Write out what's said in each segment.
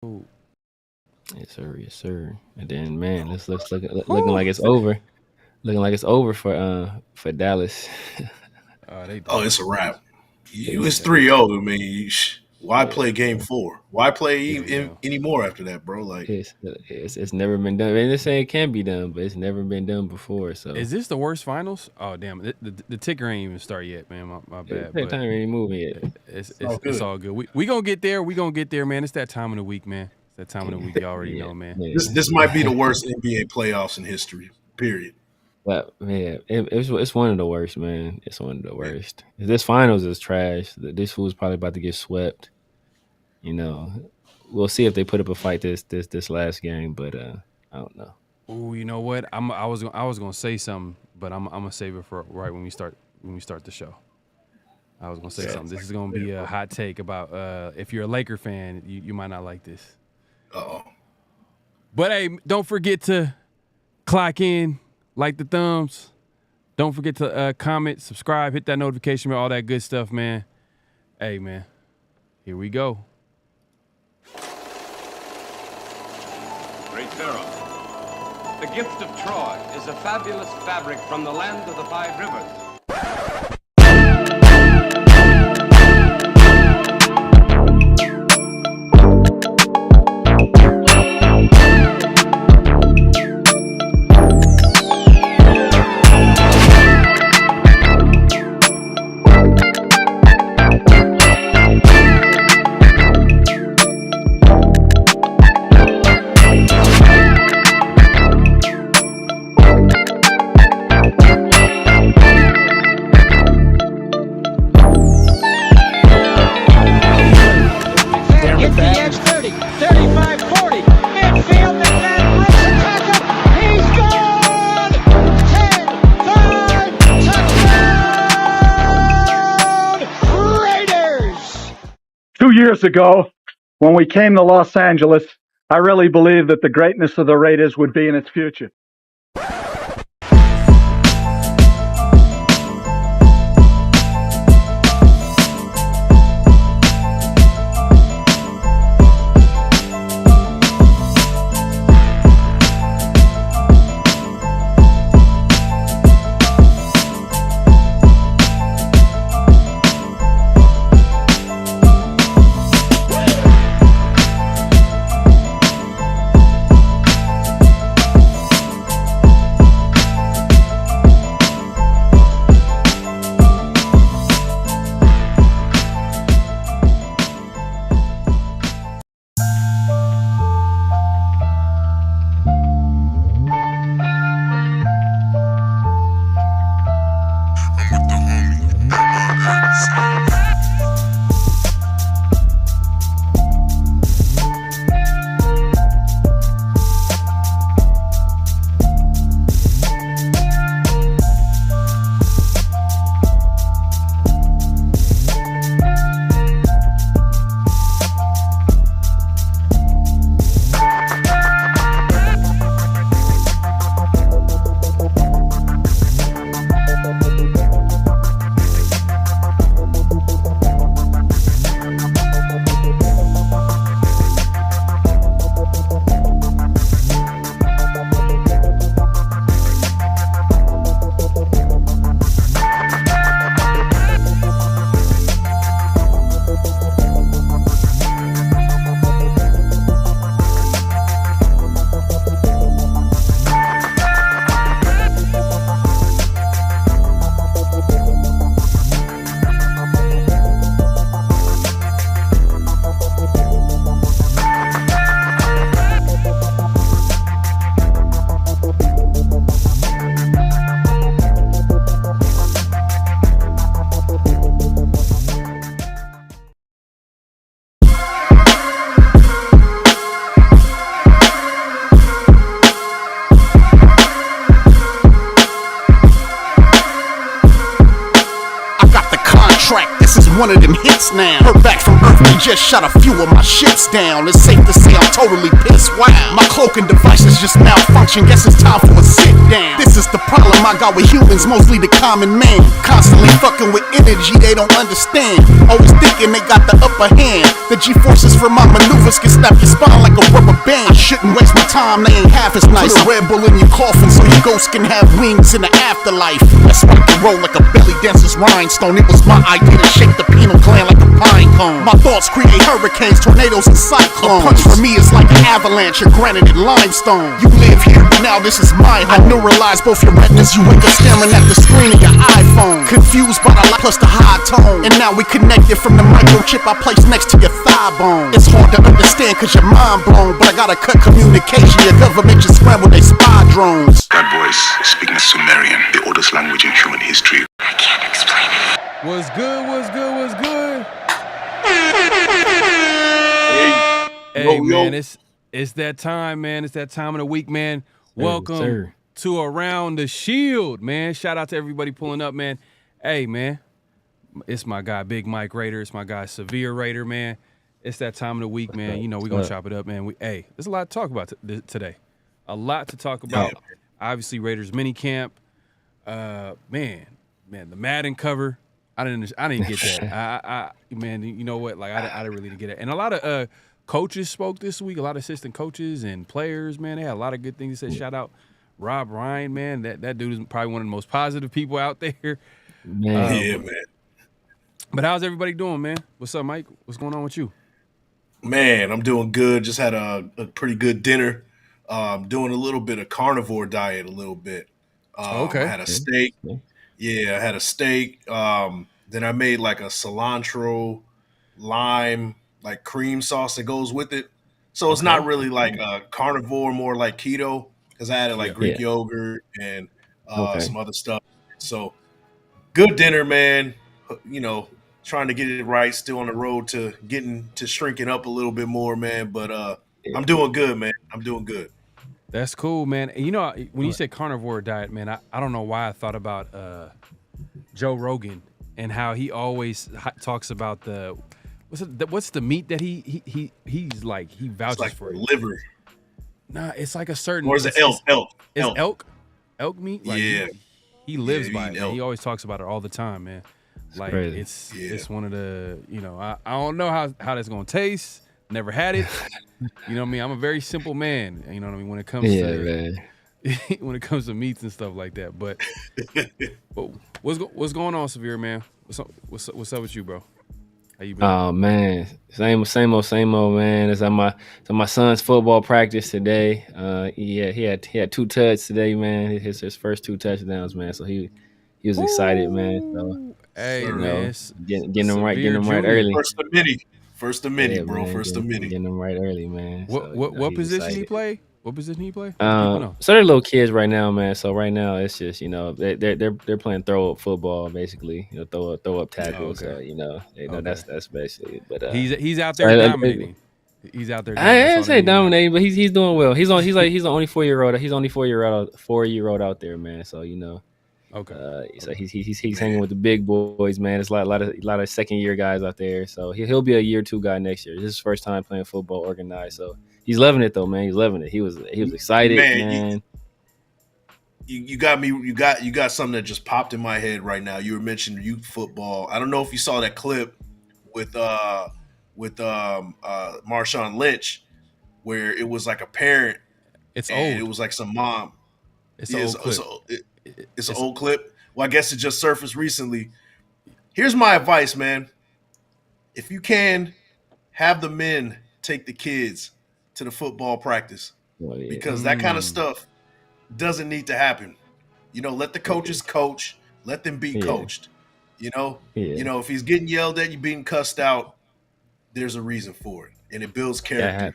Ooh. Yes, sir. Yes, sir. And then, man, this looking like it's over. Looking like it's over for Dallas. Oh, it's a wrap. It's Yeah. 3-0. I mean, why Yeah. play game 4? Why play Yeah. anymore after that, bro? Like, It's never been done. I mean, they're saying it can be done, but it's never been done before. So Is this the worst finals? Oh damn! The ticker ain't even start yet, man. My bad. Take time ain't moving yet. It's all good. We gonna get there. We gonna get there, man. It's that time of the week, man. It's that time of the week. You already know, man. Yeah. this might be the worst NBA playoffs in history. Period. But man, it's one of the worst, man. It's one of the worst. This finals is trash. This fool's probably about to get swept. You know, we'll see if they put up a fight this last game, but I don't know. Oh, you know what? I was gonna say something, but I'm gonna save it for right when we start the show. I was gonna say something. This is gonna be a hot take about if you're a Laker fan, you might not like this. Uh-oh. But hey, don't forget to clock in, like the thumbs. Don't forget to comment, subscribe, hit that notification bell, all that good stuff, man. Hey, man, here we go. Great Pharaoh. The gift of Troy is a fabulous fabric from the land of the 5 rivers. Years ago, when we came to Los Angeles, I really believed that the greatness of the Raiders would be in its future. One of them hits now. Heard back from Earth, we just shot a few of my shits down. It's safe to say I'm totally pissed. Wow, my cloaking devices just malfunction. Guess it's time for a sit down. This is the problem I got with humans, mostly the common man. Constantly fucking with energy they don't understand. Always thinking they got the upper hand. The G-forces for my maneuvers can snap your spine shouldn't waste my time, they ain't half as nice. Put a Red Bull in your coffin so your ghost can have wings in the afterlife. Let's rock and roll like a belly dancer's rhinestone. It was my idea to shake the pineal gland like a pine cone. My thoughts create hurricanes, tornadoes, and cyclones. A punch for me is like an avalanche of granite and limestone. You live here, but now this is my home. I neuralize both your retinas, you wake up staring at the screen of your iPhone. Confused by the light plus the high tone. And now we connected from the microchip I placed next to your thigh bone. It's hard to understand cause you're mind blown, but I gotta cut communication. Your government just scrambled they spy drones. That voice speaking Sumerian, the oldest language in human history. I can't explain it. What's good? What's good? What's good? Hey man, it's that time, man. It's that time of the week, man. Welcome to Around the Shield, man. Shout out to everybody pulling up, man. Hey, man, it's my guy Big Mike Raider. It's my guy Severe Raider, man. It's that time of the week, man. You know we're gonna chop it up, man. There's a lot to talk about today. A lot to talk about. Obviously, Raiders minicamp. Man, the Madden cover. I didn't get that. Man, you know what? Like I didn't really get it. And a lot of coaches spoke this week. A lot of assistant coaches and players, man. They had a lot of good things to say. Shout out Rob Ryan, man. That dude is probably one of the most positive people out there. Man. But how's everybody doing, man? What's up, Mike? What's going on with you? Man, I'm doing good. Just had a pretty good dinner. Doing a little bit of carnivore diet a little bit. Okay. I had a steak. Yeah, I had a steak. Then I made like a cilantro, lime, like cream sauce that goes with it. So it's not really like a carnivore, more like keto because I added like Greek yogurt and some other stuff. So good dinner, man. You know, trying to get it right. Still on the road to getting to shrinking up a little bit more, man. But I'm doing good, man. I'm doing good. That's cool, man. And you know, when you said carnivore diet, man, I don't know why I thought about Joe Rogan and how he always talks about what's the meat that he's like he vouches like for liver. Nah, it's like a certain. Or is it elk? It's elk meat. Like, yeah, he lives by it. Man. He always talks about it all the time, man. Like it's one of the I don't know how that's gonna taste. Never had it. You know what I mean? I'm a very simple man. You know what I mean when it comes when it comes to meats and stuff like that. But what's going on, Severe, man? What's up with you, bro? How you been? Oh man, same old man. It's at my son's football practice today. He had 2 touchdowns today, man. His first 2 touchdowns, man. So he was excited, man. So man, getting them right early. First to mini, bro. Man, first to mini. Getting them right early, man. What position he play? What position he play? So they're little kids right now, man. So right now it's just they're playing throw up football basically. Throw up tackles. That's basically. But he's out there dominating. He's out there. I didn't say dominating, but he's doing well. He's the only 4-year-old. He's only 4-year-old out there, man. So Okay. So he's hanging with the big boys, man. There's a lot of second-year guys out there. So he'll be a year 2 guy next year. This is his first time playing football organized. So he's loving it though, man. He's loving it. He was excited, man. You got me. You got something that just popped in my head right now. You were mentioning youth football. I don't know if you saw that clip with Marshawn Lynch, where it was like a parent. It's old. It was like some mom. It's an old clip. It's an old clip. Well, I guess it just surfaced recently. Here's my advice, man. If you can, have the men take the kids to the football practice because that kind of stuff doesn't need to happen. Let the coaches coach. Let them be coached. If he's getting yelled at, you being cussed out, there's a reason for it, and it builds character.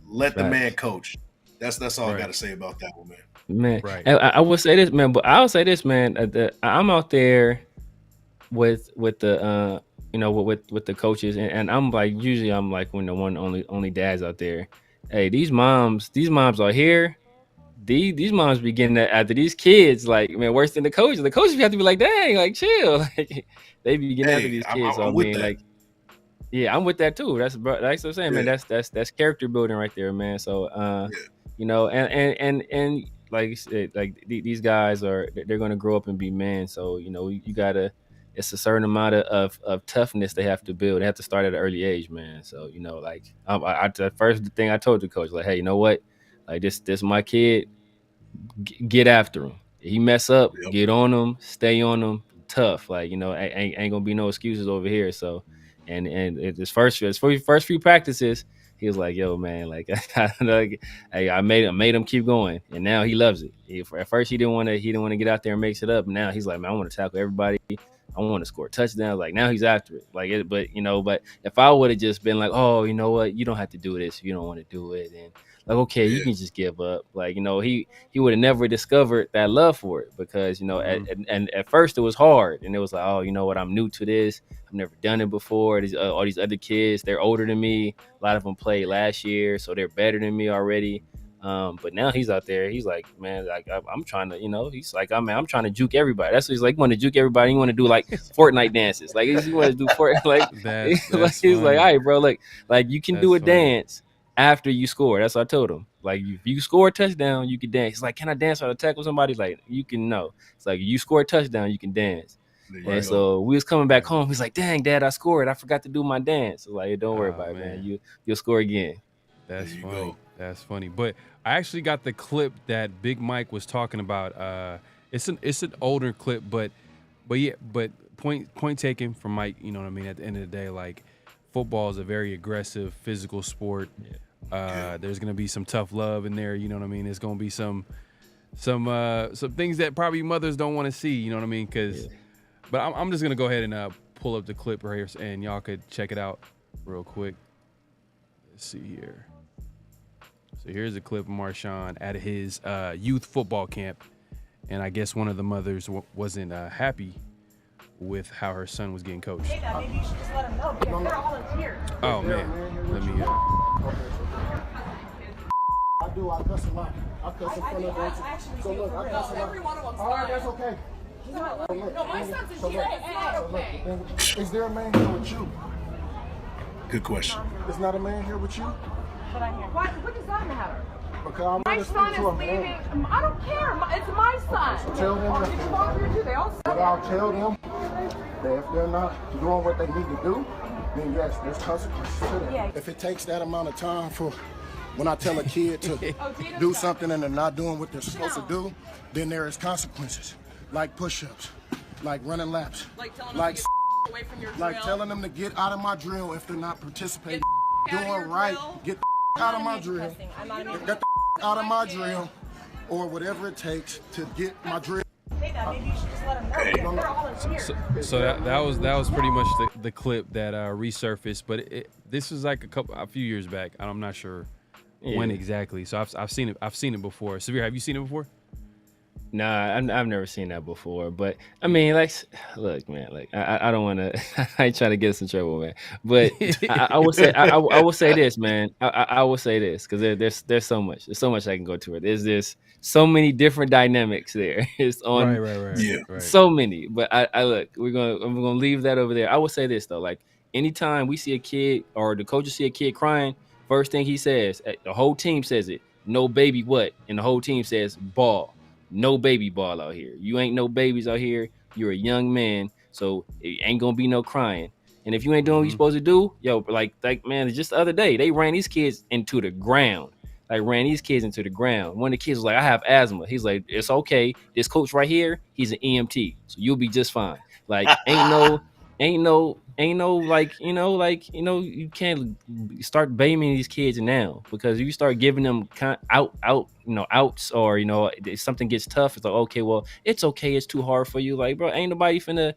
Let the man coach. That's all I got to say about that one, man. Man, right. I will say this, man. But I'll say this, man. I'm out there with the with the coaches, and I'm like usually I'm like when the only dads out there. Hey, these moms are here. These moms be getting that after these kids, like man, worse than the coaches. The coaches have to be like, dang, like chill. Like they be getting after these kids. I'm with that. I'm with that too. That's what I'm saying, man. That's character building right there, man. So and like you said, like these guys they're going to grow up and be men. So you gotta it's a certain amount of toughness they have to build. They have to start at an early age, man. So, you know, like the first thing I told the coach, like, hey, you know what? Like this my kid. Get after him. If he mess up, get on him, stay on him, tough. Like, you know, ain't gonna be no excuses over here. So, and his first few practices, he was like, "Yo, man, like, hey, I made him keep going, and now he loves it. At first, he didn't want to get out there and mix it up. Now he's like, man, I want to tackle everybody. I want to score touchdowns. Like, now he's after it. Like, but if I would have just been like, oh, you know what, you don't have to do this if you don't want to do it, and like, okay, you can just give up. Like, you know, he would have never discovered that love for it because, you know, at first it was hard. And it was like, oh, you know what? I'm new to this. I've never done it before. All these other kids, they're older than me. A lot of them played last year, so they're better than me already. But now he's out there. He's like, man, like I'm trying to, you know, he's like, I'm trying to juke everybody. That's what he's like. You want to juke everybody. You want to do like Fortnite dances. Like, he want to do Fortnite. Like, that's he's like, all right, bro. Like you can do a funny. dance after you score. That's what I told him. Like, if you score a touchdown, you can dance. He's like, can I dance while I tackle somebody? Like, you can know. It's like, you score a touchdown, you can dance. And so we was coming back home. He's like, dang, Dad, I scored. I forgot to do my dance. Like, don't worry about it, man. You'll score again. That's funny. That's funny. But I actually got the clip that Big Mike was talking about. It's an older clip, but point taken from Mike. You know what I mean? At the end of the day, like, football is a very aggressive, physical sport. There's gonna be some tough love in there. You know what I mean? There's gonna be some things that probably mothers don't want to see. You know what I mean? But I'm just gonna go ahead and pull up the clip right here, and y'all could check it out real quick. Let's see here. So here's a clip of Marshawn at his youth football camp, and I guess one of the mothers wasn't happy with how her son was getting coached. Hey, Dad, maybe you should just let him know because they're volunteers. Oh man, let me. I do. I cuss a lot. I cuss in front of them. So look, I cuss a lot. Every one of them's All right, fine. that's okay. No, my son's in here. It's not okay. Is there a man here with you? Good question. Is not a man here with you? But I'm here. What does that matter? Because I'm My going to son speak to a is man. leaving. I don't care. It's my son. Tell them Did you walk here too? They all But I'll tell them that if they're not doing what they need to do, then yes, there's consequences to that. Yeah. If it takes that amount of time for when I tell a kid to do something and they're not doing what they're supposed to do, then there is consequences, like push-ups, like running laps, Like telling like them to get away from your drill. like telling them to get out of my drill if they're not participating, Get out of doing your right, drill. get out of my drill, I'm not even get out of my drill, or whatever it takes to get my drill. Hey, Dad, maybe you should just let him know because they're volunteers. So that was pretty much the clip that resurfaced, but this was like a few years back. I'm not sure when exactly. So I've seen it. I've seen it before. Severe, have you seen it before? Nah, I've never seen that before. But I mean, like, look, man, like I don't want to. I ain't trying to get us in trouble, man. But I will say, I will say this, man. I will say this because there's so much I can go to it. There's so many different dynamics there. It's on Right. Yeah. Right. so many. But I look, I'm gonna leave that over there. I will say this though, like anytime we see a kid or the coaches see a kid crying, first thing he says, the whole team says it, no baby what, and the whole team says ball. No baby ball out here. You ain't no babies out here. You're a young man, so it ain't gonna be no crying. And if you ain't doing what you're supposed to do, yo, like man, just the other day they ran these kids into the ground. One of the kids was like, I have asthma. He's like, it's okay. This coach right here, he's an EMT, so you'll be just fine. Like, ain't no, like, you can't start blaming these kids now because if you start giving them outs or, if something gets tough, it's like, okay, well, it's okay. It's too hard for you. Like, bro, ain't nobody finna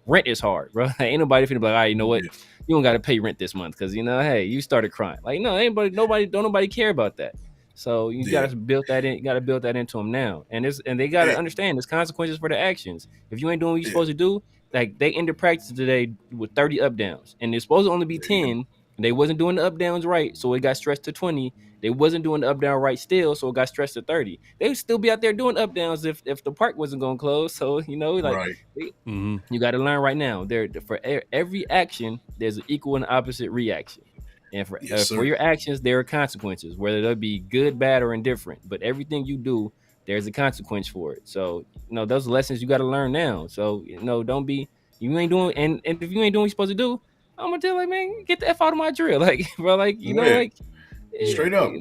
rent is hard, bro. Ain't nobody finna be like, all right, you know what? You don't got to pay rent this month because, hey, you started crying. Like, no, don't nobody care about that. So you gotta build that in. You gotta build that into them now, and they gotta understand there's consequences for their actions. If you ain't doing what you're supposed to do, like they ended practice today with 30 up downs, and it's supposed to only be 10. And they wasn't doing the up downs right, so it got stretched to 20. They wasn't doing the up down right still, so it got stretched to 30. They would still be out there doing up downs if the park wasn't going to close. So you got to learn right now. For every action, there's an equal and opposite reaction. And for your actions, there are consequences, whether they be good, bad, or indifferent. But everything you do, there's a consequence for it. So, those lessons you got to learn now. So, don't be, you ain't doing, and if you ain't doing what you're supposed to do, I'm gonna tell man, get the F out of my drill. Like, bro, straight up.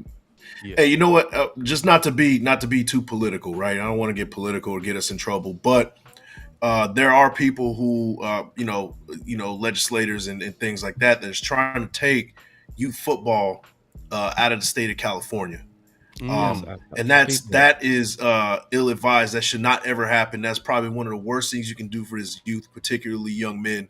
Yeah. Hey, you know what? Just not to be too political, right? I don't want to get political or get us in trouble, but there are people who, legislators and things like that's trying to take youth football out of the state of California. And that is ill-advised. That should not ever happen. That's probably one of the worst things you can do for this youth, particularly young men.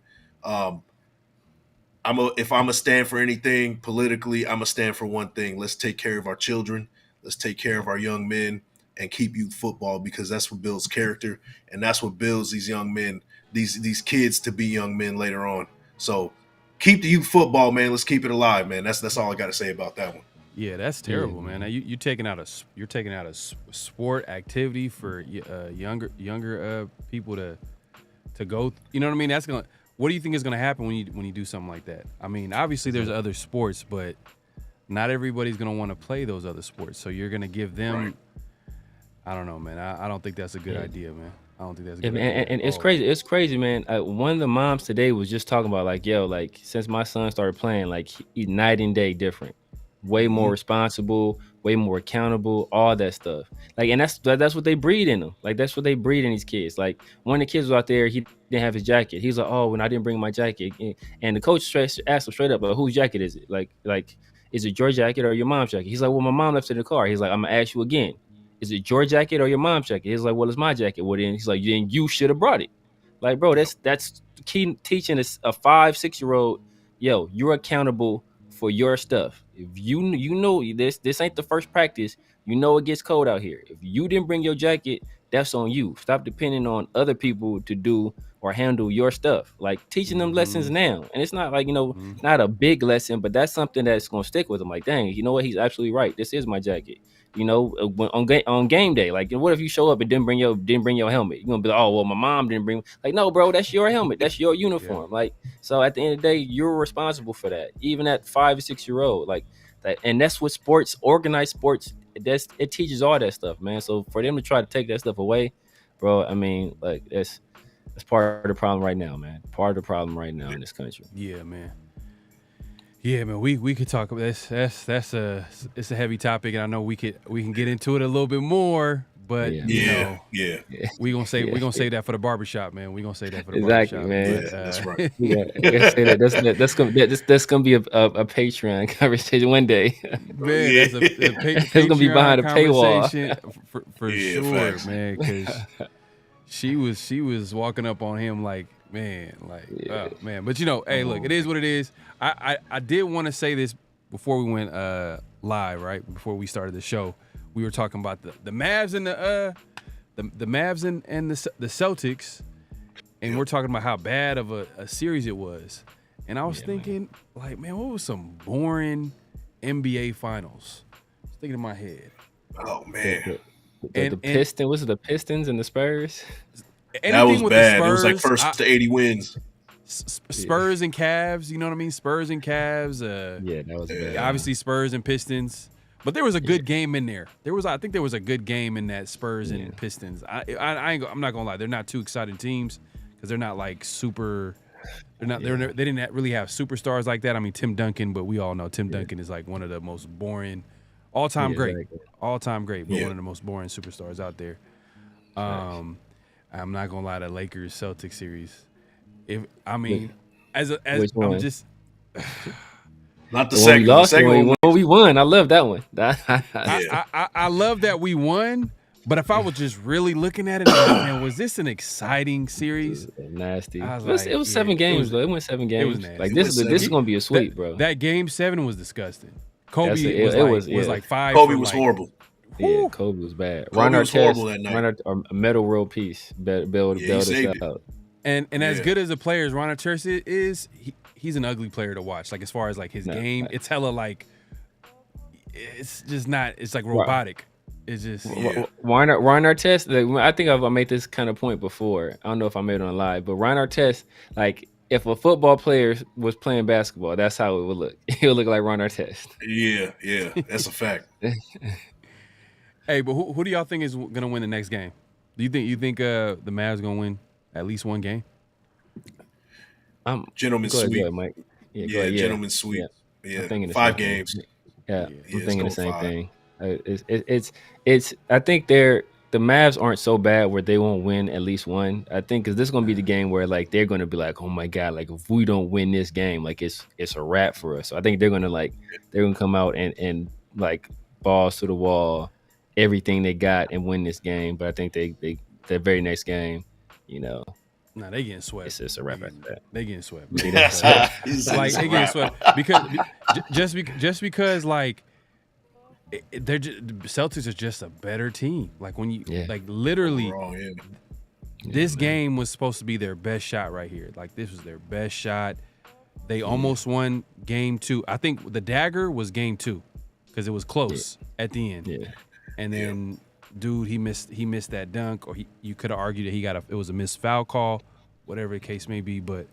If I'm a stand for anything politically, I'm a stand for one thing. Let's take care of our children. Let's take care of our young men and keep youth football, because that's what builds character, and that's what builds these young men, these kids to be young men later on. So keep the youth football, man. Let's keep it alive, man. That's all I got to say about that one. Yeah, that's terrible, man. Now, you're taking out a sport activity for younger people to go. You know what I mean? What do you think is gonna happen when you do something like that? I mean, obviously there's other sports, but not everybody's gonna want to play those other sports. So you're gonna give them. Right. I don't know, man. I don't think that's a good idea, man. I don't think that's a good idea. And it's crazy. It's crazy, man. One of the moms today was just talking about since my son started playing, he's night and day different. Way more responsible, way more accountable, all that stuff. And that's what they breed in them. That's what they breed in these kids. One of the kids was out there, he didn't have his jacket. He's like, oh, when I didn't bring my jacket, and the coach asked him straight up, whose jacket is it? Is it your jacket or your mom's jacket? He's like, well, my mom left it in the car. He's like, I'm gonna ask you again, is it your jacket or your mom's jacket? He's like, well, it's my jacket. Well, then he's like, then you should have brought it. Bro, that's key, teaching a 5-6-year-old, yo, you're accountable for your stuff. If you know this ain't the first practice, it gets cold out here. If you didn't bring your jacket, that's on you. Stop depending on other people to do or handle your stuff. Teaching them lessons now. And it's not not a big lesson, but that's something that's going to stick with them. Dang, you know what? He's absolutely right. This is my jacket. On game day, what if you show up and didn't bring your helmet? You're gonna be like, oh well, my mom didn't bring. No, bro, that's your helmet, that's your uniform. So at the end of the day, you're responsible for that. Even at 5 or 6 year old, that, and that's what sports, organized sports, it teaches all that stuff, man. So for them to try to take that stuff away, bro, I mean, that's part of the problem right now, man. Part of the problem right now in this country. Yeah, man. Yeah, man, we could talk about this. It's a heavy topic, and I know we can get into it a little bit more, but we gonna save that for the barbershop, man. We gonna save that for the barbershop, man. But, that's right. That's gonna be a Patreon conversation one day. Man, that's it's gonna be behind a paywall for sure, man. Because she was walking up on him man. But hey, look, it is what it is. I did want to say this before we went live, right? Before we started the show, we were talking about the Mavs and the Mavs and the Celtics, and we're talking about how bad of a series it was. And I was thinking, man, what was some boring NBA finals? I was thinking in my head. Oh man. The Pistons, was it the Pistons and the Spurs? That was bad. Spurs, it was first to 80 wins. Spurs and Cavs, you know what I mean? Spurs and Cavs. That was bad. Obviously Spurs and Pistons. But there was a good game in there. I think there was a good game in that Spurs and Pistons. I'm not gonna lie, they're not two exciting teams because they're not super. They're not. They didn't really have superstars like that. I mean, Tim Duncan, but we all know Tim Duncan is one of the most boring, all-time great, but one of the most boring superstars out there. I'm not gonna lie, the Lakers Celtics series. I'm just not the second. The second one we won. I love that one. I love that we won. But if I was just really looking at it, man, was this an exciting series? Nasty. It was 7 games, though. It went 7 games. It was nasty. This is gonna be a sweep, bro. That game 7 was disgusting. Kobe was 5. Kobe was horrible. Yeah, Kobe was bad. Ron Artest, a metal world peace, bailed us out. And as good as a player as Ron Artest is, he's an ugly player to watch. As far as his game, it's hella it's just not. It's robotic. It's just Ron Artest. I think I've made this kind of point before. I don't know if I made it on live, but Ron Artest, if a football player was playing basketball, that's how it would look. It would look like Ron Artest. Yeah, that's a fact. Hey, but who do y'all think is gonna win the next game? Do you think the Mavs gonna win at least one game? Gentleman's go sweep. Ahead, Mike. Gentleman's sweep. Yeah, I'm thinking 5 games. Yeah, I'm thinking the same 5. thing. It's. I think the Mavs aren't so bad where they won't win at least one. I think because this is gonna be the game where like they're gonna be like, oh my god, like if we don't win this game, like it's a wrap for us. So I think they're gonna come out and like balls to the wall, everything they got and win this game. But I think the very next game, Nah, they getting swept. it's a wrap after that. They getting swept. He's Like they getting swept because just because like they're Celtics are just a better team. Like when you like literally, this game was supposed to be their best shot right here. Like this was their best shot. They almost won game 2. I think the dagger was game 2 because it was close at the end. Yeah, and then dude, he missed that dunk, or you could have argued that it was a missed foul call, whatever the case may be. But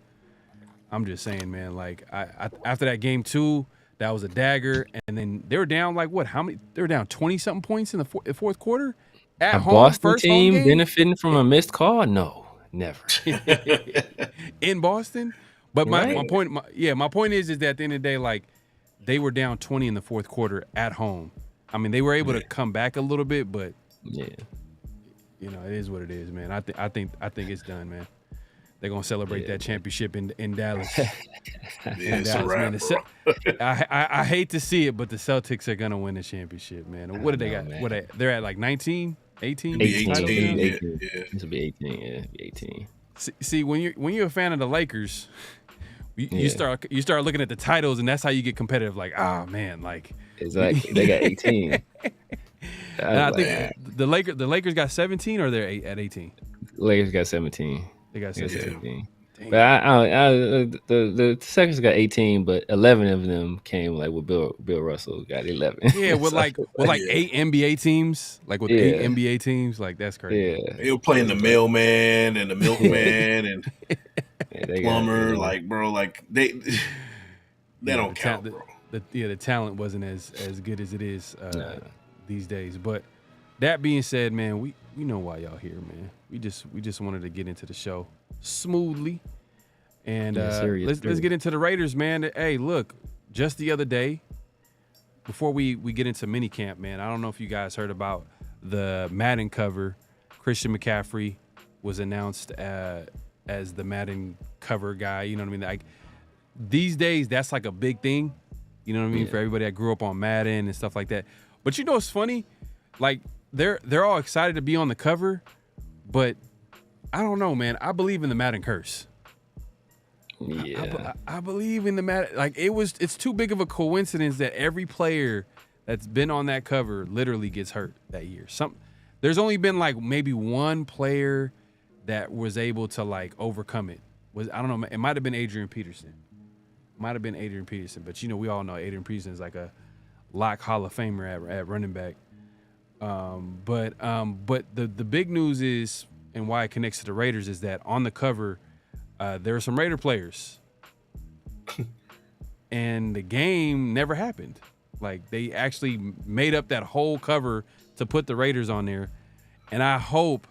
I'm just saying, man, like I after that game 2, that was a dagger, and then they were down like what? How many? They were down 20-something points in the fourth quarter at home. Boston first team home game? benefiting from a missed call? No, never. In Boston. But my point is that at the end of the day, like they were down 20 in the fourth quarter at home. I mean, they were able to come back a little bit, but it is what it is, man. I think it's done, man. They're gonna celebrate that championship in Dallas. It's a wrap, I hate to see it, but the Celtics are gonna win the championship, man. What do they got? Man. They're at like 19, 18? 18. This will be 18. Yeah, 18. See, when you're a fan of the Lakers, you start looking at the titles, and that's how you get competitive. Like, man, like exactly, they got 18. I think the Lakers got 17, or they're at 18. Lakers got 17. They got 17. But the Celtics got 18, but 11 of them came like with Bill Russell got 11. Yeah, with like 8 NBA teams, like with 8 NBA teams, like that's crazy. Yeah, they were playing the mailman and the milkman and plumber, like bro, like they don't count, bro. The talent wasn't as good as it is these days. But that being said, man, we know why y'all here, man. We just wanted to get into the show smoothly, and let's get into the Raiders, man. Hey, look, just the other day, before we get into minicamp, man, I don't know if you guys heard about the Madden cover. Christian McCaffrey was announced as the Madden cover guy. You know what I mean? Like these days, that's like a big thing. You know what I mean? For everybody that grew up on Madden and stuff like that. But you know what's funny? Like they're all excited to be on the cover, but I don't know, man. I believe in the Madden curse. Yeah, I believe in the Madden. Like it's too big of a coincidence that every player that's been on that cover literally gets hurt that year. There's only been like maybe one player that was able to like overcome it. I don't know. It might have been Adrian Peterson. But we all know Adrian Peterson is like a lock Hall of Famer at running back. But the big news is, and why it connects to the Raiders, is that on the cover, there are some Raider players. And the game never happened. Like, they actually made up that whole cover to put the Raiders on there. And I hope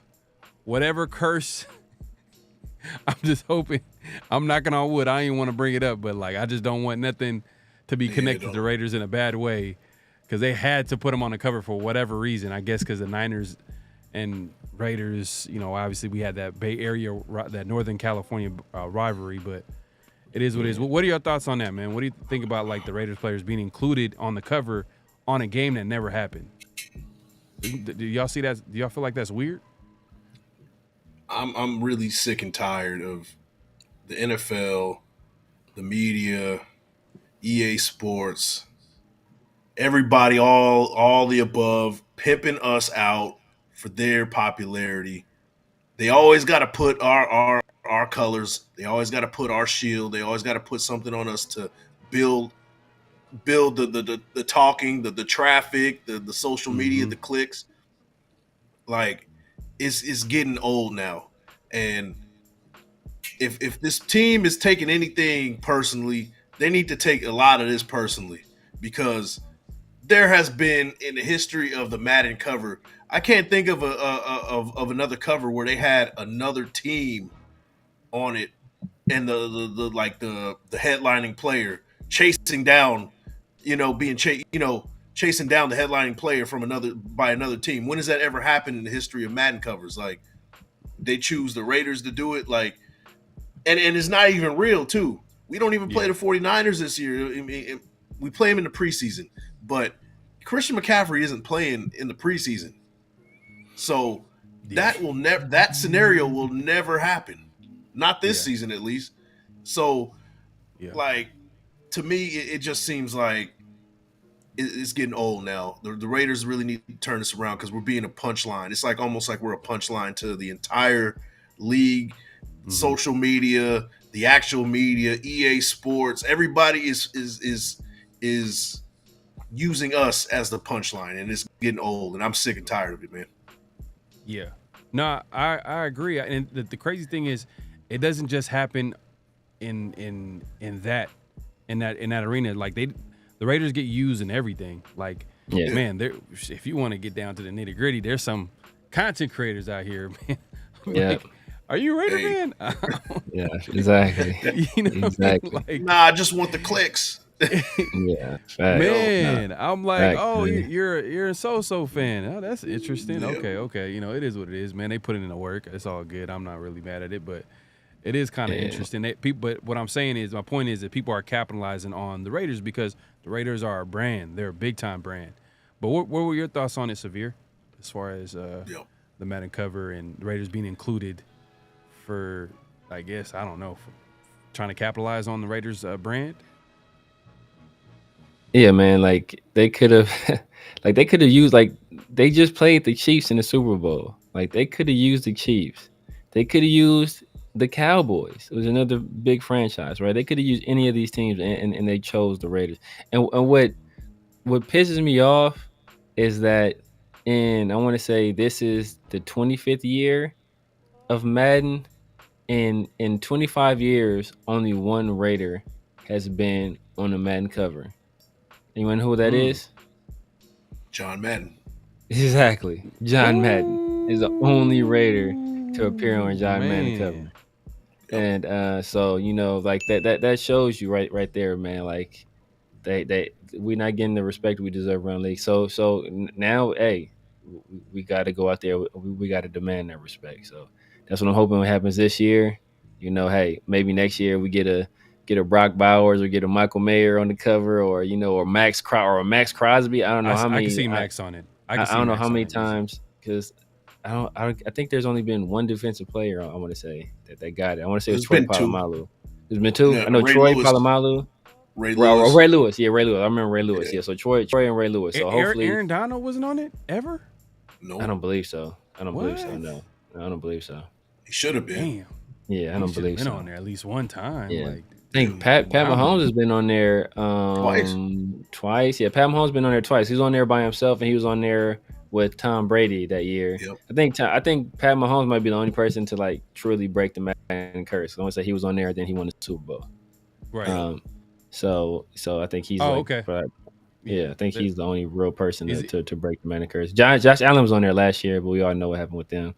whatever curse, I'm just hoping, I'm knocking on wood. I ain't want to bring it up, but, like, I just don't want nothing to be connected to the Raiders in a bad way, because they had to put them on the cover for whatever reason. I guess because the Niners and Raiders, obviously we had that Bay Area, that Northern California rivalry, but it is what it is. What are your thoughts on that, man? What do you think about, like, the Raiders players being included on the cover on a game that never happened? Do y'all see that? Do y'all feel like that's weird? I'm really sick and tired of the NFL, the media, EA Sports, everybody, all the above, pimping us out for their popularity. They always got to put our colors. They always got to put our shield. They always got to put something on us to build the talking, the traffic, the social media, the clicks. Like, it's getting old now. And if this team is taking anything personally, they need to take a lot of this personally, because there has been in the history of the Madden cover, I can't think of of another cover where they had another team on it and the headlining player chasing down, chasing down the headlining player from another team. When has that ever happened in the history of Madden covers? Like, they choose the Raiders to do it, like, and it's not even real too. We don't even play the 49ers this year. I mean, we play them in the preseason, but Christian McCaffrey isn't playing in the preseason. So that scenario will never happen. Not this season, at least. So, like, to me, it just seems like it's getting old now. The Raiders really need to turn this around because we're being a punchline. It's like almost like we're a punchline to the entire league, social media, the actual media, EA Sports. Everybody is using us as the punchline, and it's getting old. And I'm sick and tired of it, man. Yeah. No, I agree. And the crazy thing is, it doesn't just happen in that arena. Like, the Raiders get used in everything. Like, man, if you want to get down to the nitty gritty, there's some content creators out here, man. Like, are you a Raider fan? Yeah, exactly. Exactly. Like, nah, I just want the clicks. Yeah, man. I'm like, you're a so fan. Oh, that's interesting. Yeah. Okay. It is what it is, man. They put it in the work. It's all good. I'm not really mad at it, but it is kind of interesting. But what I'm saying is, my point is that people are capitalizing on the Raiders because the Raiders are a brand. They're a big time brand. But what were your thoughts on it, Severe, as far as the Madden cover and the Raiders being included for, I guess, I don't know, for trying to capitalize on the Raiders brand? Yeah, man. Like, they could have, used, like, they just played the Chiefs in the Super Bowl. Like, they could have used the Chiefs. They could have used the Cowboys. It was another big franchise, right? They could have used any of these teams, and they chose the Raiders. And what pisses me off is that I want to say this is the 25th year of Madden. In 25 years, only one Raider has been on the Madden cover. Anyone know who that is? John Madden. Exactly. John Madden is the only Raider to appear on John Madden cover. And so, like, that shows you right there, man. Like, we're not getting the respect we deserve around the league. So now, hey, we got to go out there. We got to demand that respect. So that's what I'm hoping happens this year. Hey, maybe next year we get a Brock Bowers or get a Michael Mayer on the cover, or Max Crosby. I don't know how many. I can see Max on it. I don't know how many times, because I think there's only been one defensive player, I want to say, that got it. I want to say it was Troy Polamalu. There's been two. I know Troy Polamalu. Ray Lewis. Ray Lewis. Yeah, Ray Lewis. I remember Ray Lewis. Yeah, so Troy and Ray Lewis. So hopefully Aaron Donald wasn't on it ever? No. I don't believe so. Believe so. No, I don't believe so. He should have been. Damn. Yeah, I don't believe so. Been on there at least one time. Yeah. Like, I think Pat Mahomes has been on there twice. Yeah, Pat Mahomes been on there twice. He was on there by himself, and he was on there with Tom Brady that year. Yep. I think Pat Mahomes might be the only person to, like, truly break the Madden curse. I want to say he was on there, then he won the Super Bowl. Right. So I think he's okay. Yeah, I think he's the only real person to break the Madden curse. Josh Allen was on there last year, but we all know what happened with them.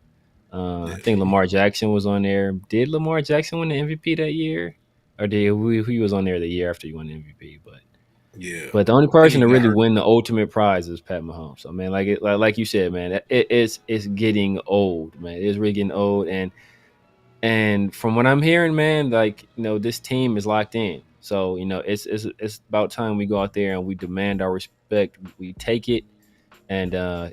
I think Lamar Jackson was on there. Did Lamar Jackson win the MVP that year? Or he was on there the year after he won the MVP? But the only person to really win the ultimate prize is Pat Mahomes. So, man, like you said, man, it's getting old, man. It's really getting old, and from what I'm hearing, man, like, this team is locked in. So, it's about time we go out there and we demand our respect. We take it, and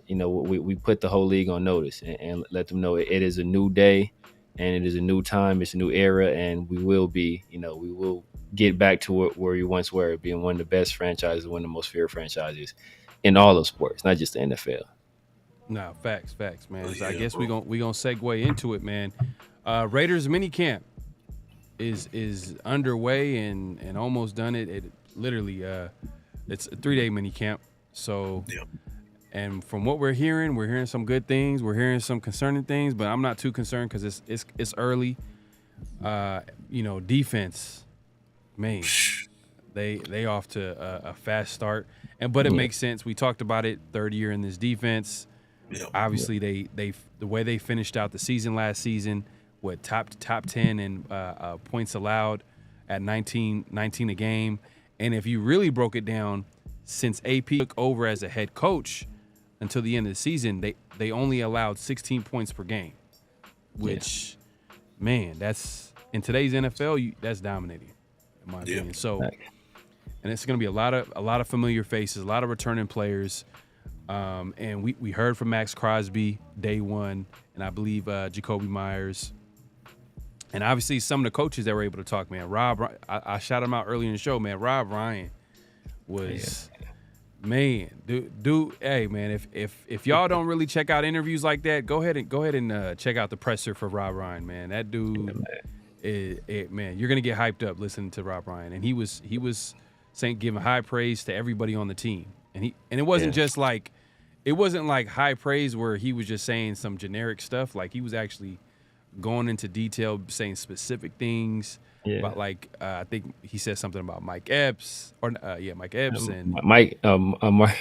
we put the whole league on notice and let them know it is a new day, and it is a new time. It's a new era, and we will get back to where we once were, being one of the best franchises, one of the most feared franchises in all of sports, not just the NFL. No, facts, man. So I guess we gonna segue into it, man. Raiders minicamp is underway and almost done. It literally it's a 3-day minicamp. So, and from what we're hearing some good things. We're hearing some concerning things, but I'm not too concerned because it's early. Defense, man, They off to a fast start, but it makes sense. We talked about it. Third year in this defense. Yep. Obviously, they the way they finished out the season last season, top 10 in points allowed at 19 a game, and if you really broke it down, since AP took over as a head coach until the end of the season, they only allowed 16 points per game, which, man, that's in today's NFL, that's dominating, in my opinion. So. And it's going to be a lot of familiar faces, a lot of returning players. And we heard from Max Crosby day one, and I believe Jacoby Myers. And obviously some of the coaches that were able to talk, man. I shot him out early in the show, man. Rob Ryan was, man, dude. Hey, man, if y'all don't really check out interviews like that, go ahead and check out the presser for Rob Ryan, man. That dude, man, you're going to get hyped up listening to Rob Ryan. And he was giving high praise to everybody on the team, and it wasn't just like, it wasn't like high praise where he was just saying some generic stuff. Like he was actually going into detail, saying specific things about, like I think he said something about Mike Epps and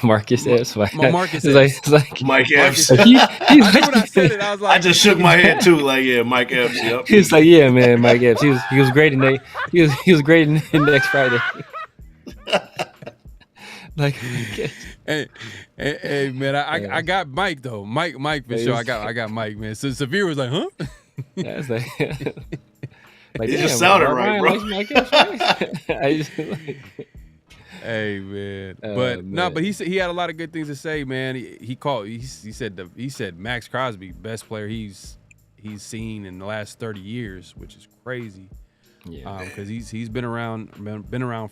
Marcus Epps. Marcus Epps. It's like Mike Epps. I knew when I said it, I was like, I just shook my head too. Like, yeah, Mike Epps. Yep. He was like, yeah, man, Mike Epps. He was great in he was great in next Friday. Like, hey, man, I got Mike though. Mike for sure. I got Mike, man. So Severe was like, huh? Yeah, it's like it just sounded right, bro. Hey, man, but he said he had a lot of good things to say, man. He said Max Crosby, best player he's seen in the last 30 years, which is crazy. Yeah, because he's been around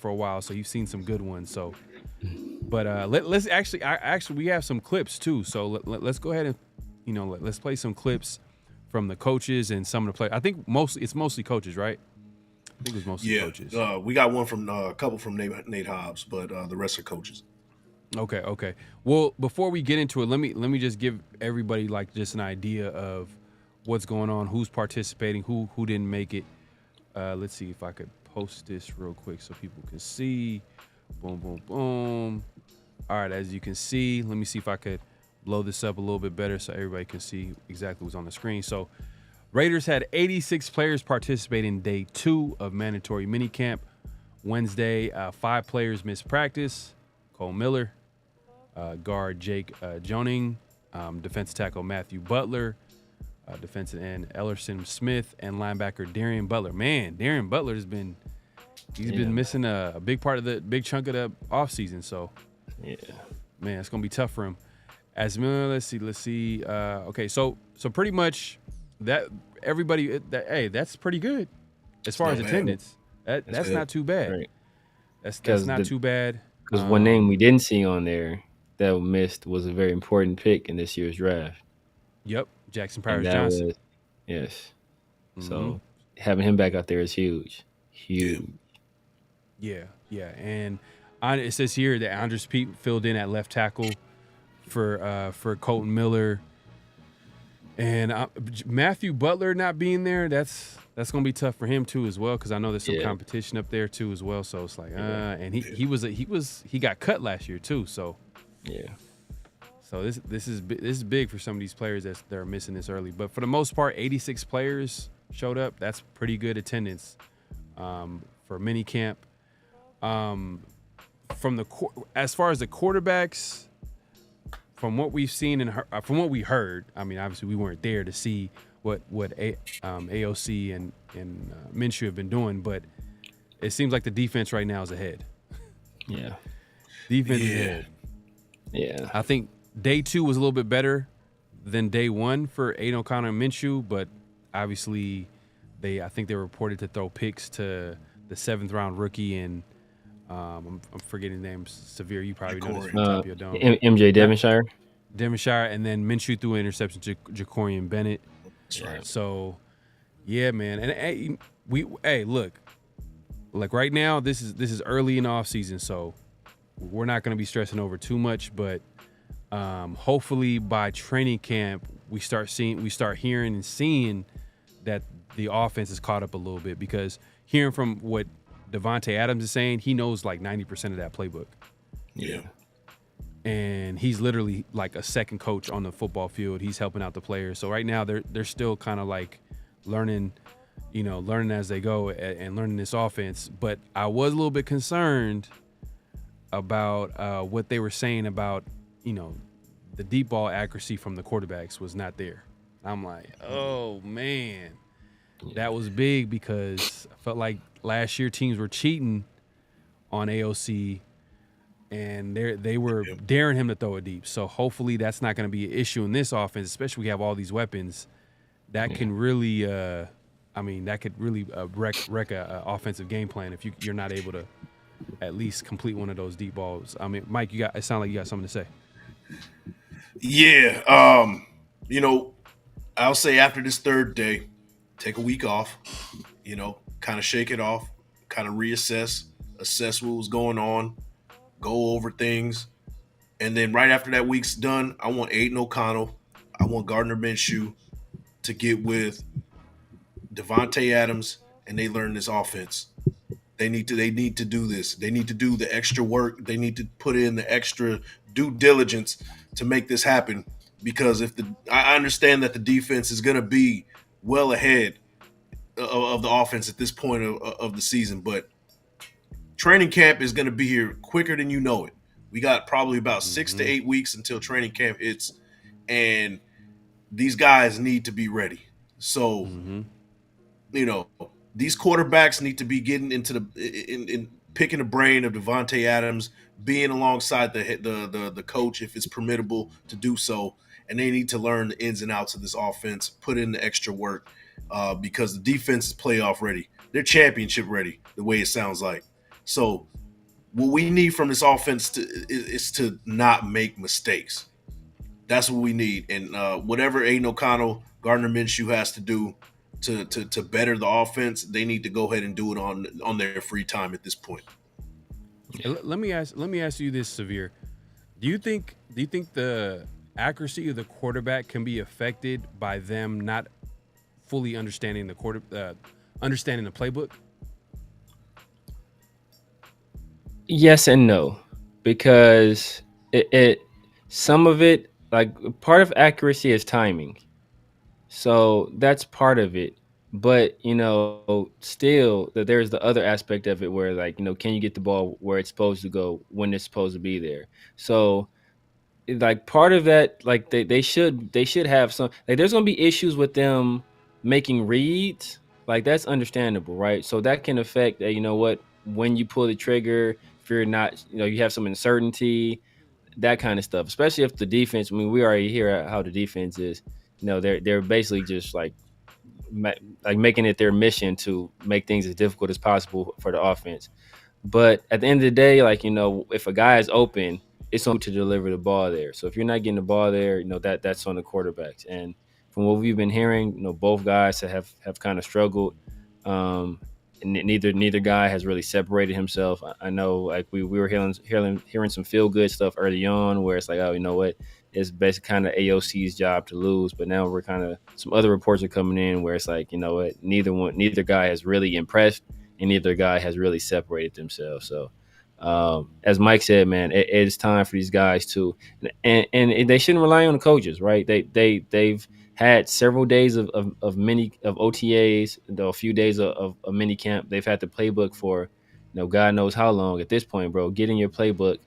for a while, so you've seen some good ones. So, but let's actually we have some clips too. So let's go ahead and let's play some clips from the coaches and some of the players. I think it's mostly coaches, right? I think it was mostly coaches. We got one from a couple from Nate Hobbs, but the rest are coaches. Okay. Well, before we get into it, let me just give everybody like just an idea of what's going on, who's participating, who didn't make it. Let's see if I could post this real quick so people can see. Boom, boom, boom. All right, as you can see, let me see if I could blow this up a little bit better so everybody can see exactly what's on the screen. So Raiders had 86 players participate in day 2 of mandatory minicamp. Wednesday, 5 players missed practice. Cole Miller, guard Jake Joning, defensive tackle Matthew Butler, defensive end Ellerson Smith, and linebacker Darian Butler. Man, Darian Butler been missing a big part of the big chunk of the offseason. So, man, it's gonna be tough for him. As let's see. Okay, so pretty much that everybody. That's pretty good as far as attendance. That's not too bad. Right. That's not too bad. Because one name we didn't see on there that missed was a very important pick in this year's draft. Yep, Jackson Powers Johnson. Yes. Mm-hmm. So having him back out there is huge. Huge. Yeah. And it says here that Andres Pete filled in at left tackle for Colton Miller. And Matthew Butler not being there, that's gonna be tough for him too as well, because I know there's some competition up there too as well. So it's like, and he got cut last year too. So so this is big for some of these players that are missing this early. But for the most part, 86 players showed up. That's pretty good attendance for minicamp. As far as the quarterbacks, from what we've seen and from what we heard, I mean, obviously we weren't there to see what AOC and Minshew have been doing, but it seems like the defense right now is ahead. Yeah, defense is ahead. Yeah, I think day 2 was a little bit better than day 1 for Aiden O'Connor and Minshew, but obviously I think they were reported to throw picks to the 7th round rookie and I'm forgetting names. Severe, you probably know this from the top of your dome. MJ Devonshire. Devonshire, and then Minshew threw an interception to Jacorian Bennett. That's right. So, yeah, man. And look, like right now, this is early in the offseason, so we're not going to be stressing over too much. But hopefully by training camp, we start hearing and seeing that the offense is caught up a little bit, because hearing from what Devontae Adams is saying, he knows like 90% of that playbook. Yeah. And he's literally like a second coach on the football field. He's helping out the players. So right now they're still kind of like learning as they go and learning this offense. But I was a little bit concerned about what they were saying about, the deep ball accuracy from the quarterbacks was not there. I'm like, oh man, that was big, because I felt like last year teams were cheating on AOC, and they were daring him to throw it deep. So hopefully that's not going to be an issue in this offense, especially we have all these weapons that can really, that could really wreck a offensive game plan if you're not able to at least complete one of those deep balls. I mean, Mike, it sounded like you got something to say. Yeah. I'll say after this third day, take a week off, kind of shake it off, kind of assess what was going on, go over things. And then right after that week's done, I want Aiden O'Connell, I want Gardner Minshew to get with Devontae Adams, and they learn this offense. They need to do this. They need to do the extra work. They need to put in the extra due diligence to make this happen. Because I understand that the defense is going to be well ahead of the offense at this point of the season, but training camp is going to be here quicker than you know it. We got probably about 6 to 8 weeks until training camp hits, and these guys need to be ready. So, these quarterbacks need to be getting into in picking the brain of Devontae Adams, being alongside the coach if it's permittable to do so, and they need to learn the ins and outs of this offense, put in the extra work, because the defense is playoff ready. They're championship ready, the way it sounds like. So what we need from this offense is to not make mistakes. That's what we need. And whatever Aiden O'Connell, Gardner Minshew has to do to better the offense, they need to go ahead and do it on their free time at this point. Let me ask you this, Severe. Do you think the accuracy of the quarterback can be affected by them not fully understanding the playbook? Yes and no, because it some of it, like, part of accuracy is timing. So that's part of it. But, still there's the other aspect of it where, like, can you get the ball where it's supposed to go when it's supposed to be there? So, like, part of that, like, they should have some, like, there's going to be issues with them making reads. Like, that's understandable, right? So that can affect, when you pull the trigger, if you're not, you have some uncertainty, that kind of stuff, especially if the defense, I mean, we already hear how the defense is, they're basically just like making it their mission to make things as difficult as possible for the offense. But at the end of the day, like, if a guy is open, it's on to deliver the ball there. So if you're not getting the ball there, that's on the quarterbacks. And from what we've been hearing, both guys have kind of struggled. And neither guy has really separated himself. I know, like, we were hearing some feel good stuff early on, where it's like, oh, you know what, it's basically kind of AOC's job to lose. But now we're kind of, some other reports are coming in where it's like, you know what, neither guy has really impressed, and neither guy has really separated themselves. So, as Mike said, man, it is time for these guys to, and they shouldn't rely on the coaches, right? They've had several days of OTAs, a few days of minicamp. They've had the playbook for, God knows how long. At this point, bro, get in your playbook,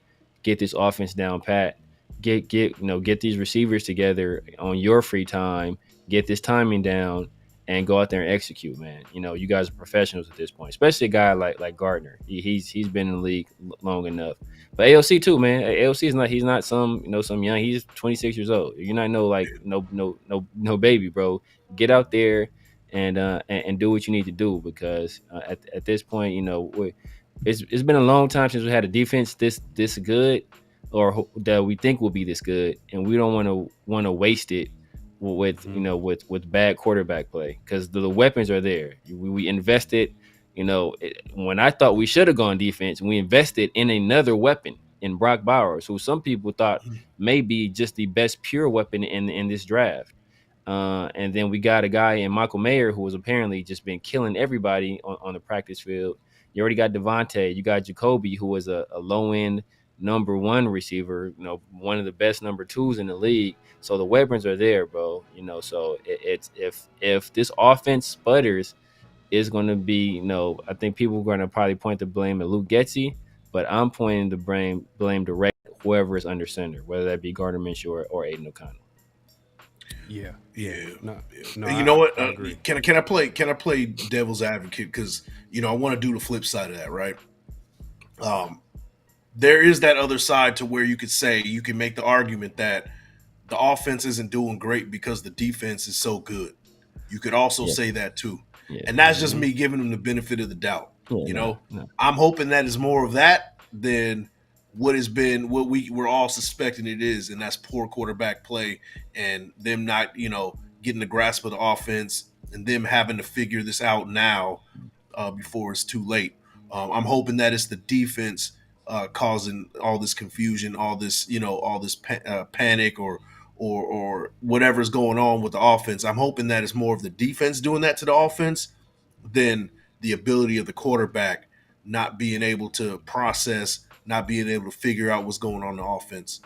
get this offense down pat, get these receivers together on your free time, get this timing down, and go out there and execute, man. You guys are professionals at this point, especially a guy like Gardner. He's been in the league long enough. But AOC too, man. AOC he's not some young. He's 26 years old. You're not no baby, bro. Get out there and do what you need to do, because at this point, it's been a long time since we had a defense this good, or that we think will be this good, and we don't want to waste it with bad quarterback play, because the weapons are there. We invested, when I thought we should have gone defense, we invested in another weapon in Brock Bowers, who some people thought may be just the best pure weapon in this draft. And then we got a guy in Michael Mayer who was apparently just been killing everybody on the practice field. You already got Devontae. You got Jacoby, who was a low end number 1 receiver. One of the best number 2s in the league. So the weapons are there, bro. So it's if this offense sputters, it's going to be, I think people are going to probably point the blame at Luke Getsy, but I'm pointing the blame direct at whoever is under center, whether that be Gardner Minshew or Aiden O'Connell. Yeah. No, and you know what? Can I play devil's advocate? Because I want to do the flip side of that, right? There is that other side to where you can make the argument that the offense isn't doing great because the defense is so good. You could also say that too. Yeah. And that's just me giving them the benefit of the doubt. No. I'm hoping that is more of that than what we're all suspecting it is, and that's poor quarterback play and them not, getting the grasp of the offense and them having to figure this out now before it's too late. I'm hoping that it's the defense causing all this confusion, all this, panic or whatever's going on with the offense. I'm hoping that it's more of the defense doing that to the offense than the ability of the quarterback not being able to process, not being able to figure out what's going on in the offense.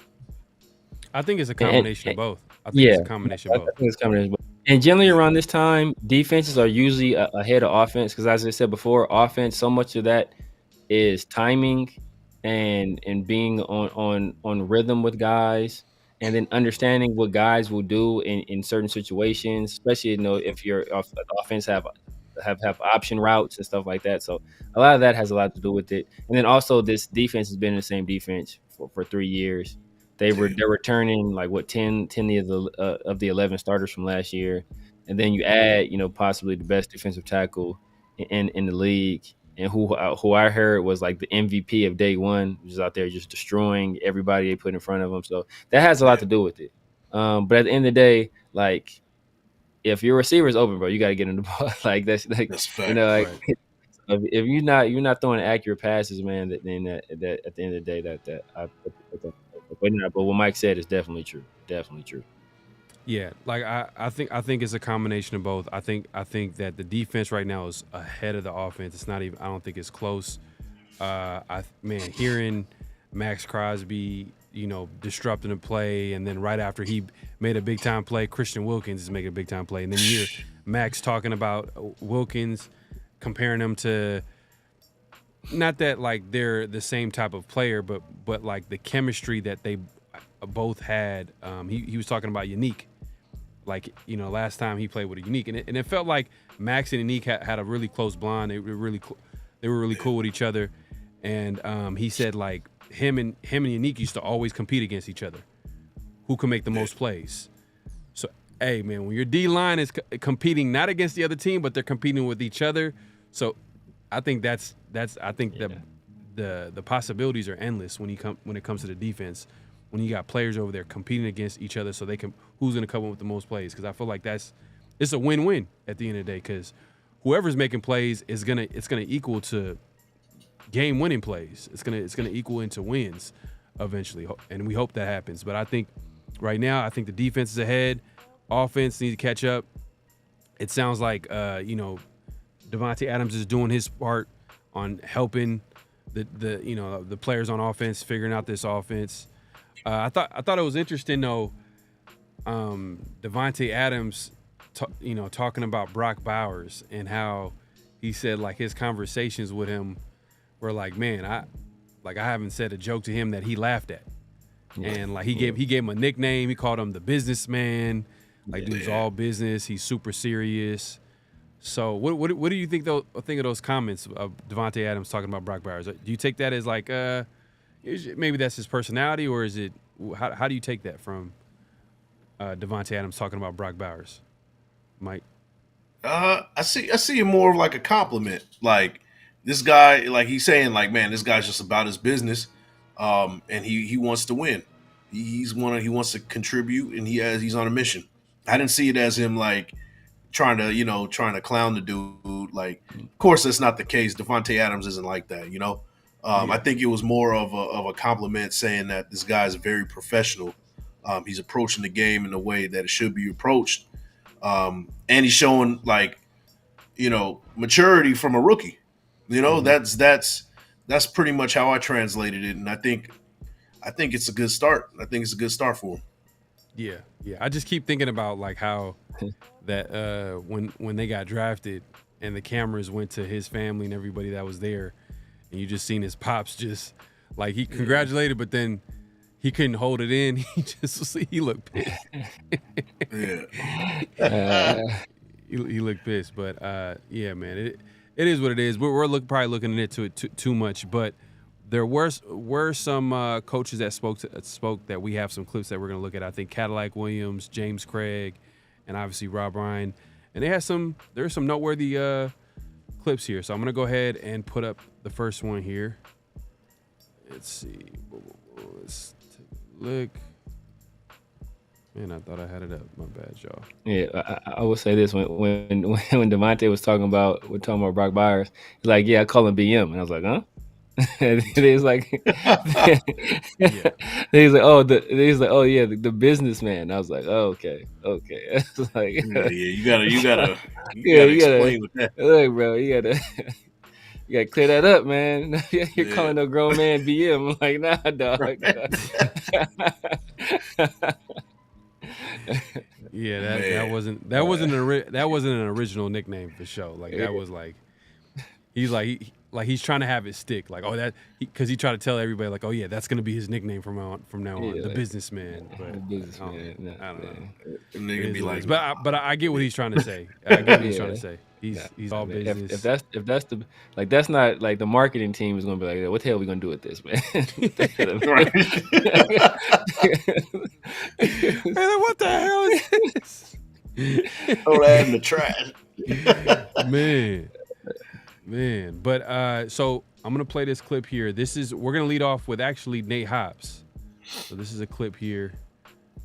I think it's a combination of both. I think it's a combination of both. And generally around this time, defenses are usually ahead of offense because, as I said before, offense, so much of that is timing and being on rhythm with guys, and then understanding what guys will do in certain situations, especially if your offense have option routes and stuff like that. So a lot of that has a lot to do with it. And then also this defense has been the same defense for 3 years. They're returning 10 of the 11 starters from last year, and then you add possibly the best defensive tackle in the league, and who I heard was like the MVP of day one, just out there just destroying everybody they put in front of them. So that has a lot to do with it. But at the end of the day, if your receiver's open, bro, you got to get in the ball. That's fact, right. If you're not throwing accurate passes, man, then that at the end of the day but what Mike said is definitely true. Definitely true. Yeah, I think it's a combination of both. I think that the defense right now is ahead of the offense. It's not even. I don't think it's close. Hearing Max Crosby, disrupting the play, and then right after he made a big time play, Christian Wilkins is making a big time play, and then you hear Max talking about Wilkins, comparing them to. Not that they're the same type of player, but the chemistry that they both had. He was talking about Unique. Last time he played with a Unique, and it felt like Max and Unique had a really close bond. They were really cool with each other, and he said him and Unique used to always compete against each other. Who can make the most plays? So, hey man, when your D line is competing not against the other team, but they're competing with each other. So, I think the possibilities are endless when it comes to the defense. When you got players over there competing against each other, so they can who's going to come up with the most plays? Because I feel like it's a win-win at the end of the day. Because whoever's making plays it's gonna equal to game-winning plays. It's gonna equal into wins eventually, and we hope that happens. But I think right now, the defense is ahead. Offense needs to catch up. It sounds like Davante Adams is doing his part on helping the players on offense figuring out this offense. I thought it was interesting though. Davante Adams, talking about Brock Bowers and how he said his conversations with him were man, I haven't said a joke to him that he laughed at, and he gave him a nickname. He called him the businessman. Dude's all business. He's super serious. So what do you think of those comments of Davante Adams talking about Brock Bowers? Do you take that as maybe that's his personality, or is it how do you take that from Davante Adams talking about Brock Bowers, Mike? I see it more of a compliment. This guy, he's saying man, this guy's just about his business, and he wants to win. He wants to contribute, and he's on a mission. I didn't see it as him trying to clown the dude. Of course that's not the case. Davante Adams isn't like that, I think it was more of a compliment, saying that this guy is very professional. He's approaching the game in a way that it should be approached, and he's showing maturity from a rookie. You know, that's pretty much how I translated it, and I think it's a good start. I think it's a good start for him. Yeah. I just keep thinking about like how that when they got drafted and the cameras went to his family and everybody that was there, and you just seen his pops just like he congratulated, but then he couldn't hold it in. He looked pissed. He looked pissed, but yeah, man, it is what it is. We're probably looking into it too much, but there were some coaches that spoke that we have some clips that we're gonna look at. I think Cadillac Williams, James Craig, and obviously Rob Ryan, and there's some noteworthy clips here. So I'm gonna go ahead and put up the first one here. Let's see. Let's take a look. Man, I thought I had it up. My bad, y'all. Yeah, I will say this: when Devontae was talking about Brock Byers, he's like, "Yeah, I call him BM," and I was like, "Huh?" And he's like, he's like, "Oh yeah, the businessman." I was like, "Oh, okay." It's like, you gotta explain with that. Look, bro, you gotta clear that up, man. You're calling a grown man BM. I'm like, nah, dog. Right. Yeah, that wasn't an original nickname for sure. Like that was like he's he's trying to have it stick. Like because he tried to tell everybody like, oh yeah, that's gonna be his nickname from now on, the businessman. But the businessman. I don't know. Nigga be like, but I get what he's trying to say. I get what he's trying to say. He's all business. If that's the that's not like the marketing team is gonna be like, what the hell are we gonna do with this, man? Right. What the hell is this? Throw that in the trash. Man. But so I'm gonna play this clip here. We're gonna lead off with actually Nate Hobbs. So this is a clip here.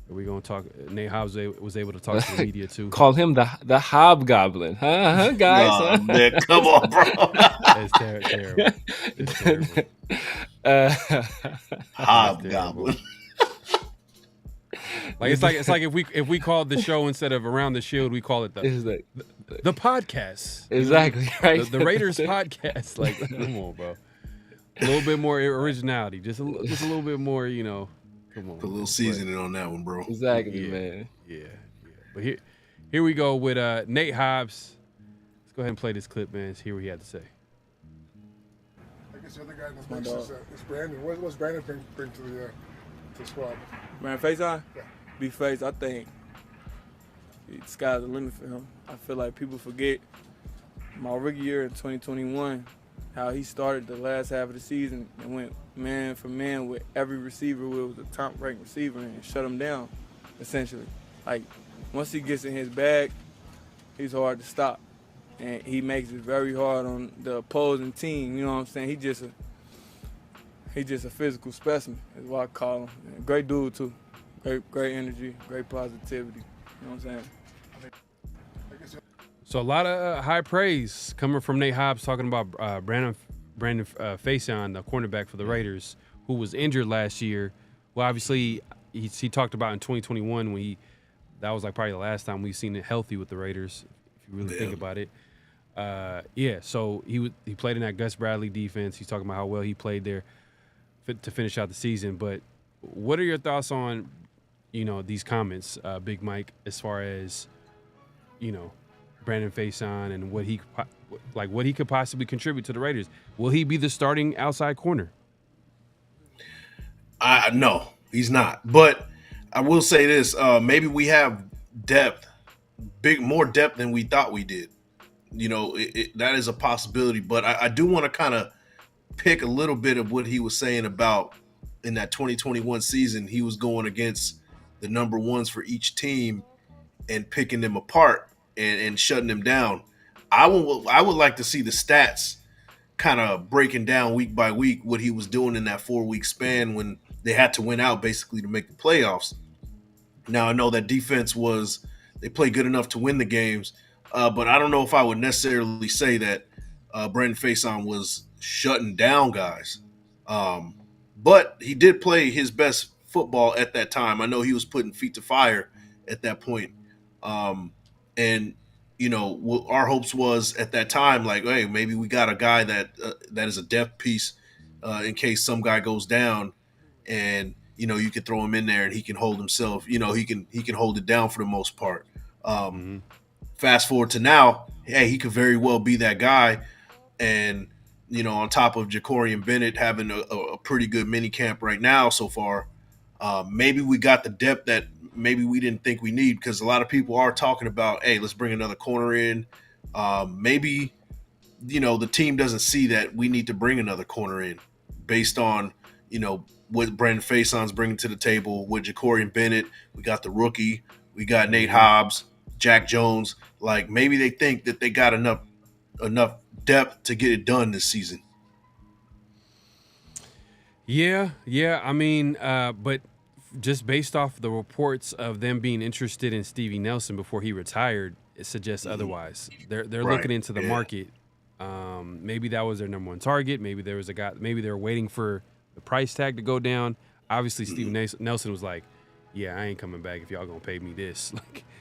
We're gonna talk. Nate Hobbs was able to talk to the media too. Call him the hobgoblin, huh, guys? Oh, man, come on, bro. That's terrible. It's terrible. Hobgoblin. Like it's like if we called the show instead of Around the Shield, we call it the podcast. Exactly right. The Raiders podcast. Like, come on, bro. A little bit more originality, just a little bit more, Come on, a little seasoning on that one, bro. Exactly, man. Yeah. But here we go with Nate Hobbs. Let's go ahead and play this clip, man. Let's hear what he had to say. I guess the other guy in this mix is Brandon. What's Brandon bring to the squad? Brandon Faison? Yeah. Be face. I think the sky's the limit for him. I feel like people forget my rookie year in 2021, how he started the last half of the season and went man for man with every receiver who was a top-ranked receiver and shut him down, essentially. Like, once he gets in his bag, he's hard to stop. And he makes it very hard on the opposing team, you know what I'm saying? He's just a physical specimen, is what I call him. And great dude, too. Great energy, great positivity, you know what I'm saying? So a lot of high praise coming from Nate Hobbs talking about Brandon Faison, the cornerback for the Raiders, who was injured last year. Well, obviously, he talked about in 2021 when that was like probably the last time we've seen it healthy with the Raiders, if you really think about it. So he played in that Gus Bradley defense. He's talking about how well he played there to finish out the season. But what are your thoughts on, these comments, Big Mike, as far as, Brandon Faison and what he could possibly contribute to the Raiders? Will he be the starting outside corner? No, he's not. But I will say this: maybe we have more depth than we thought we did. That is a possibility. But I do want to kind of pick a little bit of what he was saying about in that 2021 season. He was going against the number ones for each team and picking them apart and shutting them down. I would like to see the stats kind of breaking down week by week what he was doing in that 4-week span when they had to win out basically to make the playoffs. Now I know that defense they played good enough to win the games, but I don't know if I would necessarily say that Brandon Faison was shutting down guys. But he did play his best football at that time. I know he was putting feet to fire at that point. And our hopes was at that time, like, hey, maybe we got a guy that is a depth piece in case some guy goes down, and you can throw him in there and he can hold himself. He can hold it down for the most part. Fast forward to now, hey, he could very well be that guy, and on top of Jacorian Bennett having a pretty good mini camp right now so far, maybe we got the depth that maybe we didn't think we need, because a lot of people are talking about, hey, let's bring another corner in. Maybe, the team doesn't see that we need to bring another corner in based on, what Brandon Faison's bringing to the table with Jacorian Bennett. We got the rookie. We got Nate Hobbs, Jack Jones. Like, maybe they think that they got enough depth to get it done this season. Yeah. I mean, but just based off the reports of them being interested in Stevie Nelson before he retired, it suggests otherwise. They're Right. looking into the market. Maybe that was their number one target. Maybe there was a guy. Maybe they were waiting for the price tag to go down. Obviously, Stevie Nelson was like, "Yeah, I ain't coming back if y'all gonna pay me this."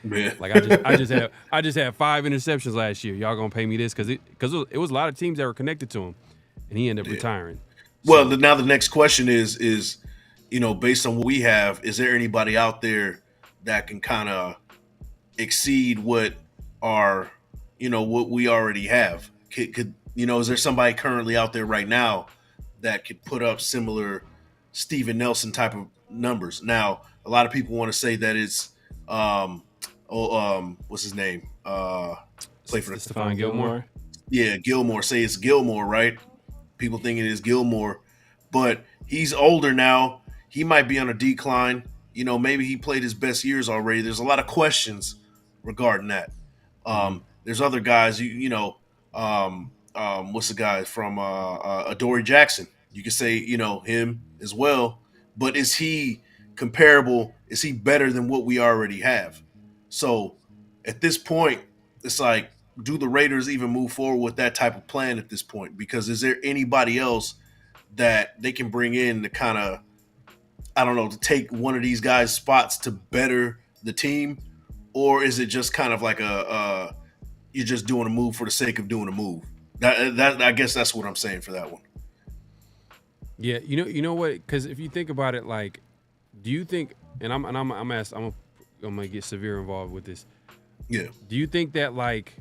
I just had 5 interceptions last year. Y'all gonna pay me this because it was a lot of teams that were connected to him, and he ended up retiring. Well, now the next question is based on what we have, is there anybody out there that can kind of exceed what what we already have? Could is there somebody currently out there right now that could put up similar Steven Nelson type of numbers? Now, a lot of people want to say that it's what's his name? Play for the Stephon Gilmore. Yeah, Gilmore. Say it's Gilmore, right? People think it is Gilmore, but he's older now. He might be on a decline. Maybe he played his best years already. There's a lot of questions regarding that. There's other guys, what's the guy from Adoree Jackson? You could say, him as well. But is he comparable? Is he better than what we already have? So at this point, it's like, do the Raiders even move forward with that type of plan at this point? Because is there anybody else that they can bring in to kind of, I don't know, to take one of these guys' spots to better the team? Or is it just kind of like you're just doing a move for the sake of doing a move? That I guess that's what I'm saying for that one. Yeah, you know what? Because if you think about it, like, do you think? And I'm gonna get severe involved with this. Yeah. Do you think that, like,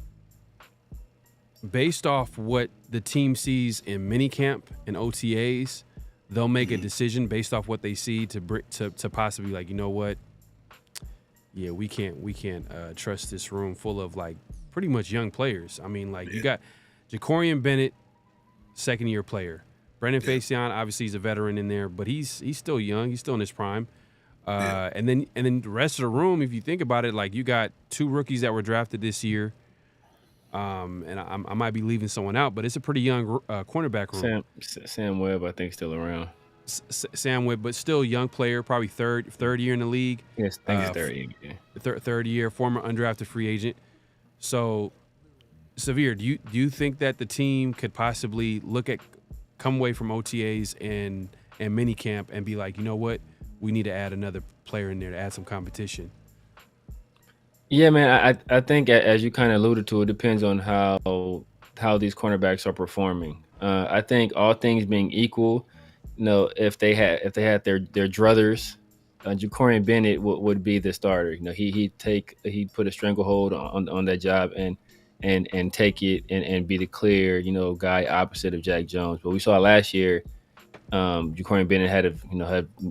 based off what the team sees in minicamp and OTAs, they'll make a decision based off what they see to possibly, like, you know what? Yeah, we can't trust this room full of, like, pretty much young players. I mean, like, you got Jacorian Bennett, second-year player. Brendan Faison, obviously, he's a veteran in there, but he's still young. He's still in his prime. And then the rest of the room, if you think about it, like, you got 2 rookies that were drafted this year. And I might be leaving someone out, but it's a pretty young cornerback room. Sam Webb, I think, still around. Sam Webb, but still young player, probably third year in the league. Yes, I think it's third year. Yeah. Third year, former undrafted free agent. So, Severe, do you think that the team could possibly come away from OTAs and minicamp and be like, you know what, we need to add another player in there to add some competition? Yeah, man, I think, as you kind of alluded to, it depends on how these cornerbacks are performing. I think all things being equal, if they had their druthers, Jacorian Bennett would be the starter. He'd put a stranglehold on that job and take it and be the clear guy opposite of Jack Jones. But we saw last year, Jacorian Bennett had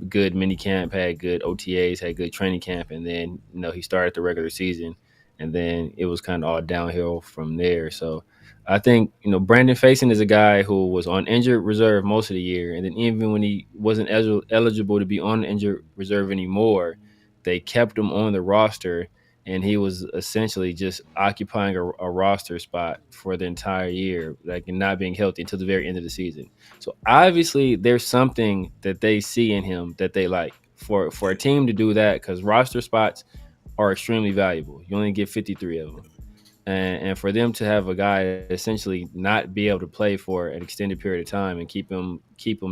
good mini camp, had good OTAs, had good training camp, and then he started the regular season, and then it was kind of all downhill from there. So I think Brandon Faison is a guy who was on injured reserve most of the year, and then even when he wasn't eligible to be on injured reserve anymore, they kept him on the roster, and he was essentially just occupying a roster spot for the entire year, like, and not being healthy until the very end of the season. So obviously there's something that they see in him that they like. For a team to do that, because roster spots are extremely valuable. You only get 53 of them. And for them to have a guy essentially not be able to play for an extended period of time and keep him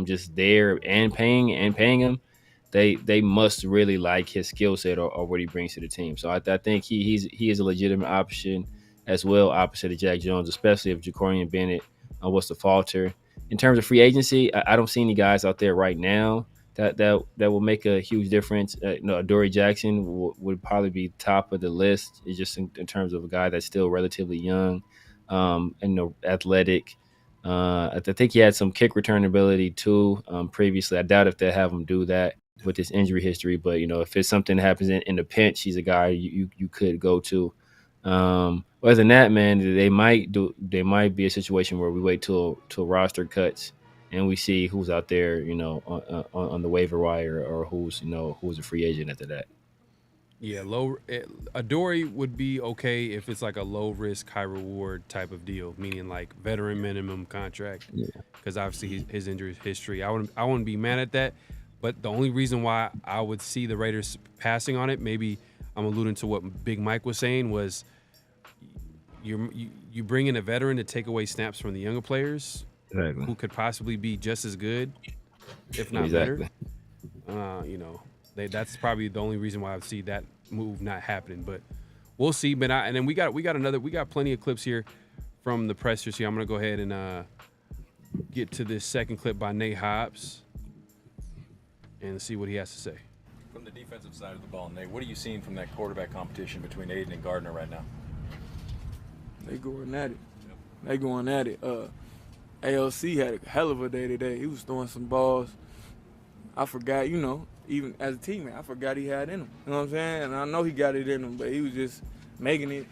just there and paying him, they must really like his skill set or what he brings to the team. So I think he is a legitimate option. as well, opposite of Jack Jones, especially if Jacorian Bennett was to falter. In terms of free agency, I don't see any guys out there right now that will make a huge difference. Adoree Jackson would probably be top of the list. It's just in terms of a guy that's still relatively young, and athletic. I think he had some kick return ability too. Previously, I doubt if they have him do that with his injury history. But if it's something that happens in the pinch, he's a guy you could go to. Other than that, man, they might be a situation where we wait till roster cuts and we see who's out there, on the waiver wire, or who's a free agent after that. Yeah, Adoree would be okay if it's like a low risk, high reward type of deal, meaning like veteran minimum contract. Yeah. Because obviously his injury history, I wouldn't be mad at that. But the only reason why I would see the Raiders passing on it, maybe I'm alluding to what Big Mike was saying, was you bring in a veteran to take away snaps from the younger players, exactly, who could possibly be just as good, if not exactly. better. That's probably the only reason why I would see that move not happening. But we'll see. But and then we got plenty of clips here from the pressers here. I'm gonna go ahead and get to this second clip by Nate Hobbs and see what he has to say. From the defensive side of the ball, Nate, what are you seeing from that quarterback competition between Aiden and Gardner right now? They going at it. They going at it. ALC had a hell of a day today. He was throwing some balls. I forgot, even as a teammate, I forgot he had in him. You know what I'm saying? And I know he got it in him, but he was just making it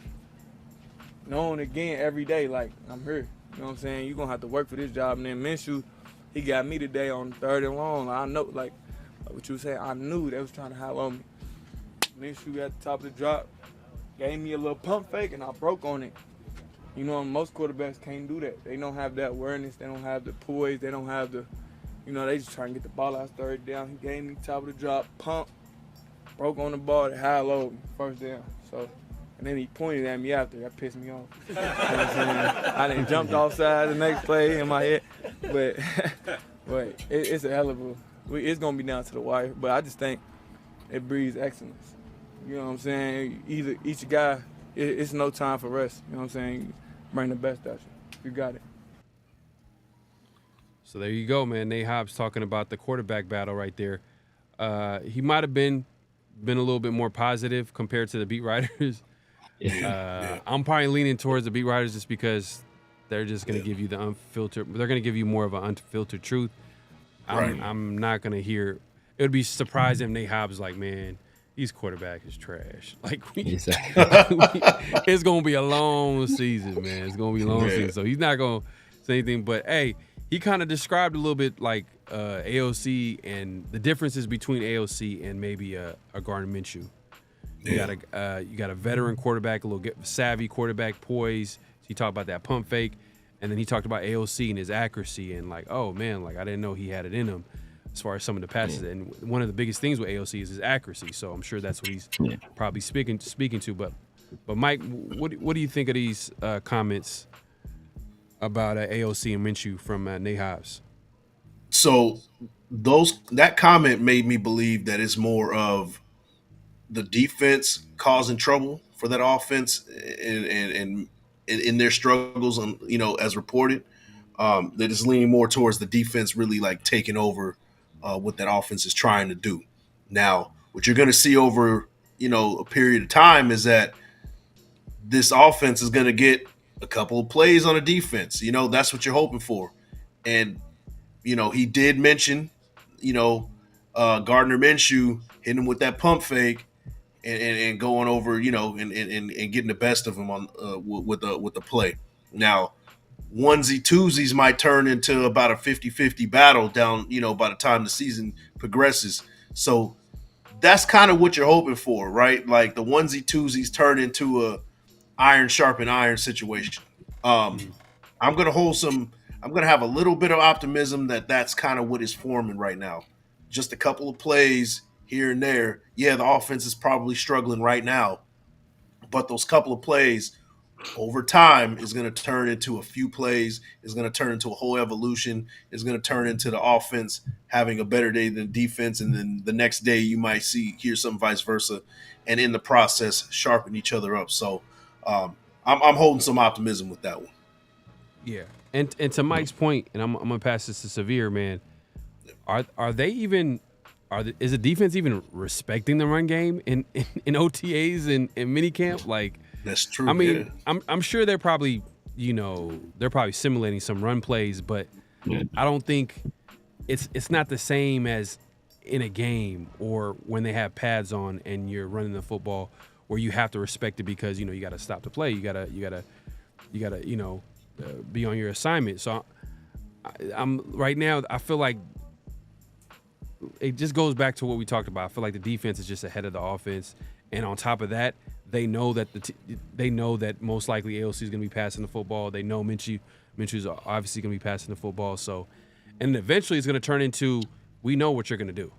known again every day, like, I'm here. You know what I'm saying? You're going to have to work for this job. And then Minshew, he got me today on 3rd and long. I know, like what you were saying, I knew they was trying to have on me. Minshew at the top of the drop, gave me a little pump fake, and I broke on it. Most quarterbacks can't do that. They don't have that awareness. They don't have the poise. They don't have the, they just try and get the ball out 3rd down. He gave me top of the drop, pump, broke on the ball, high low, 1st down. So, and then he pointed at me after. That pissed me off. You know what I'm saying? I done jumped offside the next play in my head. But it's a hell of a, it's going to be down to the wire. But I just think it breeds excellence. You know what I'm saying? Each guy, it's no time for rest. You know what I'm saying? Bring the best out you. You got it. So there you go, man. Nate Hobbs talking about the quarterback battle right there. He might have been a little bit more positive compared to the beat writers. I'm probably leaning towards the beat writers just because they're just going to give you the unfiltered. They're going to give you more of an unfiltered truth. I'm not going to hear. It would be surprising if Nate Hobbs like, man, his quarterback is trash. Like, it's going to be a long season, man. It's going to be a long season. So he's not going to say anything. But, hey, he kind of described a little bit like AOC and the differences between AOC and maybe a Gardner Minshew. You got a veteran quarterback, a little savvy quarterback, poise. He talked about that pump fake. And then he talked about AOC and his accuracy and like, oh, man, like I didn't know he had it in him as far as some of the passes. And one of the biggest things with AOC is his accuracy. So I'm sure that's what he's probably speaking to. But Mike, what do you think of these comments about AOC and Minshew from Nate Hobbs? So that comment made me believe that it's more of the defense causing trouble for that offense and in their struggles, on as reported. That is leaning more towards the defense really like taking over what that offense is trying to do. Now, what you're going to see over a period of time is that this offense is going to get a couple of plays on a defense. That's what you're hoping for. And he did mention Gardner Minshew hitting him with that pump fake and going over and getting the best of him on with the play. Now, onesie twosies might turn into about a 50-50 battle down, by the time the season progresses. So that's kind of what you're hoping for, right? Like the onesie twosies turn into a iron sharpen iron situation. I'm going to have a little bit of optimism that that's kind of what is forming right now. Just a couple of plays here and there. Yeah, the offense is probably struggling right now, but those couple of plays over time is going to turn into a few plays, is going to turn into a whole evolution, is going to turn into the offense having a better day than defense, and then the next day you might hear something vice versa, and in the process sharpen each other up. So I'm I'm holding some optimism with that one. Yeah, and to Mike's point, and I'm gonna pass this to Severe, man. Are they even? Is the defense even respecting the run game in OTAs and minicamp? Like, that's true. I mean, I'm sure they're probably simulating some run plays, but I don't think it's not the same as in a game or when they have pads on and you're running the football where you have to respect it because you got to stop the play. You gotta be on your assignment. So I'm right now. I feel like it just goes back to what we talked about. I feel like the defense is just ahead of the offense, and on top of that, they know that most likely AOC is going to be passing the football. They know Minshew's obviously going to be passing the football. So, and eventually it's going to turn into, we know what you're going to do.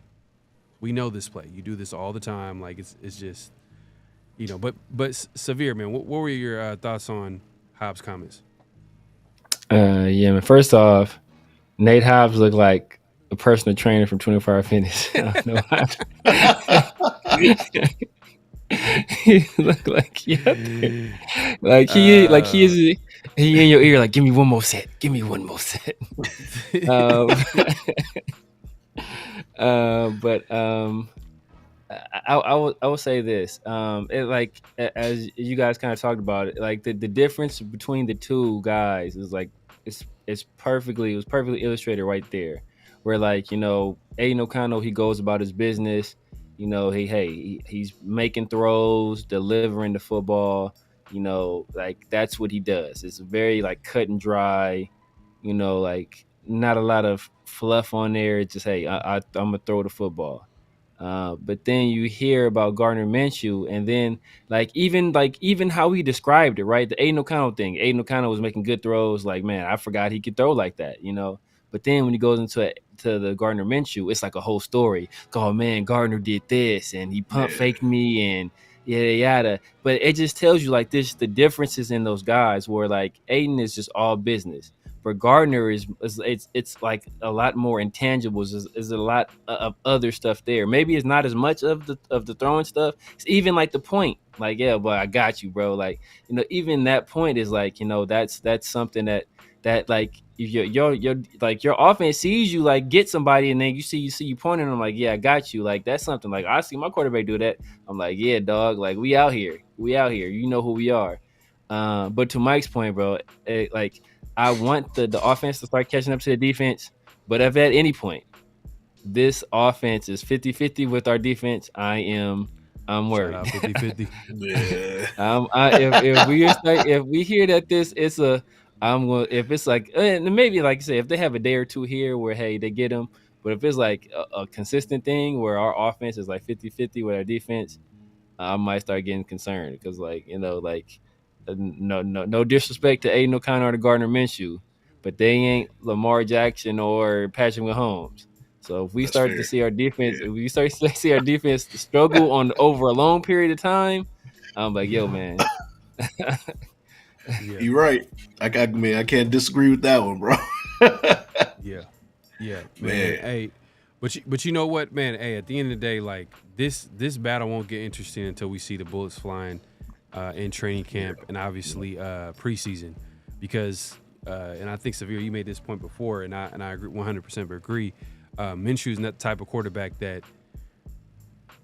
We know this play. You do this all the time. Like it's just, But Severe, man, what were your thoughts on Hobbs' comments? Yeah, man. First off, Nate Hobbs looked like a personal trainer from 24-Hour Fitness. I don't know why. He looked like he up there. Like he is in your ear, like, give me one more set. Give me one more set. I will say this. It, like, as you guys kind of talked about it, like the difference between the two guys is like it was perfectly illustrated right there. Where, like, Aiden O'Connell, he goes about his business. He's making throws, delivering the football. Like, that's what he does. It's very, like, cut and dry. Like, not a lot of fluff on there. It's just, hey, I'm gonna throw the football. But then you hear about Gardner Minshew, and then even how he described it, right? The Aiden O'Connell thing. Aiden O'Connell was making good throws. Like, man, I forgot he could throw like that, But then when he goes into the Gardner Minshew, it's like a whole story. Oh man, Gardner did this, and he pump faked me, and yada yada. But it just tells you, like, this, the differences in those guys. Where, like, Aiden is just all business. For Gardner it's like a lot more intangibles. Is a lot of other stuff there. Maybe it's not as much of the throwing stuff. It's even like the point. Like, yeah, but I got you, bro. Like, even that point is like, that's something that like your offense sees you, like, get somebody, and then you see you pointing them, like, yeah, I got you. Like, that's something. Like, I see my quarterback do that. I'm like, yeah, dog. Like, we out here. You know who we are. But to Mike's point, bro, I want the offense to start catching up to the defense. But if at any point this offense is 50-50 with our defense, I'm worried. 50-50. If we hear that if it's like, and maybe, like you say, if they have a day or two here where, hey, they get them, but if it's like a consistent thing where our offense is like 50-50 with our defense, I might start getting concerned because, like, no disrespect to Aiden O'Connell or to Gardner Minshew, but they ain't Lamar Jackson or Patrick Mahomes. So if we start to see our defense, struggle over a long period of time, I'm like, yo, man. You're right. I can't disagree with that one, bro. Yeah, man. Hey, but you know what, man? Hey, at the end of the day, like, this battle won't get interesting until we see the bullets flying in training camp and obviously preseason, because and I think, Severe, you made this point before, and I agree 100% agree. Minshew's not the type of quarterback that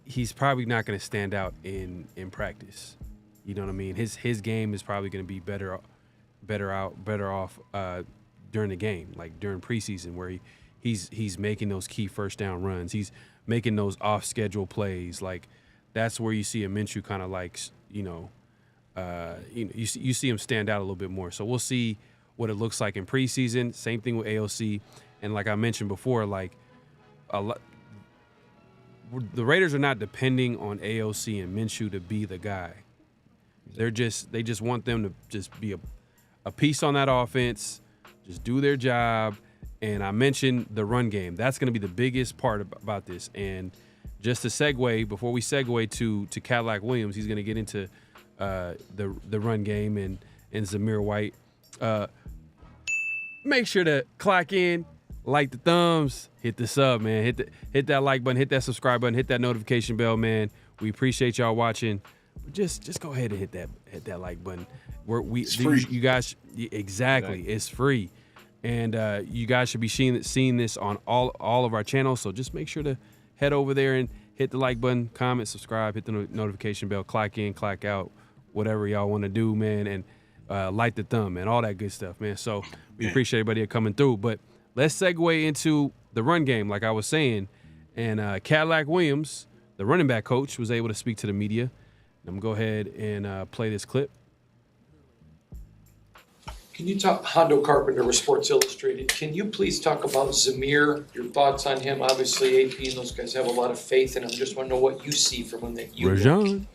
he's probably not going to stand out in practice. You know what I mean? His game is probably going to be better off during the game, like during preseason, where he's making those key first down runs. He's making those off schedule plays. Like, that's where you see a Minshew kind of, like, you see him stand out a little bit more. So we'll see what it looks like in preseason. Same thing with AOC. And like I mentioned before, like, the Raiders are not depending on AOC and Minshew to be the guy. They just want them to just be a piece on that offense, just do their job. And I mentioned the run game. That's going to be the biggest part about this. And just to segue, before we segue to Cadillac Williams, he's going to get into the run game and Zamir White. Make sure to clock in, like the thumbs, hit the sub, man. Hit that like button, hit that subscribe button, hit that notification bell, man. We appreciate y'all watching. Just go ahead and hit that like button. You guys exactly. It's free, and you guys should be seeing this on all of our channels. So just make sure to head over there and hit the like button, comment, subscribe, hit the notification bell, clock in, clock out, whatever y'all want to do, man, and light the thumb and all that good stuff, man. So we appreciate everybody coming through. But let's segue into the run game, like I was saying, and Cadillac Williams, the running back coach, was able to speak to the media. I'm going to go ahead and play this clip. Can you talk, Hondo Carpenter with Sports Illustrated, can you please talk about Zamir, your thoughts on him? Obviously, AP and those guys have a lot of faith in him. Just want to know what you see from him that you Rajon.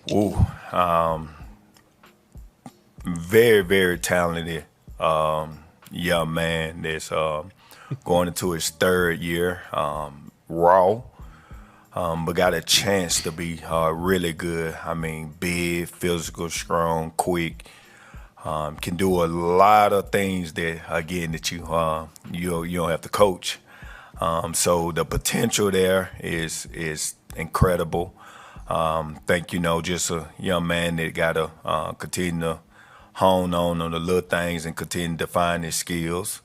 Very, very talented young man that's going into his third year, raw, but got a chance to be really good. I mean, big, physical, strong, quick. Can do a lot of things that, again, that you don't have to coach. So the potential there is incredible. Think, just a young man that got to continue to hone on the little things and continue to find his skills.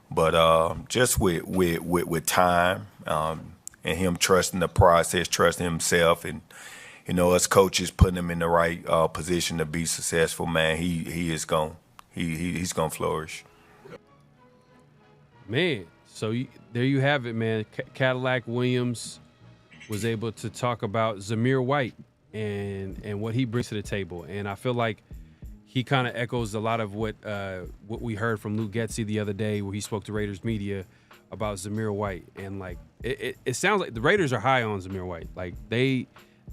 But just with time and him trusting the process, trusting himself, and us coaches putting him in the right position to be successful, man, he's gonna flourish. Man, so there you have it, man. Cadillac Williams was able to talk about Zamir White and what he brings to the table, and I feel like he kind of echoes a lot of what we heard from Luke Getsy the other day, where he spoke to Raiders media about Zamir White, and like it sounds like the Raiders are high on Zamir White, like they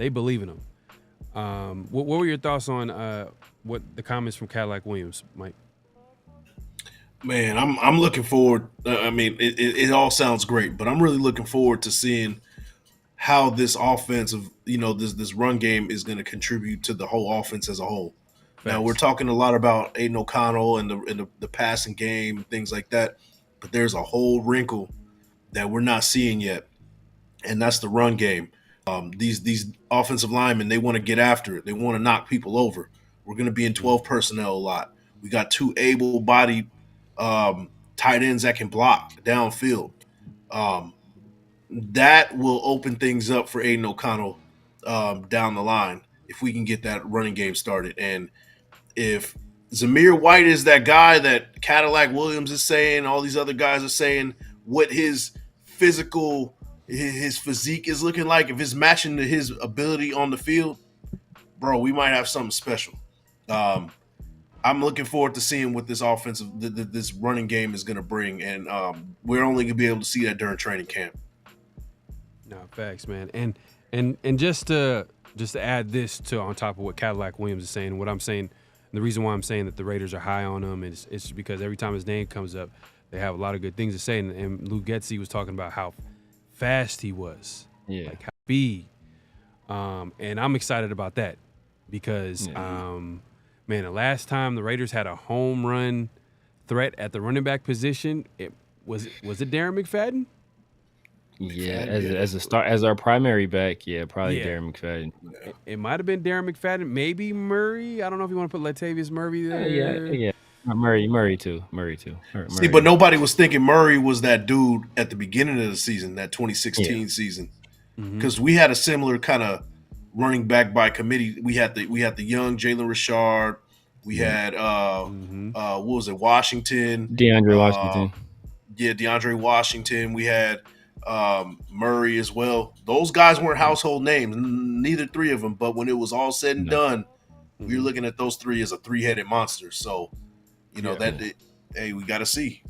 believe in him. What were your thoughts on what the comments from Cadillac Williams, Mike? Man, I'm looking forward. I mean, it all sounds great, but I'm really looking forward to seeing how this offensive, this run game is going to contribute to the whole offense as a whole. Thanks. Now, we're talking a lot about Aiden O'Connell and the passing game and things like that, but there's a whole wrinkle that we're not seeing yet, and that's the run game. These offensive linemen, they want to get after it. They want to knock people over. We're going to be in 12 personnel a lot. We got two able-bodied tight ends that can block downfield. That will open things up for Aiden O'Connell down the line if we can get that running game started. And if Zamir White is that guy that Cadillac Williams is saying, all these other guys are saying, what his physique is looking like, if it's matching to his ability on the field, bro, we might have something special. I'm looking forward to seeing what this this running game is going to bring, and we're only going to be able to see that during training camp. No, facts, man. And just to add this to on top of what Cadillac Williams is saying, what I'm saying, the reason why I'm saying that the Raiders are high on him is it's because every time his name comes up, they have a lot of good things to say. And Luke Getsy was talking about how fast he was, like how speed, and I'm excited about that because, man, the last time the Raiders had a home run threat at the running back position, was it Darren McFadden? Yeah, as our primary back, probably Darren McFadden. It might have been Darren McFadden, maybe Murray. I don't know if you want to put Latavius Murray there. Yeah. Murray too. See, but nobody was thinking Murray was that dude at the beginning of the season, that 2016 season, because we had a similar kind of running back by committee. We had the young Jalen Richard. We had what was it, Washington? DeAndre Washington. DeAndre Washington. We had Murray as well. Those guys weren't household names, neither three of them. But when it was all said and done, we were looking at those three as a three-headed monster. So, hey, we got to see.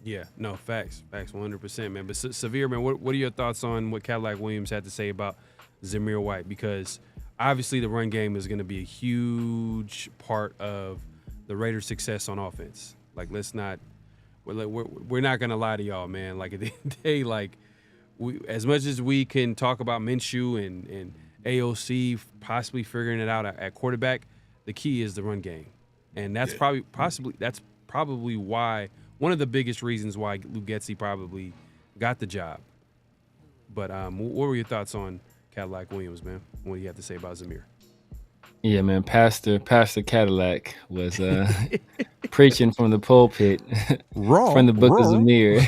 Yeah, no, facts, 100%, man. But Severe, man, what are your thoughts on what Cadillac Williams had to say about Zamir White? Because obviously the run game is going to be a huge part of the Raiders' success on offense. Like, we're not going to lie to y'all, man. Like, at the end of the day, like, as much as we can talk about Minshew and AOC possibly figuring it out at quarterback, the key is the run game. And that's probably why one of the biggest reasons why Luke Getsy probably got the job. But what were your thoughts on Cadillac Williams, man? What do you have to say about Zamir? Yeah, man. Pastor Cadillac was preaching from the pulpit from the book of Zamir.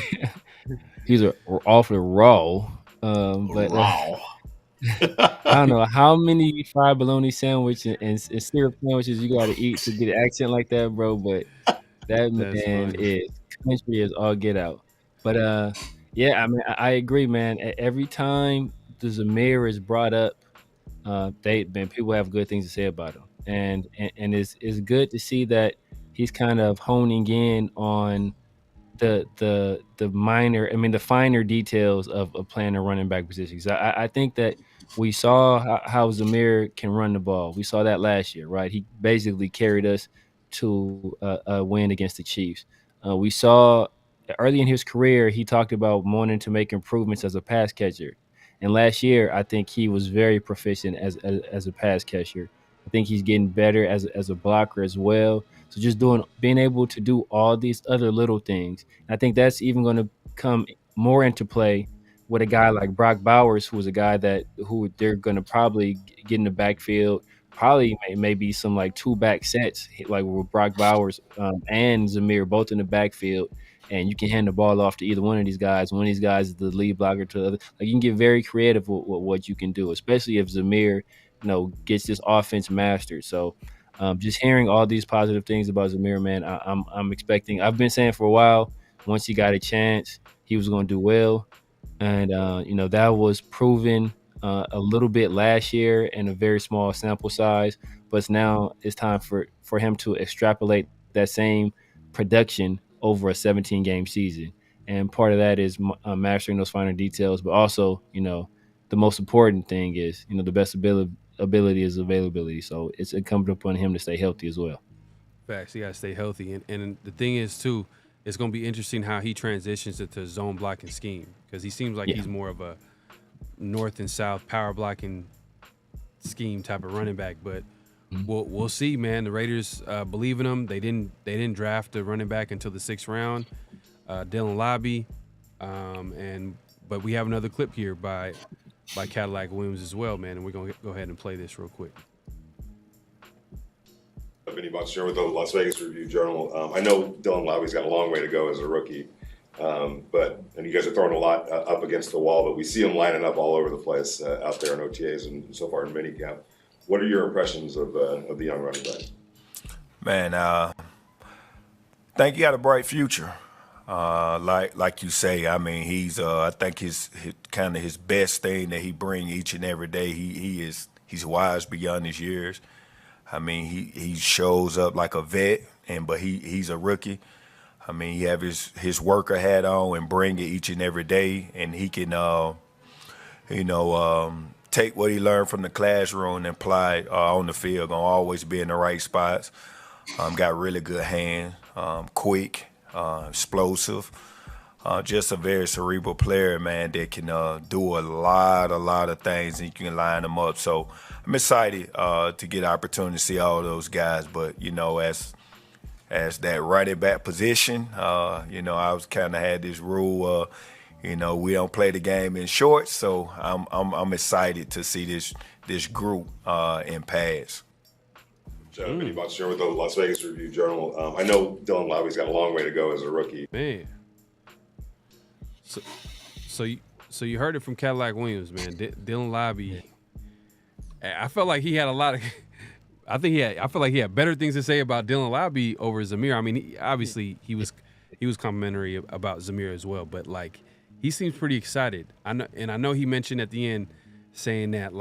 He's awfully raw. But Raw. I don't know how many fried bologna sandwich and syrup sandwiches you got to eat to get an accent like that, bro. But that That's man funny. is country as all get out. But yeah, I mean, I agree, man. Every time the Zamir is brought up, people have good things to say about him, and it's good to see that he's kind of honing in on the finer details of playing a running back position. 'Cause I think that we saw how Zamir can run the ball. We saw that last year, right? He basically carried us to a win against the Chiefs. We saw early in his career, he talked about wanting to make improvements as a pass catcher. And last year, I think he was very proficient as a pass catcher. I think he's getting better as a blocker as well. So just being able to do all these other little things. I think that's even going to come more into play with a guy like Brock Bowers, who is a guy who they're going to probably get in the backfield. Probably maybe some like two back sets, like with Brock Bowers and Zamir both in the backfield, and you can hand the ball off to either one of these guys. One of these guys is the lead blocker to the other. Like you can get very creative with what you can do, especially if Zamir, gets this offense mastered. So just hearing all these positive things about Zamir, man, I'm expecting. I've been saying for a while, once he got a chance, he was going to do well, and that was proven a little bit last year in a very small sample size. But now it's time for him to extrapolate that same production over a 17-game season, and part of that is mastering those finer details. But also, the most important thing is, the best ability is availability. So it's incumbent upon him to stay healthy as well. Facts. He got to stay healthy. And the thing is, too, it's going to be interesting how he transitions into zone blocking scheme, because he seems like he's more of a north and south power blocking scheme type of running back. But we'll see, man. The Raiders believe in him. They didn't draft a running back until the 6th round, Dylan Laube. But we have another clip here by Cadillac Williams as well, man. And we're going to go ahead and play this real quick. Vinny Bonsignore with the Las Vegas Review-Journal. I know Dylan Laube's got a long way to go as a rookie, and you guys are throwing a lot up against the wall, but we see him lining up all over the place out there in OTAs and so far in minicamp. What are your impressions of the young running back? Man, I think he got a bright future. Like you say, I mean, he's I think his kind of his best thing that he bring each and every day. He's wise beyond his years. I mean, he shows up like a vet, but he's a rookie. I mean, he have his worker hat on and bring it each and every day, and he can take what he learned from the classroom and apply it on the field. Gonna always be in the right spots. Got really good hand, quick, explosive. Just a very cerebral player, man, that can do a lot of things, and you can line them up. So I'm excited to get an opportunity to see all those guys. But, as that running back position, I was kind of had this rule, we don't play the game in shorts. So I'm excited to see this group in pass. Vinny Bonsignore with the Las Vegas Review-Journal. I know Dylan Laube's got a long way to go as a rookie. Man. So you heard it from Cadillac Williams, man. Dylan Laube. I felt like he had a lot of. I feel like he had better things to say about Dylan Laube over Zamir. I mean, obviously he was complimentary about Zamir as well, but like he seems pretty excited. I know he mentioned at the end saying that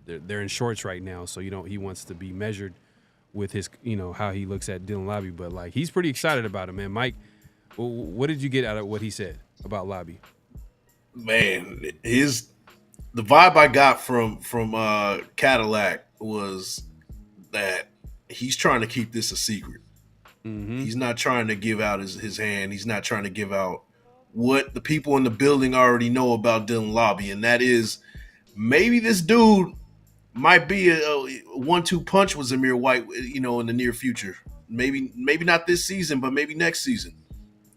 they're in shorts right now, so he wants to be measured with his how he looks at Dylan Laube, but like he's pretty excited about him, man. Mike, what did you get out of what he said about Laube? Man, the vibe I got from Cadillac was that he's trying to keep this a secret. Mm-hmm. He's not trying to give out his hand. He's not trying to give out what the people in the building already know about Dylan Laube, and that is maybe this dude might be a 1-2 punch with Zamir White, in the near future. Maybe not this season, but maybe next season.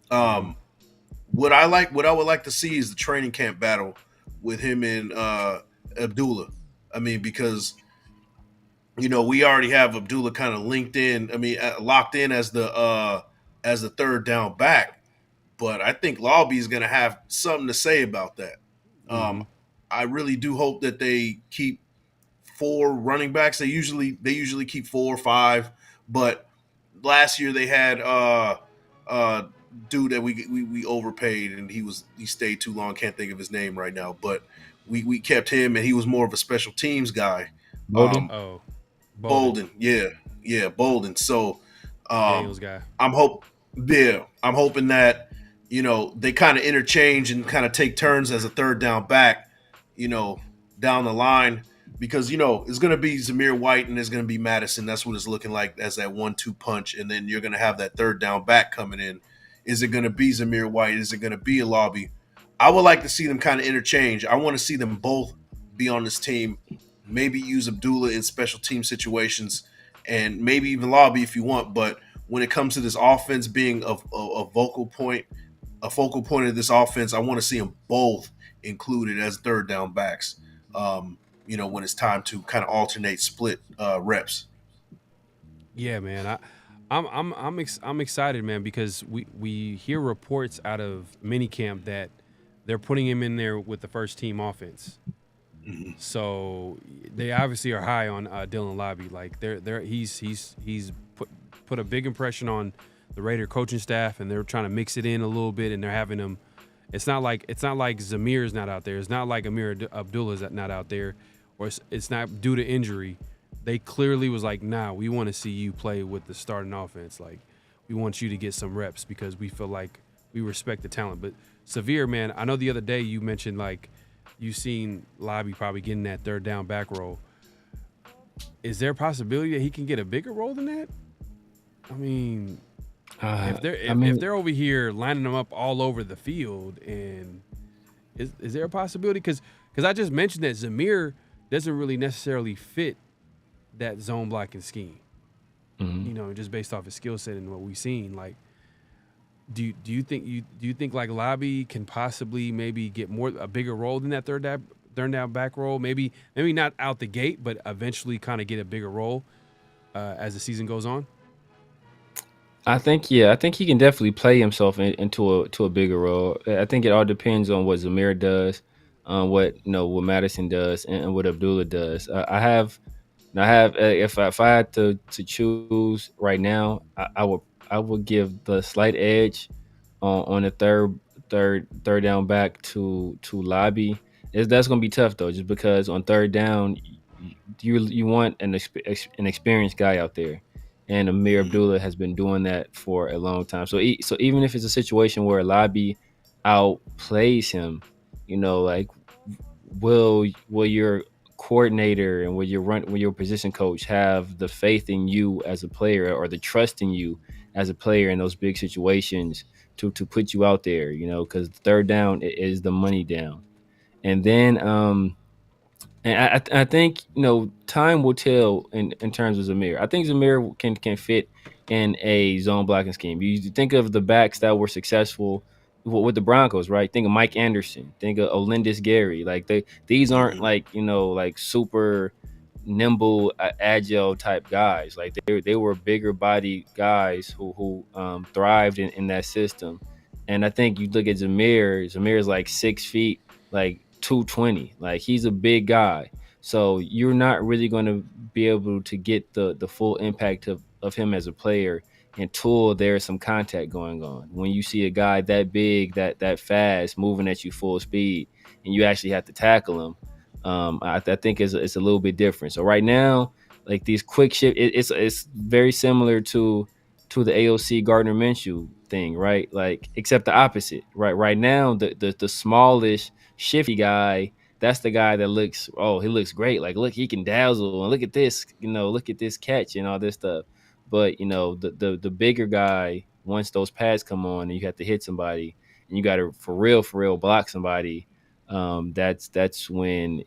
What I would like to see is the training camp battle with him and Abdullah. I mean, because we already have Abdullah kind of linked in. I mean, locked in as the third down back. But I think Laube is going to have something to say about that. I really do hope that they keep 4 running backs. They usually keep 4 or 5, but last year they had dude that we overpaid, and he stayed too long. Can't think of his name right now, but we kept him, and he was more of a special teams guy. Bolden. Bolden, yeah, Bolden. So Daniels guy. I'm hoping that they kind of interchange and kind of take turns as a third down back, down the line, because it's going to be Zamir White and there's going to be Madison. That's what it's looking like as that 1-2 punch, and then you're going to have that third down back coming in. Is it going to be Zamir White? Is it going to be a Laube? I would like to see them kind of interchange. I want to see them both be on this team. Maybe use Abdullah in special team situations, and maybe even Laube if you want. But when it comes to this offense being a focal point of this offense, I want to see them both included as third down backs. When it's time to kind of alternate split reps. Yeah, man. I'm excited, man, because we hear reports out of minicamp that they're putting him in there with the first team offense. Mm-hmm. So they obviously are high on Dylan Laube. Like he's put a big impression on the Raider coaching staff, and they're trying to mix it in a little bit, and they're having him. It's not like Zamir's not out there. It's not like Amir Abdullah's not out there, or it's not due to injury. They clearly was like, nah, we want to see you play with the starting offense. Like, we want you to get some reps because we feel like we respect the talent. But Severe, man, I know the other day you mentioned, like, you seen Laube probably getting that third down back role. Is there a possibility that he can get a bigger role than that? I mean, if they're over here lining them up all over the field, and is there a possibility? Because I just mentioned that Zamir doesn't really necessarily fit that zone blocking scheme. Mm-hmm. Just based off his skill set and what we've seen. Like, do you think like Laube can possibly maybe get a bigger role than that third down back role? Maybe not out the gate, but eventually kind of get a bigger role as the season goes on. I think he can definitely play himself into a bigger role. I think it all depends on what Zamir does, what Madison does, and what Abdullah does. If I had to choose right now, I would give the slight edge on the third down back to Laube. That's going to be tough though, just because on third down you want an experienced guy out there. And Amir Abdullah has been doing that for a long time. So even if it's a situation where Laube outplays him, like will your coordinator and will your position coach have the faith in you as a player, or the trust in you as a player in those big situations to put you out there? Because third down is the money down, and then And I think time will tell in terms of Zamir. I think Zamir can fit in a zone blocking scheme. You think of the backs that were successful with the Broncos, right? Think of Mike Anderson. Think of Olindis Gary. Like these aren't like super nimble, agile type guys. Like they were bigger body guys who thrived in that system. And I think you look at Zamir. Zamir's like 6 feet, like 220. Like he's a big guy, so you're not really going to be able to get the full impact of him as a player until there's some contact going on. When you see a guy that big, that fast, moving at you full speed, and you actually have to tackle him, I think it's a little bit different. So right now, like these quick shift, it's very similar to the AOC Gardner Minshew thing, right? Like except the opposite, right? Right now, the smallish, shifty guy, that's the guy that looks great. Like, look, he can dazzle, and look at this catch and all this stuff. But the bigger guy, once those pads come on and you have to hit somebody and you got to for real block somebody, that's when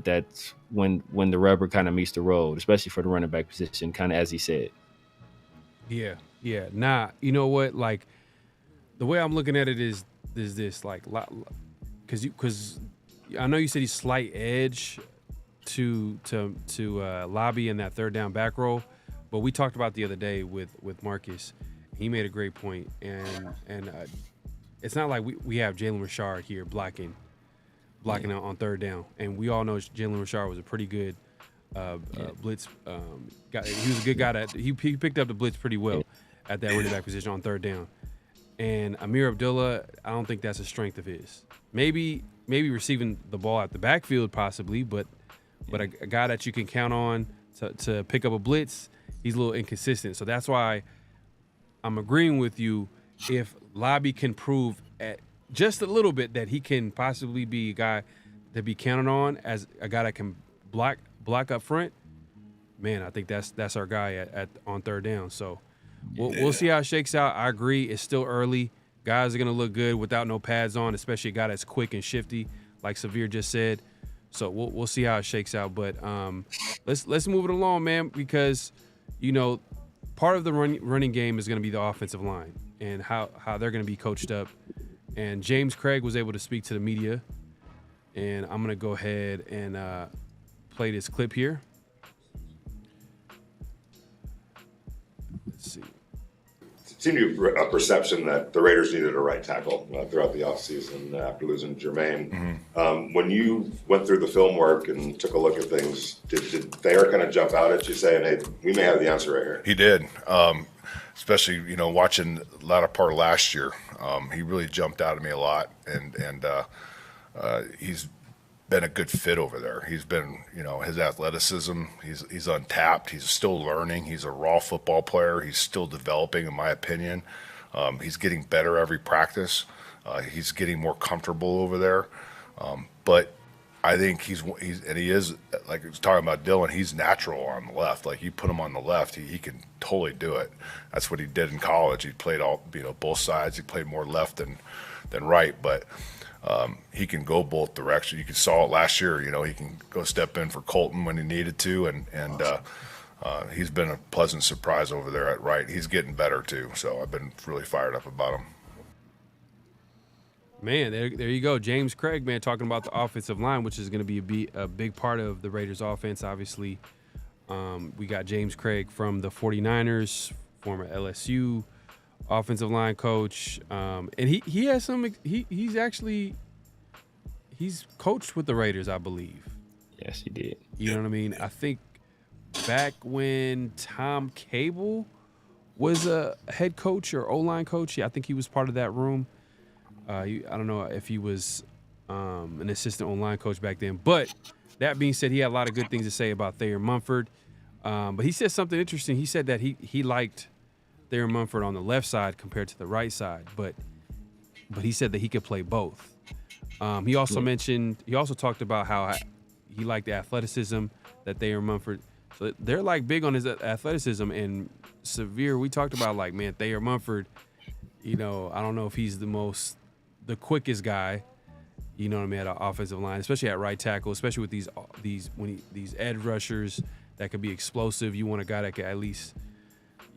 that's when the rubber kind of meets the road, especially for the running back position, kind of as he said. Yeah. Nah, you know what? Like the way I'm looking at it is this, like, because I know you said he's slight edge to Laube in that third down back roll. But we talked about the other day with Marcus. He made a great point, and it's not like we have Jalen Richard here blocking out on third down, and we all know Jalen Richard was a pretty good blitz guy. He was a good guy that he picked up the blitz pretty well at that running back position on third down. And Amir Abdullah, I don't think that's a strength of his. Maybe receiving the ball at the backfield possibly, but a guy that you can count on to pick up a blitz, he's a little inconsistent. So that's why I'm agreeing with you. If Laube can prove at just a little bit that he can possibly be a guy to be counted on as a guy that can block up front, man, I think that's our guy at on third down. So we'll see how it shakes out. I agree, it's still early. Guys are gonna look good without no pads on, especially a guy that's quick and shifty, like Severe just said. So we'll see how it shakes out. But let's move it along, man, because part of the running game is gonna be the offensive line and how they're gonna be coached up. And James Craig was able to speak to the media, and I'm gonna go ahead and play this clip here. Let's see. It seemed to be a perception that the Raiders needed a right tackle throughout the offseason after losing Jermaine. When you went through the film work and took a look at things, did Thayer kind of jump out at you saying, hey, we may have the answer right here? He did. Especially, watching the latter part of last year. He really jumped out at me a lot, and he's been a good fit over there. He's been, his athleticism, he's untapped. He's still learning. He's a raw football player. He's still developing, in my opinion. He's getting better every practice. He's getting more comfortable over there. But I think he is, like I was talking about Dylan, he's natural on the left. Like, you put him on the left, he can totally do it. That's what he did in college. He played both sides. He played more left than right, but he can go both directions. You saw it last year. He can go step in for Colton when he needed to, and he's been a pleasant surprise over there at right. He's getting better too, so I've been really fired up about him. Man, there you go. James Craig, man, talking about the offensive line, which is going to be a big part of the Raiders' offense, obviously. We got James Craig from the 49ers, former LSU offensive line coach. And he has he's coached with the Raiders, I believe. Yes, he did. You know what I mean? I think back when Tom Cable was a head coach or O-line coach, I think he was part of that room. I don't know if he was an assistant online coach back then. But that being said, he had a lot of good things to say about Thayer Munford. But he said something interesting. He said that he liked Thayer Munford on the left side compared to the right side. But he said that he could play both. He also talked about how he liked the athleticism that Thayer Munford. So they're like big on his athleticism. And Severe, we talked about like, man, Thayer Munford, I don't know if he's the quickest guy, at an offensive line, especially at right tackle, especially with these edge rushers that could be explosive. You want a guy that could at least,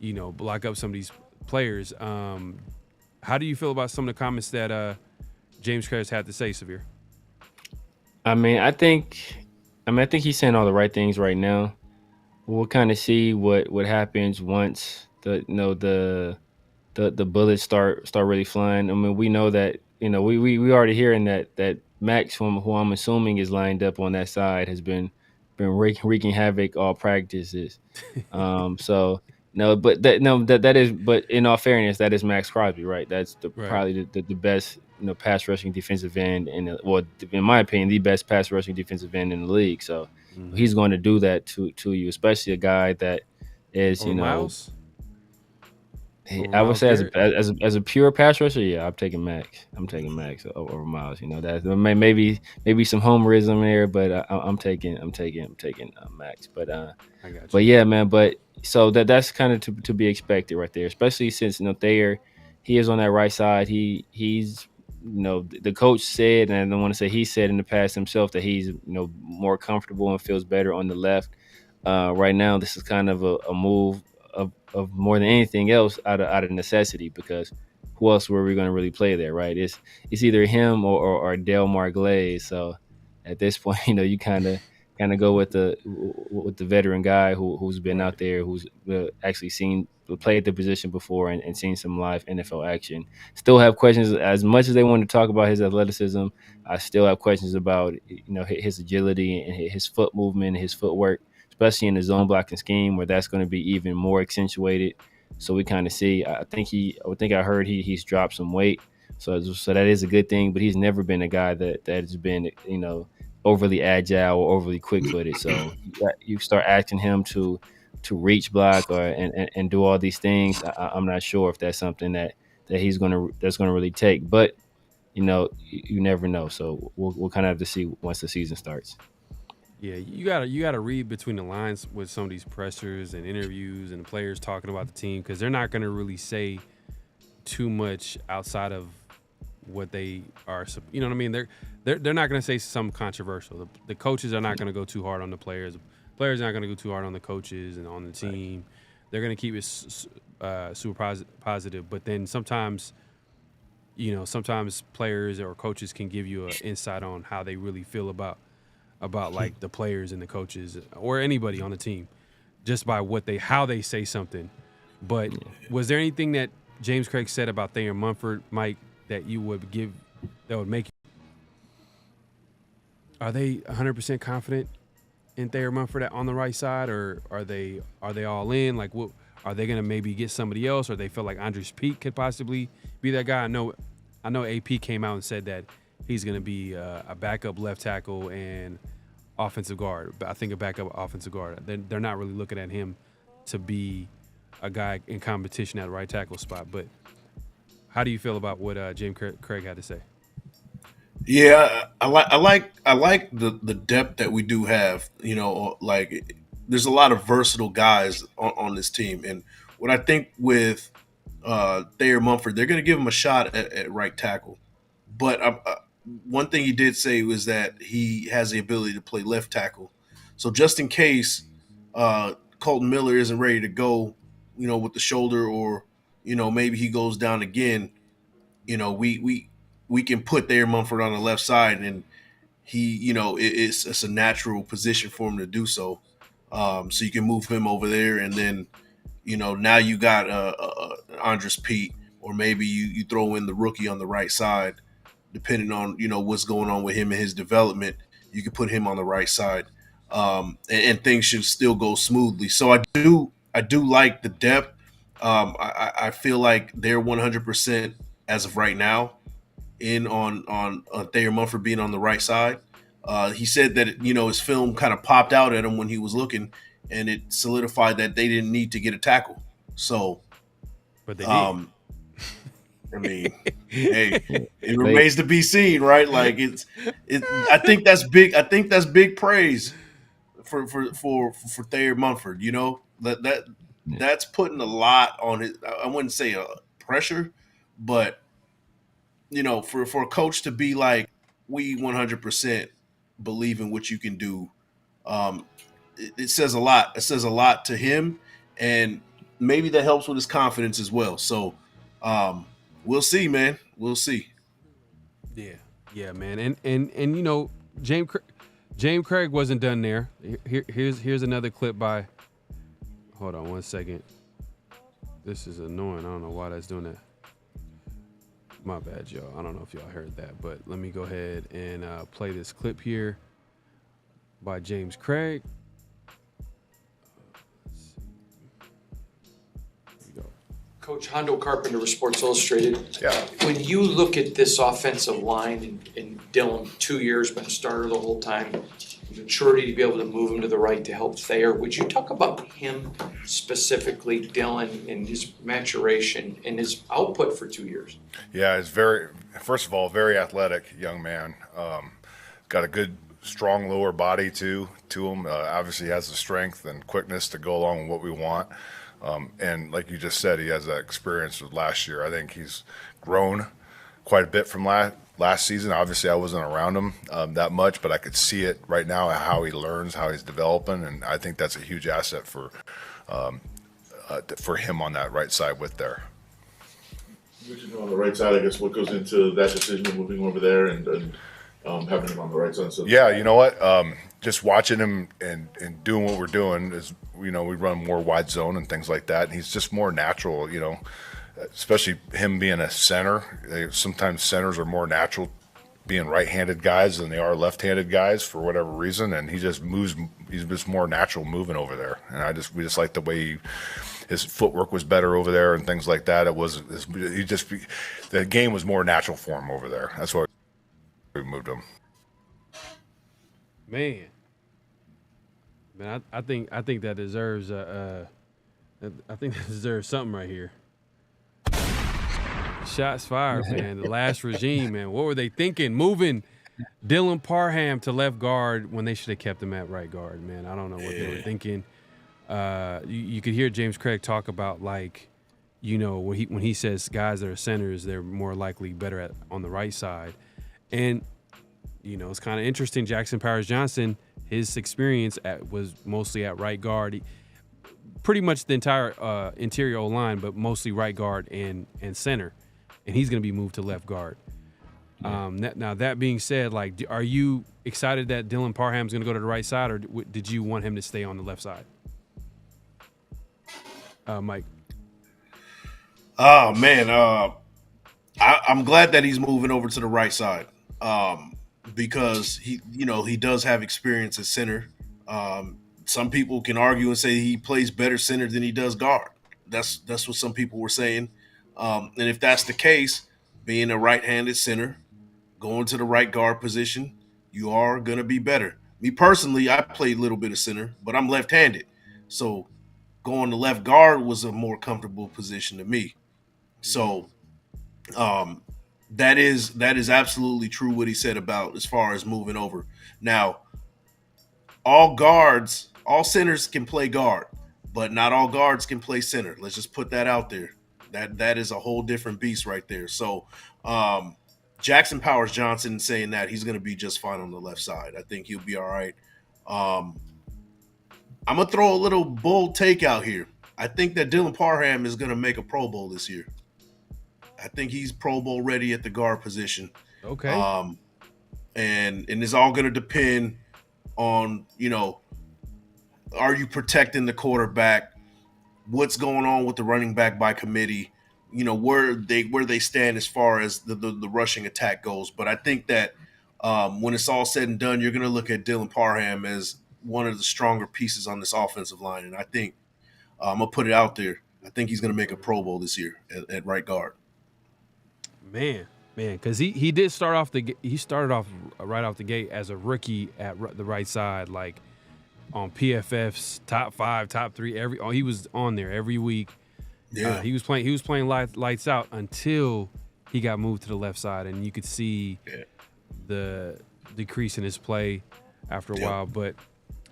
block up some of these players. How do you feel about some of the comments that James Craig had to say, Severe? I think he's saying all the right things right now. We'll kind of see what happens once the bullets start really flying. We know that we already hearing that Max, who I'm assuming is lined up on that side, has been wreaking havoc all practices. But in all fairness, that is Max Crosby, right? That's probably the best pass rushing defensive end in my opinion, the best pass rushing defensive end in the league. So he's going to do that to you, especially a guy that is Miles? I would say as a pure pass rusher, yeah, I'm taking Max. I'm taking Max over Miles. That maybe some homerism there, but I'm taking Max. But I got you. But yeah, man. But so that's kind of to be expected right there, especially since Thayer, he is on that right side. He's the coach said, and I don't want to say he said in the past himself, that he's more comfortable and feels better on the left. Right now, this is kind of a move of more than anything else out of necessity, because who else were we going to really play there, right? It's either him or Del Marglaze. So at this point, you kind of kind of go with the veteran guy who's been out there, who's actually played the position before and seen some live NFL action. Still have questions. As much as they want to talk about his athleticism, I still have questions about his agility and his foot movement, his footwork, especially in the zone blocking scheme where that's going to be even more accentuated. So we kind of see. I think I heard he's dropped some weight, so that is a good thing. But he's never been a guy that has been overly agile or overly quick-footed. So you start asking him to reach block and do all these things. I'm not sure if that's something that's gonna really take. But you never know. So we'll kind of have to see once the season starts. Yeah, you gotta read between the lines with some of these pressers and interviews and the players talking about the team, because they're not gonna really say too much outside of what they are. You know what I mean? They're not gonna say something controversial. The coaches are not gonna go too hard on the players. The players are not gonna go too hard on the coaches and on the team. Right. They're gonna keep it super positive. But then sometimes players or coaches can give you an insight on how they really feel about like the players and the coaches or anybody on the team, just by how they say something. But was there anything that James Craig said about Thayer Munford, Mike, that would make you? Are they 100% confident in Thayer Munford on the right side, or are they all in? Like, what are they going to maybe get somebody else, or they feel like Andres Peat could possibly be that guy? I know AP came out and said that he's going to be a backup left tackle and offensive guard. I think a backup offensive guard. They're not really looking at him to be a guy in competition at the right tackle spot. But how do you feel about what James Craig had to say? Yeah, I like the depth that we do have. Like there's a lot of versatile guys on this team, and what I think with Thayer Munford, they're going to give him a shot at right tackle. But one thing he did say was that he has the ability to play left tackle. So just in case Colton Miller isn't ready to go, with the shoulder, or maybe he goes down again, we can put Thayer Munford on the left side, and he, it's a natural position for him to do so. So you can move him over there, and then, now you got Andres Peat, or maybe you throw in the rookie on the right side, depending on, what's going on with him and his development. You can put him on the right side, and things should still go smoothly. So I do like the depth. I feel like they're 100% as of right now in on Thayer Munford being on the right side. He said that his film kind of popped out at him when he was looking, and it solidified that they didn't need to get a tackle. So, but they did. I mean, hey, it remains to be seen, right? Like I think that's big. I think that's big praise for Thayer Munford. That's putting a lot on it. I wouldn't say pressure, but for a coach to be like, we 100% believe in what you can do. It says a lot. It says a lot to him, and maybe that helps with his confidence as well. So we'll see, man. We'll see. Yeah, man. And James Craig wasn't done there. Here's another clip by. Hold on 1 second. This is annoying. I don't know why that's doing that. My bad, y'all. I don't know if y'all heard that, but let me go ahead and play this clip here by James Craig. Coach Hondo Carpenter with Sports Illustrated. Yeah. When you look at this offensive line, and Dylan, 2 years, been a starter the whole time, maturity to be able to move him to the right to help Thayer, would you talk about him specifically, Dylan, and his maturation and his output for 2 years? Yeah, he's first of all, very athletic young man. Got a good, strong lower body to him. Obviously has the strength and quickness to go along with what we want. And like you just said, he has that experience with last year. I think he's grown quite a bit from last season. Obviously, I wasn't around him that much, but I could see it right now, how he learns, how he's developing, and I think that's a huge asset for him on that right side with there. On the right side, I guess what goes into that decision of moving over there and having him on the right side. So yeah, you know what? just watching him and doing what we're doing is, we run more wide zone and things like that. And he's just more natural, especially him being a center. Sometimes centers are more natural being right-handed guys than they are left-handed guys for whatever reason. And he just moves, he's just more natural moving over there. And we just like the way his footwork was better over there and things like that. The game was more natural for him over there. That's why we moved him. Man, I think that deserves something right here. Shots fired, man. The last regime, man. What were they thinking? Moving Dylan Parham to left guard when they should have kept him at right guard, man. I don't know what they were thinking. You could hear James Craig talk about, like, when he says guys that are centers, they're more likely better on the right side. And, it's kind of interesting. Jackson Powers-Johnson, his experience was mostly at right guard. Pretty much the entire interior O-line, but mostly right guard and center. And he's going to be moved to left guard. Now, that being said, like, are you excited that Dylan Parham's going to go to the right side, or did you want him to stay on the left side? Mike. Oh, man. I'm glad that he's moving over to the right side because he does have experience at center. Some people can argue and say he plays better center than he does guard. That's what some people were saying. And if that's the case, being a right-handed center, going to the right guard position, you are going to be better. Me personally, I played a little bit of center, but I'm left-handed. So going to left guard was a more comfortable position to me. So that is absolutely true what he said about as far as moving over. Now, all centers can play guard, but not all guards can play center. Let's just put that out there. That is a whole different beast right there. So Jackson Powers-Johnson saying that he's going to be just fine on the left side. I think he'll be all right. I'm going to throw a little bold take out here. I think that Dylan Parham is going to make a Pro Bowl this year. I think he's Pro Bowl ready at the guard position. Okay. And it's all going to depend on, are you protecting the quarterback? What's going on with the running back by committee? Where they stand as far as the rushing attack goes. But I think that when it's all said and done, you're going to look at Dylan Parham as one of the stronger pieces on this offensive line. And I think I'm going to put it out there. I think he's going to make a Pro Bowl this year at right guard. Man, because he did start off right off the gate as a rookie at the right side, like on PFF's top 5, top 3. He was on there every week. Yeah, he was playing lights out until he got moved to the left side, and you could see the decrease in his play after a while. But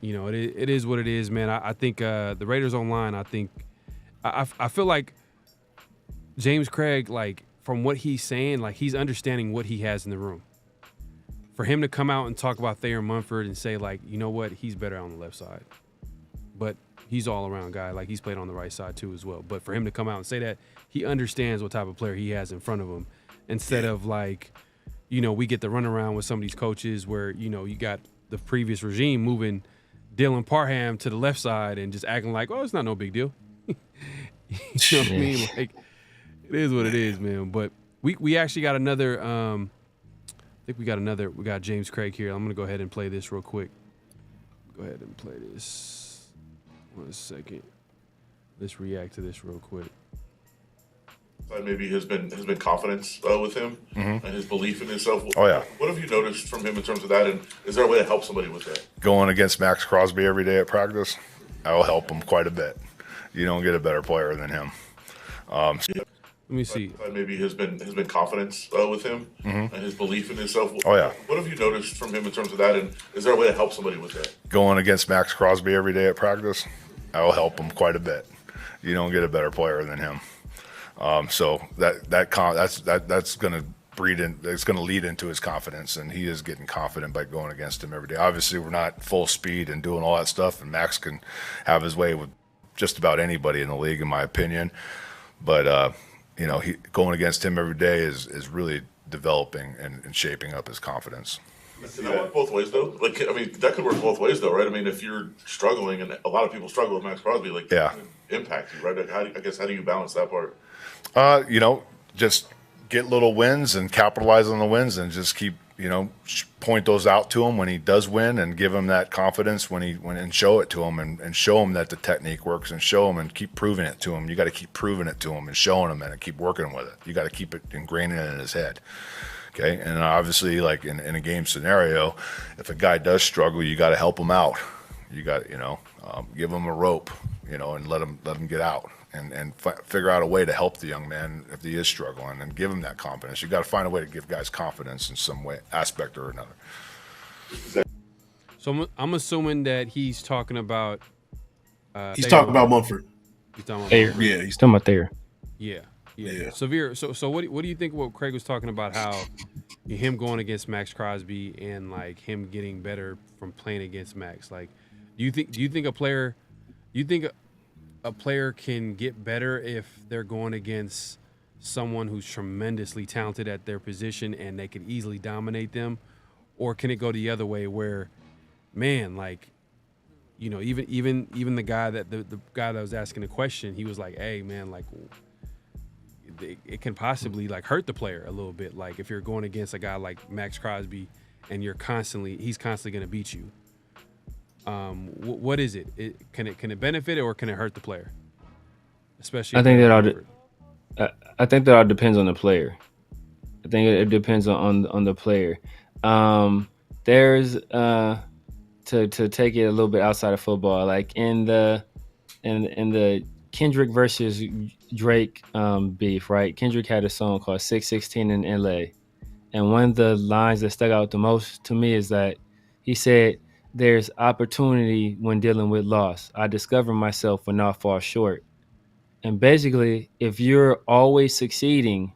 it is what it is, man. I think the Raiders online. I feel like James Craig, like, from what he's saying, like, he's understanding what he has in the room. For him to come out and talk about Thayer Munford and say, like, you know what, he's better on the left side. But he's all-around guy. Like, he's played on the right side, too, as well. But for him to come out and say that, he understands what type of player he has in front of him. Instead of, like, we get the runaround with some of these coaches where, you got the previous regime moving Dylan Parham to the left side and just acting like, oh, it's not no big deal. You know what I mean? Like, it is what it is, man. But we actually got another we got James Craig here. I'm going to go ahead and play this real quick. Go ahead and play this. 1 second. Let's react to this real quick. Maybe has been confidence with him and his belief in himself. Oh, yeah. What have you noticed from him in terms of that, and is there a way to help somebody with that? Going against Max Crosby every day at practice, that'll help him quite a bit. You don't get a better player than him. Let me see. Maybe has been confidence with him and his belief in himself. Oh, yeah. What have you noticed from him in terms of that, and is there a way to help somebody with that? Going against Max Crosby every day at practice, that'll help him quite a bit. You don't get a better player than him. So that's going to breed in. It's going to lead into his confidence, and he is getting confident by going against him every day. Obviously, we're not full speed and doing all that stuff, and Max can have his way with just about anybody in the league, in my opinion. But he going against him every day is really developing and shaping up his confidence. Does that work both ways, though? Like, I mean, that could work both ways, though, right? I mean, if you're struggling, and a lot of people struggle with Max Crosby, like, Yeah. it could impact you, right? Like, how do you balance that part? Just get little wins and capitalize on the wins and just keep, point those out to him when he does win and give him that confidence and show it to him and show him that the technique works and show him and keep proving it to him. You got to keep proving it to him and showing him and keep working with it. You got to keep it ingrained in his head. Okay. And obviously, like in a game scenario, if a guy does struggle, you got to help him out. You got, give him a rope, and let him get out. And figure out a way to help the young man if he is struggling and give him that confidence. You got to find a way to give guys confidence in some way, aspect or another. So I'm assuming that he's talking about. He's talking about Mumford. He's talking about Thayer. Mumford. Yeah, He's talking about Thayer. Yeah. Severe. So what do you think? What Craig was talking about? How him going against Max Crosby and like him getting better from playing against Max. Like, do you think a player can get better if they're going against someone who's tremendously talented at their position and they could easily dominate them? Or can it go the other way where, man, like, even the guy that the guy that was asking the question, he was like, hey, man, like, it can possibly like hurt the player a little bit. Like if you're going against a guy like Max Crosby and he's constantly going to beat you. What is it? Can it benefit or can it hurt the player? Especially, I think that all depends on the player. I think it depends on the player. There's to take it a little bit outside of football, like in the Kendrick versus Drake beef, right? Kendrick had a song called 616 in LA, and one of the lines that stuck out the most to me is that he said, "There's opportunity when dealing with loss. I discover myself when I fall short." And basically, if you're always succeeding,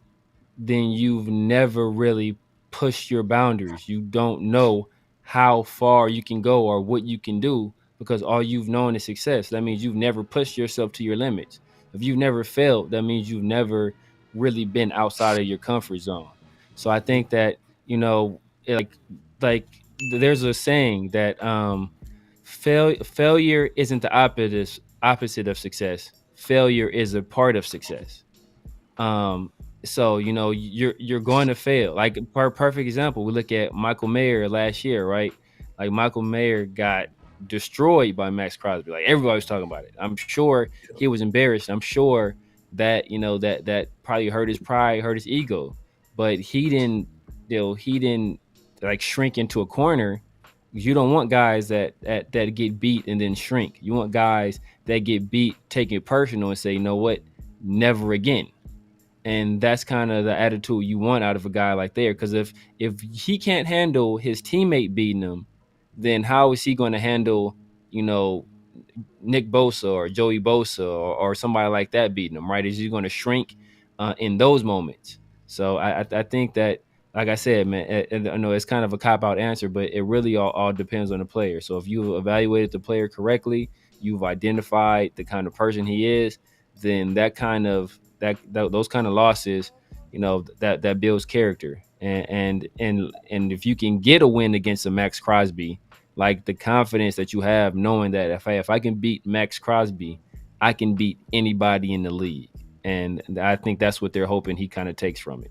then you've never really pushed your boundaries. You don't know how far you can go or what you can do because all you've known is success. That means you've never pushed yourself to your limits. If you've never failed, that means you've never really been outside of your comfort zone. So I think that, like there's a saying that failure isn't the opposite of success. Failure is a part of success. So you're going to fail. Like perfect example, we look at Michael Mayer last year, right? Like Michael Mayer got destroyed by Max Crosby. Like everybody was talking about it. I'm sure he was embarrassed. I'm sure that that probably hurt his pride, hurt his ego. But he didn't like shrink into a corner. You don't want guys that get beat and then shrink. You want guys that get beat, take it personal, and say, you know what, never again. And that's kind of the attitude you want out of a guy like there. Because if he can't handle his teammate beating him, then how is he going to handle, Nick Bosa or Joey Bosa or somebody like that beating him, right? Is he going to shrink in those moments? So I think that, like I said, man, I know it's kind of a cop-out answer, but it really all depends on the player. So if you've evaluated the player correctly, you've identified the kind of person he is, then those kind of losses, that builds character. And if you can get a win against a Max Crosby, like the confidence that you have knowing that if I can beat Max Crosby, I can beat anybody in the league. And I think that's what they're hoping he kind of takes from it.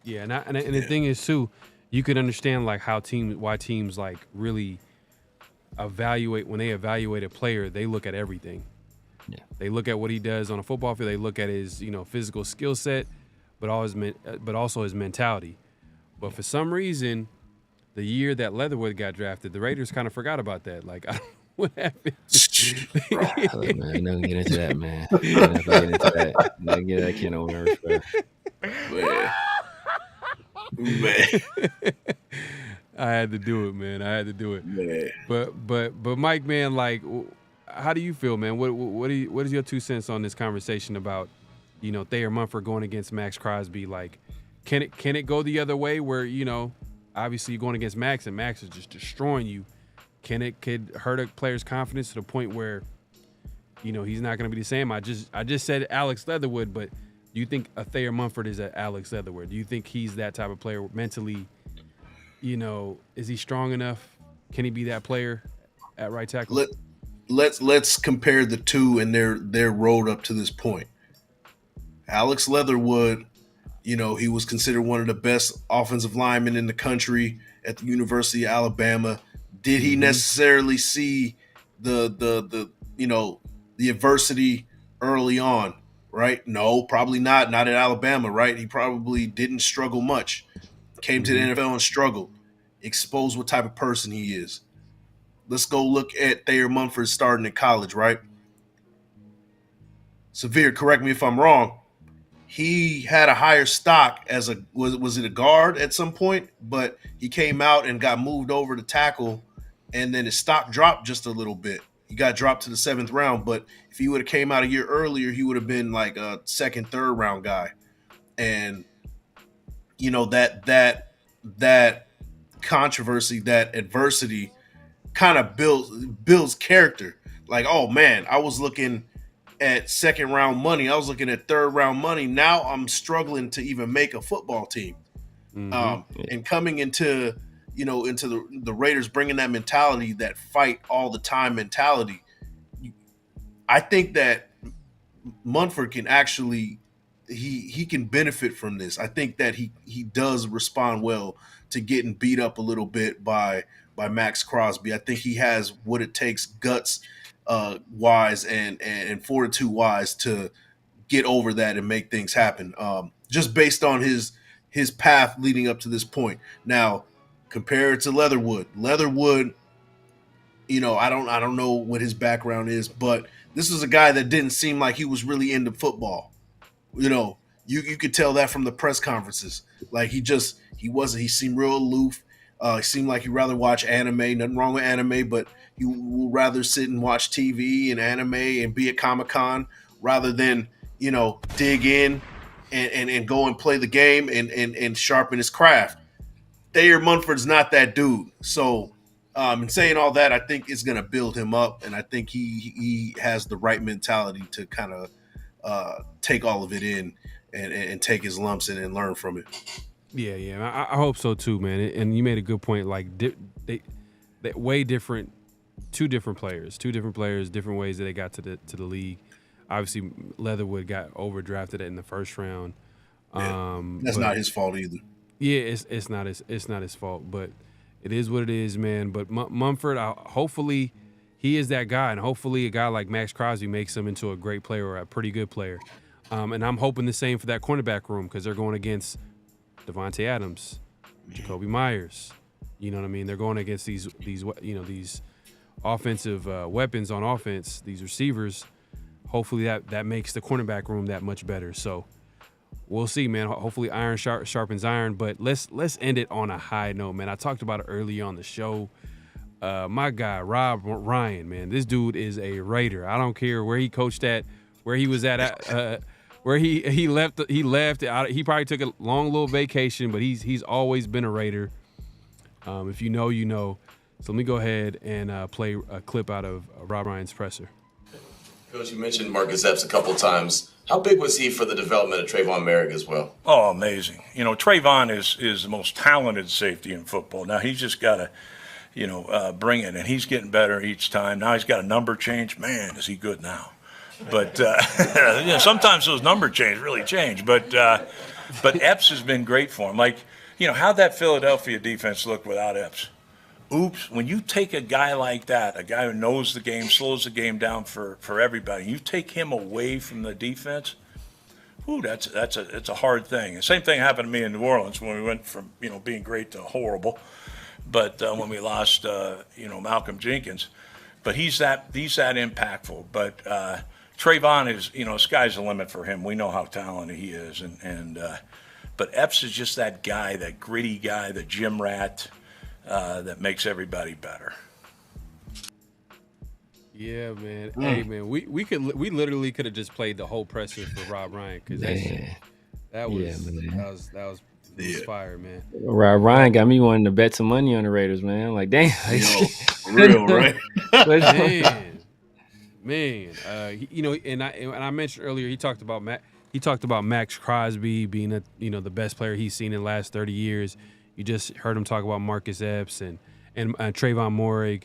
Yeah, and the thing is too, you could understand like why teams like really evaluate a player, they look at everything. Yeah. They look at what he does on a football field. They look at his physical skill set, but also his mentality. But for some reason, the year that Leatherwood got drafted, the Raiders kind of forgot about that. Like, I don't know what happened. Man, I'm not gonna get into that, man. I'm not gonna get into that. I'm not gonna get that kind of nerves, bro. Man. I had to do it, man. Man. But Mike, man, like, how do you feel, man? What is your 2 cents on this conversation about, Thayer Mumford going against Max Crosby? Like, can it go the other way where, obviously you're going against Max and Max is just destroying you? Could hurt a player's confidence to the point where, he's not going to be the same? I just said Alex Leatherwood, but do you think a Thayer Mumford is an Alex Leatherwood? Do you think he's that type of player mentally? is he strong enough? Can he be that player at right tackle? Let's compare the two and their road up to this point. Alex Leatherwood, he was considered one of the best offensive linemen in the country at the University of Alabama. Did he necessarily see the adversity early on, right? No, probably not. Not at Alabama, right? He probably didn't struggle much. Came to the NFL and struggled. Exposed what type of person he is. Let's go look at Thayer Munford starting in college, right? Severe, correct me if I'm wrong. He had a higher stock as was it a guard at some point, but he came out and got moved over to tackle, and then his stock dropped just a little bit. He got dropped to the 7th round, but if he would have came out a year earlier, he would have been like a 2nd, 3rd round guy. And that controversy, that adversity kind of builds character. Like, oh man, I was looking at 2nd round money. I was looking at 3rd round money. Now I'm struggling to even make a football team. And coming into the Raiders, bringing that mentality, that fight all the time mentality. I think that Munford can actually, he can benefit from this. I think that he does respond well to getting beat up a little bit by Max Crosby. I think he has what it takes, guts wise and fortitude wise, to get over that and make things happen. Just based on his path leading up to this point. Now, compare it to Leatherwood. Leatherwood, I don't know what his background is, but this is a guy that didn't seem like he was really into football. You could tell that from the press conferences. Like he seemed real aloof. He seemed like he'd rather watch anime. Nothing wrong with anime, but he would rather sit and watch TV and anime and be at Comic-Con rather than, dig in and go and play the game and sharpen his craft. Thayer Munford's not that dude. So in saying all that, I think it's going to build him up, and I think he has the right mentality to kind of take all of it in and take his lumps in and learn from it. Yeah, I hope so too, man. And you made a good point. Like they way different, two different players, different ways that they got to the league. Obviously, Leatherwood got overdrafted in the 1st round. That's not his fault either. Yeah, it's not his fault, but it is what it is, man. But Munford, hopefully, he is that guy, and hopefully a guy like Max Crosby makes him into a great player or a pretty good player. And I'm hoping the same for that cornerback room, because they're going against Devontae Adams, Jacoby Myers. You know what I mean? They're going against these offensive weapons on offense, these receivers. Hopefully that makes the cornerback room that much better. So we'll see, man. Hopefully iron sharpens iron. But let's end it on a high note, man. I talked about it earlier on the show. My guy, Rob Ryan, man. This dude is a Raider. I don't care where he coached at, where he was at, where he left. He left. He probably took a long little vacation, but he's always been a Raider. If you know, you know. So let me go ahead and play a clip out of Rob Ryan's presser. Coach, you mentioned Marcus Epps a couple times. How big was he for the development of Trayvon Merrick as well? Oh, amazing. Trayvon is the most talented safety in football. Now, he's just got to, bring it, and he's getting better each time. Now he's got a number change. Man, is he good now. But sometimes those number changes really change. But Epps has been great for him. Like, how'd that Philadelphia defense look without Epps? Oops, when you take a guy like that, a guy who knows the game, slows the game down for everybody, you take him away from the defense, it's a hard thing. The same thing happened to me in New Orleans when we went from, being great to horrible. But when we lost, Malcolm Jenkins. But he's that impactful. But Trayvon is, sky's the limit for him. We know how talented he is. But Epps is just that guy, that gritty guy, the gym rat, that makes everybody better. Yeah, man. Hey, man, we literally could have just played the whole presser for Rob Ryan, because that was fire, man. Rob Ryan got me wanting to bet some money on the Raiders, man. Like, damn, real, right? man. And I mentioned earlier, he talked about Max Crosby being the best player he's seen in the last 30 years. You just heard him talk about Marcus Epps and Trayvon Moehrig.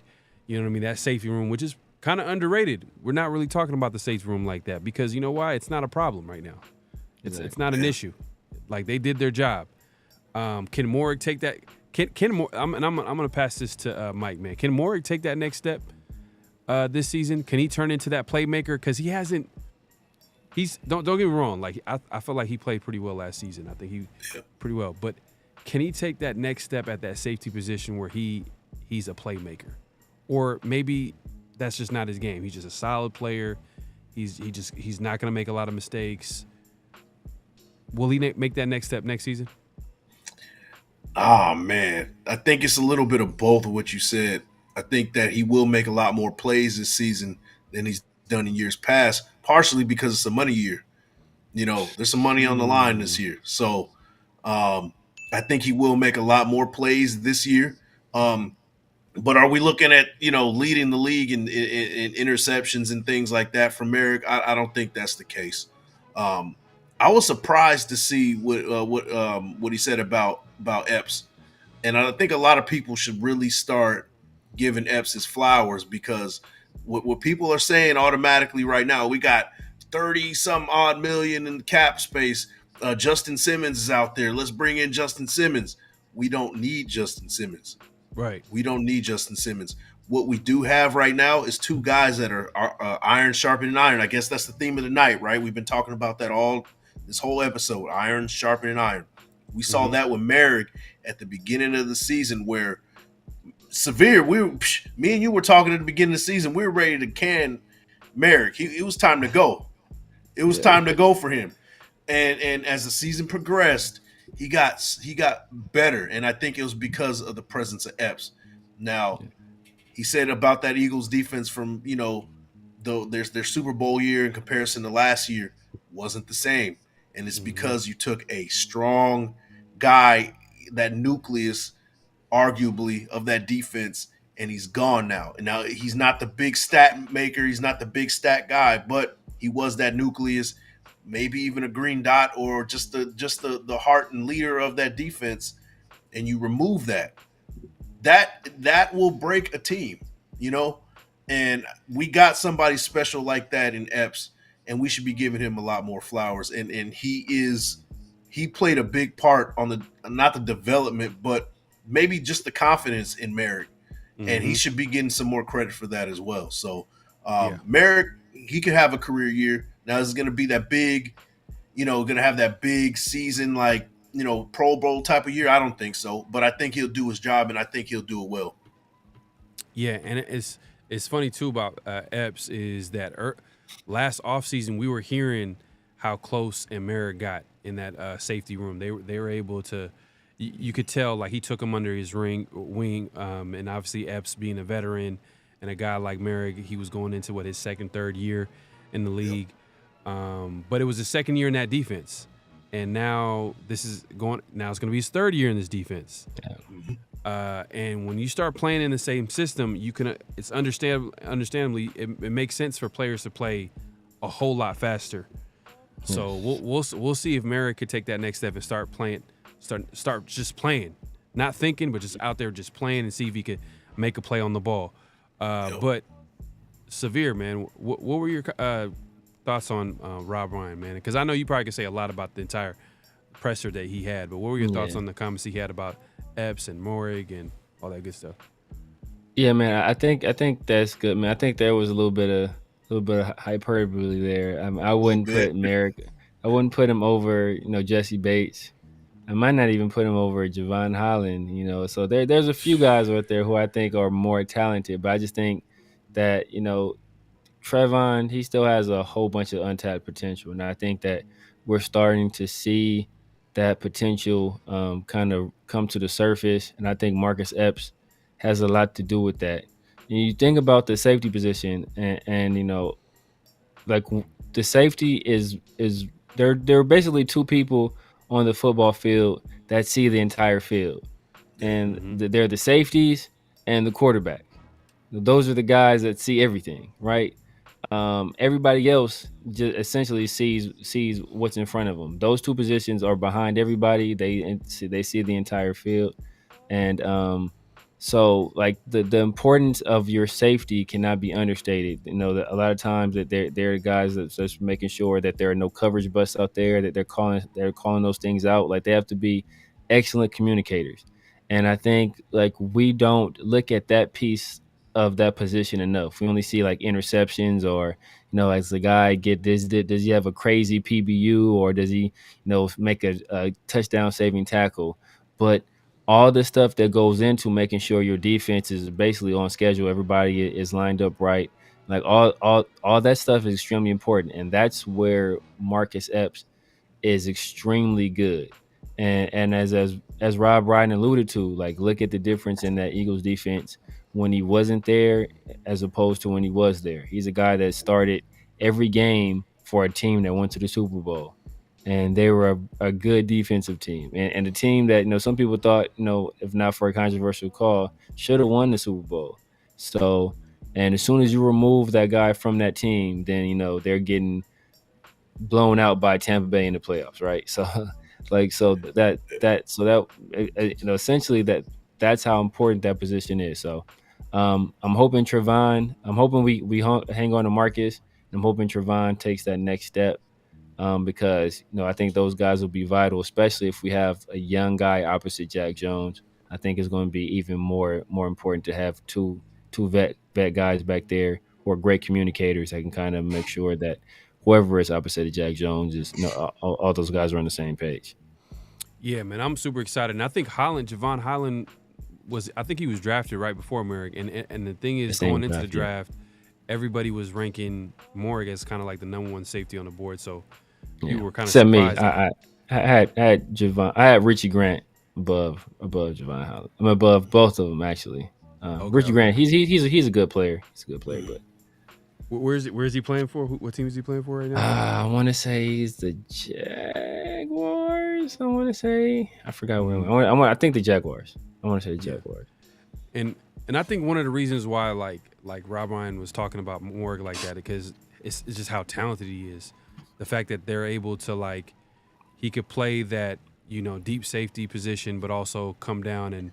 You know what I mean? That safety room, which is kind of underrated. We're not really talking about the safety room like that because you know why? It's not a problem right now. It's not an issue. Like they did their job. Can Moehrig take that? I'm gonna pass this to Mike, man. Can Moehrig take that next step this season? Can he turn into that playmaker? Because he hasn't. Don't get me wrong. Like I feel like he played pretty well last season. I think he pretty well. But can he take that next step at that safety position where he's a playmaker, or maybe that's just not his game? He's just a solid player. He's not gonna make a lot of mistakes. Will he make that next step next season? Ah, man. I think it's a little bit of both of what you said. I think that he will make a lot more plays this season than he's done in years past, partially because it's a money year. You know, there's some money on the line this year. So I think he will make a lot more plays this year. But are we looking at, leading the league in interceptions and things like that from Merrick? I don't think that's the case. I was surprised to see what he said about Epps, and I think a lot of people should really start giving Epps his flowers because what people are saying automatically right now, we got 30 some odd million in cap space. Justin Simmons is out there. Let's bring in Justin Simmons. We don't need Justin Simmons. Right. We don't need Justin Simmons. What we do have right now is two guys that are iron sharpening iron. I guess that's the theme of the night, right? We've been talking about that all this whole episode, iron sharpening iron. We saw that with Merrick at the beginning of the season where Severe, me and you were talking at the beginning of the season, we were ready to can Merrick. It was time to go. It was time to go for him. And as the season progressed, he got better, and I think it was because of the presence of Epps. Now, he said about that Eagles defense from, their Super Bowl year in comparison to last year wasn't the same. And it's because you took a strong guy, that nucleus, arguably, of that defense, and he's gone now. And now he's not the big stat maker. He's not the big stat guy, but he was that nucleus, maybe even a green dot or just the heart and leader of that defense. And you remove that. That will break a team, And we got somebody special like that in Epps. And we should be giving him a lot more flowers. And he played a big part on not the development, but maybe just the confidence in Merrick. Mm-hmm. And he should be getting some more credit for that as well. So Merrick, he could have a career year. Now is it going to be that big, going to have that big season like, Pro Bowl type of year? I don't think so. But I think he'll do his job, and I think he'll do it well. Yeah, and it's funny too about Epps is that last offseason, we were hearing how close and Merrick got in that safety room. They were able to, you could tell like he took him under his wing, and obviously Epps being a veteran and a guy like Merrick, he was going into his second, third year in the league. Yep. But it was his second year in that defense, and now it's going to be his third year in this defense. Yeah. And when you start playing in the same system, it's understandably it makes sense for players to play a whole lot faster. So we'll see if Merrick could take that next step and start just playing, not thinking, but just out there just playing and see if he could make a play on the ball. But Severe, man, what were your thoughts on Rob Ryan, man? Because I know you probably could say a lot about the entire presser that he had, but what were your thoughts on the comments he had about Epps and Moehrig and all that good stuff? Yeah, man, I think that's good, man. I think there was a little bit of hyperbole there. I wouldn't put Merrick. I wouldn't put him over, Jesse Bates. I might not even put him over Javon Holland. So there's a few guys out there who I think are more talented, but I just think that Trayvon, he still has a whole bunch of untapped potential, and I think that we're starting to see that potential kind of come to the surface, and I think Marcus Epps has a lot to do with that. And you think about the safety position, and like the safety is there are basically two people on the football field that see the entire field, and they're the safeties and the quarterback. Those are the guys that see everything, right? everybody else just essentially sees what's in front of them. Those two positions are behind everybody. They see the entire field, and so like the importance of your safety cannot be understated. You know, that a lot of times that they're the guys that's just making sure that there are no coverage busts out there, that they're calling those things out. Like they have to be excellent communicators, and I think like we don't look at that piece of that position enough. We only see like interceptions or, as the guy get this, does he have a crazy PBU or does he, make a touchdown saving tackle? But all the stuff that goes into making sure your defense is basically on schedule, everybody is lined up right. Like all that stuff is extremely important. And that's where Marcus Epps is extremely good. And as Rob Brydon alluded to, like look at the difference in that Eagles defense when he wasn't there as opposed to when he was there. He's a guy that started every game for a team that went to the Super Bowl. And they were a good defensive team. And a team that, some people thought, if not for a controversial call, should have won the Super Bowl. So, and as soon as you remove that guy from that team, then, they're getting blown out by Tampa Bay in the playoffs, right? So essentially that's how important that position is. So I'm hoping we hang on to Marcus. And I'm hoping Trevon takes that next step because I think those guys will be vital, especially if we have a young guy opposite Jack Jones. I think it's going to be even more important to have two vet guys back there who are great communicators that can kind of make sure that whoever is opposite of Jack Jones is, all those guys are on the same page. Yeah, man, I'm super excited. And I think Javon Holland he was drafted right before Moehrig. And the thing is, going into the draft, everybody was ranking Moehrig as kind of like the number one safety on the board. So you were kind of except surprised. Me. I had Javon. I had Richie Grant above Javon Holland. I'm above both of them actually. Richie Grant, he's a good player. He's a good player, but. Where's he playing for? What team is he playing for right now? I want to say he's the Jaguars. I want to say I forgot where. I think the Jaguars. I want to say the Jaguars. And I think one of the reasons why like Rob Ryan was talking about Moehrig like that because it's just how talented he is. The fact that they're able to he could play that deep safety position, but also come down and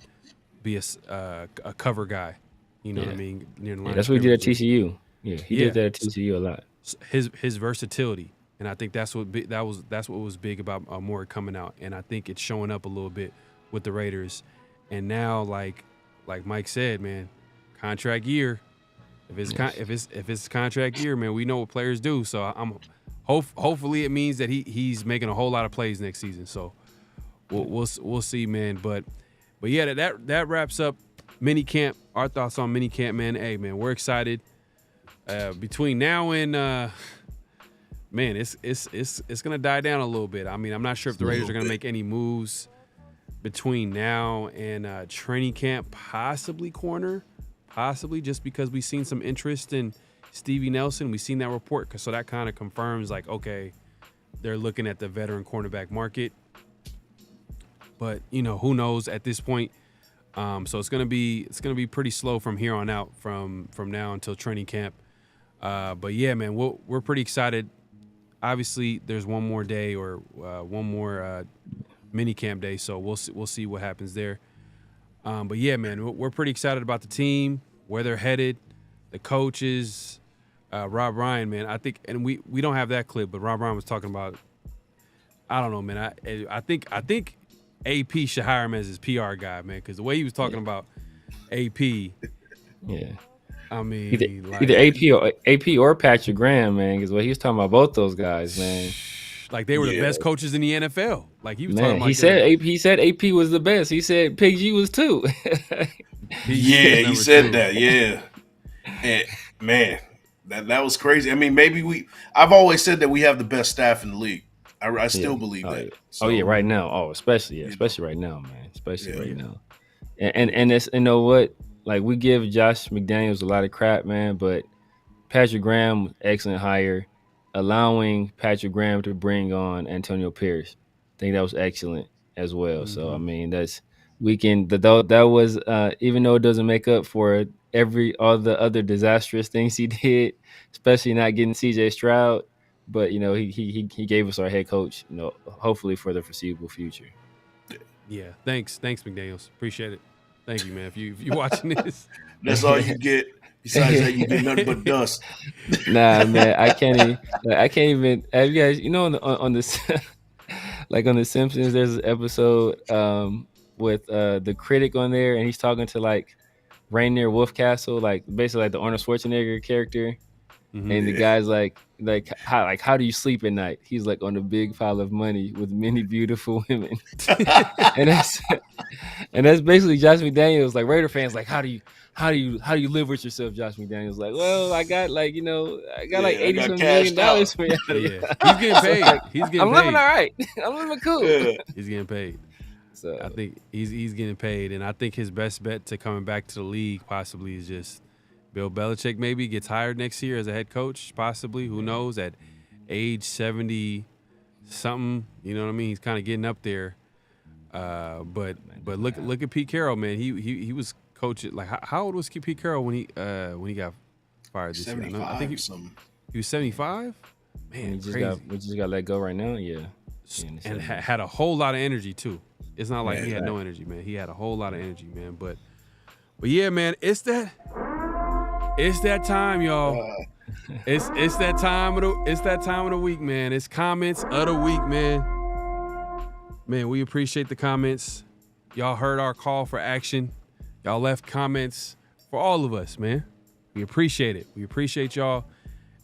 be a cover guy. You know what I mean? Near the line. That's what he did at TCU. Yeah, he did that at TCU a lot. His versatility, and I think that's what was big about Moehrig coming out, and I think it's showing up a little bit with the Raiders. And now, like Mike said, man, contract year. If it's contract year, man, we know what players do. So hopefully it means that he's making a whole lot of plays next season. So we'll see, man. But yeah, that wraps up minicamp. Our thoughts on minicamp, man. Hey, man, we're excited. Between now and man, it's gonna die down a little bit. I mean, I'm not sure if the Raiders are gonna make any moves between now and training camp, possibly corner, just because we've seen some interest in Stevie Nelson. We've seen that report, so that kind of confirms okay, they're looking at the veteran cornerback market. But who knows at this point. So it's gonna be pretty slow from here on out, from now until training camp. But yeah, man, we're pretty excited. Obviously, there's one more day or one more mini camp day, so we'll see what happens there. But yeah, man, we're pretty excited about the team, where they're headed, the coaches, Rob Ryan, man. I think, and we don't have that clip, but Rob Ryan was talking about. I don't know, man. I think AP should hire him as his PR guy, man, because the way he was talking about AP. Yeah. I mean, either AP or Patrick Graham, man, because what he was talking about both those guys, man. Like they were the best coaches in the NFL. Like he was talking about. He said AP was the best. He said Big G was too. He said that. Yeah, and man, that was crazy. I mean, I've always said that we have the best staff in the league. I still believe that. Yeah. So, right now. Oh, especially right now, man. Right now. And it's, you know what? Like, we give Josh McDaniels a lot of crap, man, but Patrick Graham, excellent hire. Allowing Patrick Graham to bring on Antonio Pierce, I think that was excellent as well. Mm-hmm. So, I mean, that was even though it doesn't make up for all the other disastrous things he did, especially not getting CJ Stroud. But he gave us our head coach. Hopefully for the foreseeable future. Yeah, thanks, McDaniels. Appreciate it. Thank you, man. If you watching this, that's all you get. Besides that, you get nothing but dust. Nah, man, I can't even. Have you guys, on this, like on The Simpsons, there's an episode with the critic on there, and he's talking to like Rainier Wolfcastle, like basically like the Arnold Schwarzenegger character, and the guy's like how do you sleep at night? He's like, on a big pile of money with many beautiful women, and that's basically Josh McDaniels. Like Raider fans, like how do you live with yourself? Josh McDaniels like, well, I got like $80 million for you. Yeah, he's getting paid. I'm living all right. I'm living cool. Yeah. He's getting paid. So I think he's getting paid, and I think his best bet to coming back to the league possibly is just Bill Belichick. Maybe gets hired next year as a head coach, possibly. Who knows? At age 70 something, you know what I mean? He's kind of getting up there. But look at Pete Carroll, man. He was coaching. Like how old was Pete Carroll when he got fired this year? I think he was 75. Man, we just got let go right now. Yeah, and had a whole lot of energy too. It's not like he had no energy, man. He had a whole lot of energy, man. But yeah, man, it's that time, y'all. It's that time of the week, man. It's comments of the week, man. Man, we appreciate the comments. Y'all heard our call for action. Y'all left comments for all of us, man. We appreciate it. We appreciate y'all.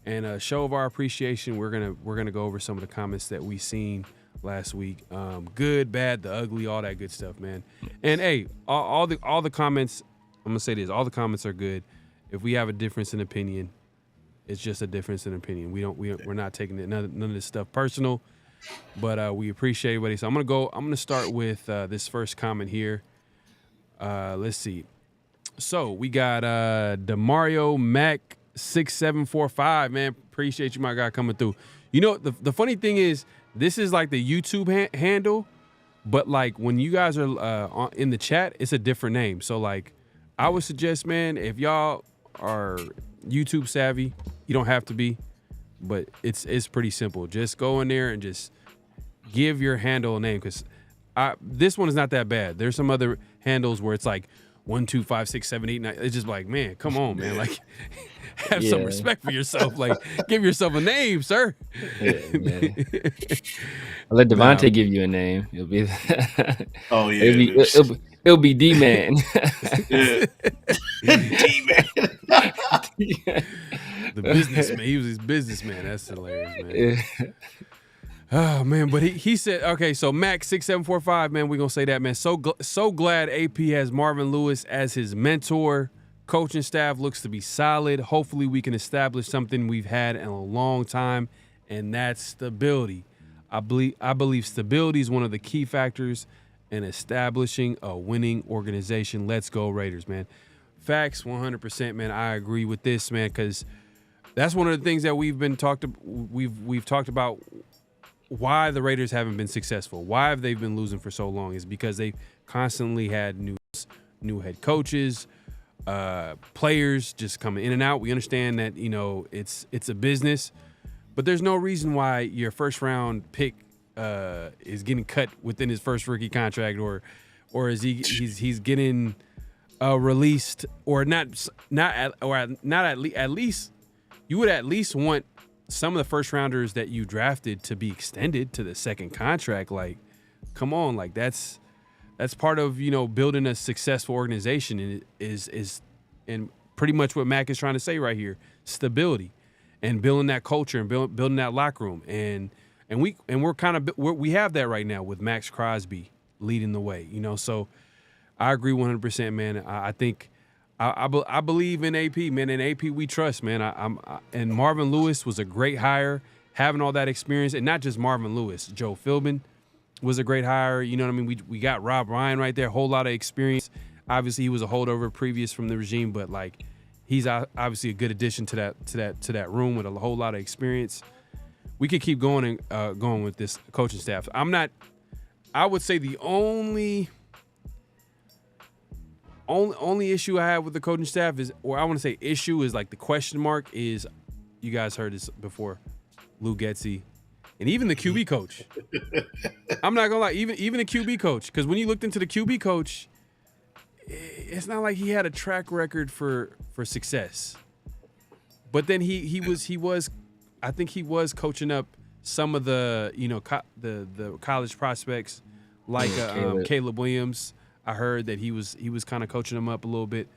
And a show of our appreciation, we're gonna go over some of the comments that we seen last week. Good, bad, the ugly, all that good stuff, man. And hey, all the comments, I'm gonna say this, all the comments are good. If we have a difference in opinion, it's just a difference in opinion. We're not taking it, none of this stuff personal, but we appreciate everybody. So I'm gonna start with this first comment here. Let's see. So we got DeMario Mac 6745, man. Appreciate you, my guy, coming through. You know, the funny thing is, this is like the YouTube handle, but like when you guys are in the chat, it's a different name. So like, I would suggest, man, if y'all are YouTube savvy, you don't have to be, but it's pretty simple. Just go in there and just give your handle a name, because this one is not that bad. There's some other handles where it's like 1, 2, 5, 6, 7, 8, 9. It's just like, man, come on, man. Like, have some respect for yourself. Like, give yourself a name, sir. Yeah, man. I'll let Devontae give you a name. It'll be oh yeah, it'll be D-Man. Yeah. D-Man. The businessman. He was his businessman. That's hilarious, man. Yeah. Oh man, but he said, okay, so Max 6745, man, we're gonna say that, man. So glad AP has Marvin Lewis as his mentor. Coaching staff looks to be solid. Hopefully we can establish something we've had in a long time, and that's stability. I believe stability is one of the key factors in establishing a winning organization. Let's go Raiders, man. Facts, 100%, man. I agree with this, man, because that's one of the things that we've talked about. Why the Raiders haven't been successful, why have they been losing for so long, is because they've constantly had new head coaches, players just coming in and out. We understand that, you know, it's a business, but there's no reason why your first round pick is getting cut within his first rookie contract, or is he's getting released, or at least you would at least want some of the first rounders that you drafted to be extended to the second contract. Like, come on, like that's part of, you know, building a successful organization, and is pretty much what Mac is trying to say right here: stability and building that culture and building that locker room. And we have that right now with Max Crosby leading the way, you know. So I agree 100%, man. I think. I believe in AP, man. In AP, we trust, man. And Marvin Lewis was a great hire, having all that experience, and not just Marvin Lewis. Joe Philbin was a great hire. You know what I mean? We got Rob Ryan right there, whole lot of experience. Obviously, he was a holdover previous from the regime, but like he's obviously a good addition to that room with a whole lot of experience. We could keep going with this coaching staff. I would say the only only issue I have with the coaching staff is, or I want to say issue is like the question mark is, you guys heard this before, Lou Getsy, and even the QB coach. I'm not gonna lie, even the QB coach, because when you looked into the QB coach, it's not like he had a track record for success. But then he was, I think he was coaching up some of the the college prospects like Caleb Williams. I heard that he was kind of coaching them up a little bit,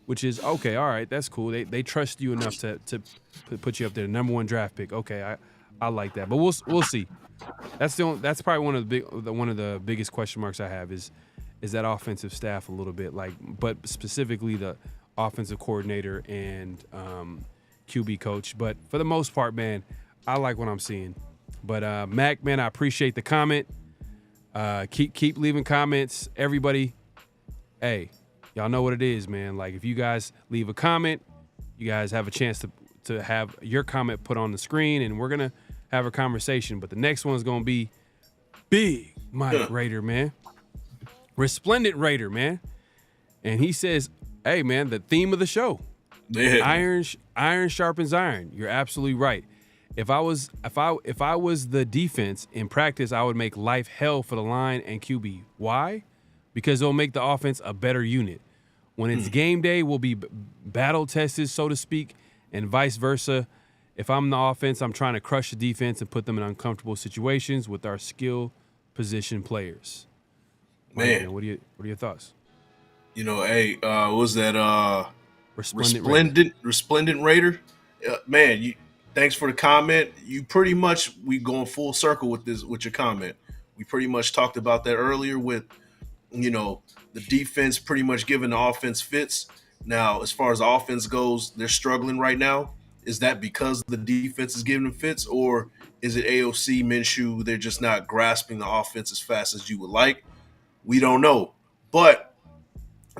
which is okay. All right, that's cool. They trust you enough to put you up there, number 1 draft pick. Okay, I like that, but we'll see. That's probably one of the biggest question marks I have is that offensive staff a little bit, like, but specifically the offensive coordinator and QB coach. But for the most part, man, I like what I'm seeing. But Mac, man, I appreciate the comment. Keep leaving comments, everybody. Hey, y'all know what it is, man. Like, if you guys leave a comment, you guys have a chance to have your comment put on the screen, and we're gonna have a conversation. But the next one's gonna be Big Mike Raider, man. Resplendent Raider, man. And he says, hey, man, the theme of the show. Yeah. Iron sharpens iron. You're absolutely right. If I was the defense in practice, I would make life hell for the line and QB. Why? Because it'll make the offense a better unit. When it's game day, we'll be battle tested, so to speak, and vice versa. If I'm the offense, I'm trying to crush the defense and put them in uncomfortable situations with our skill position players. Man, what are your thoughts? Hey, what was that Resplendent Raider? Man, thanks for the comment. You pretty much, we going full circle with your comment. We pretty much talked about that earlier with, the defense pretty much giving the offense fits. Now, as far as the offense goes, they're struggling right now. Is that because the defense is giving them fits, or is it AOC, Minshew, they're just not grasping the offense as fast as you would like? We don't know. But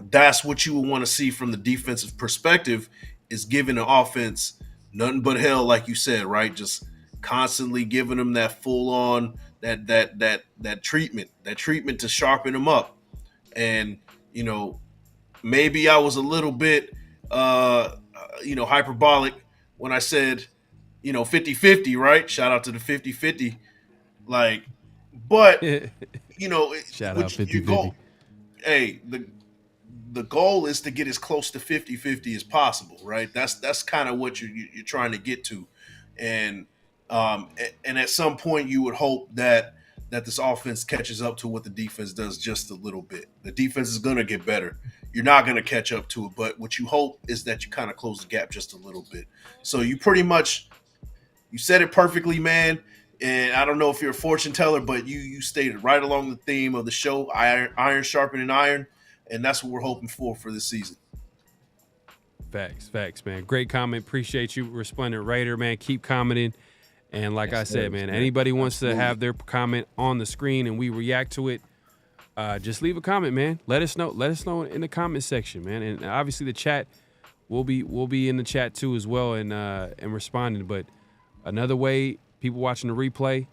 that's what you would want to see from the defensive perspective, is giving the offense nothing but hell, like you said, right? Just constantly giving them that full on that treatment to sharpen them up. And maybe I was a little bit hyperbolic when I said 50-50, right? Shout out to the 50-50, but shout out 50-50. Hey, the goal is to get as close to 50-50 as possible, right? That's kind of what you're trying to get to, and at some point you would hope that this offense catches up to what the defense does just a little bit. The defense is going to get better. You're not going to catch up to it, but what you hope is that you kind of close the gap just a little bit. So you pretty much, you said it perfectly, man. And I don't know if you're a fortune teller, but you stated right along the theme of the show, iron sharpening iron. And that's what we're hoping for this season. Facts, man. Great comment. Appreciate you, Resplendent Raider, man. Keep commenting. And like I said, man, anybody wants to have their comment on the screen and we react to it, just leave a comment, man. Let us know in the comment section, man. And obviously the chat, we'll be in the chat too as well and responding. But another way, people watching the replay,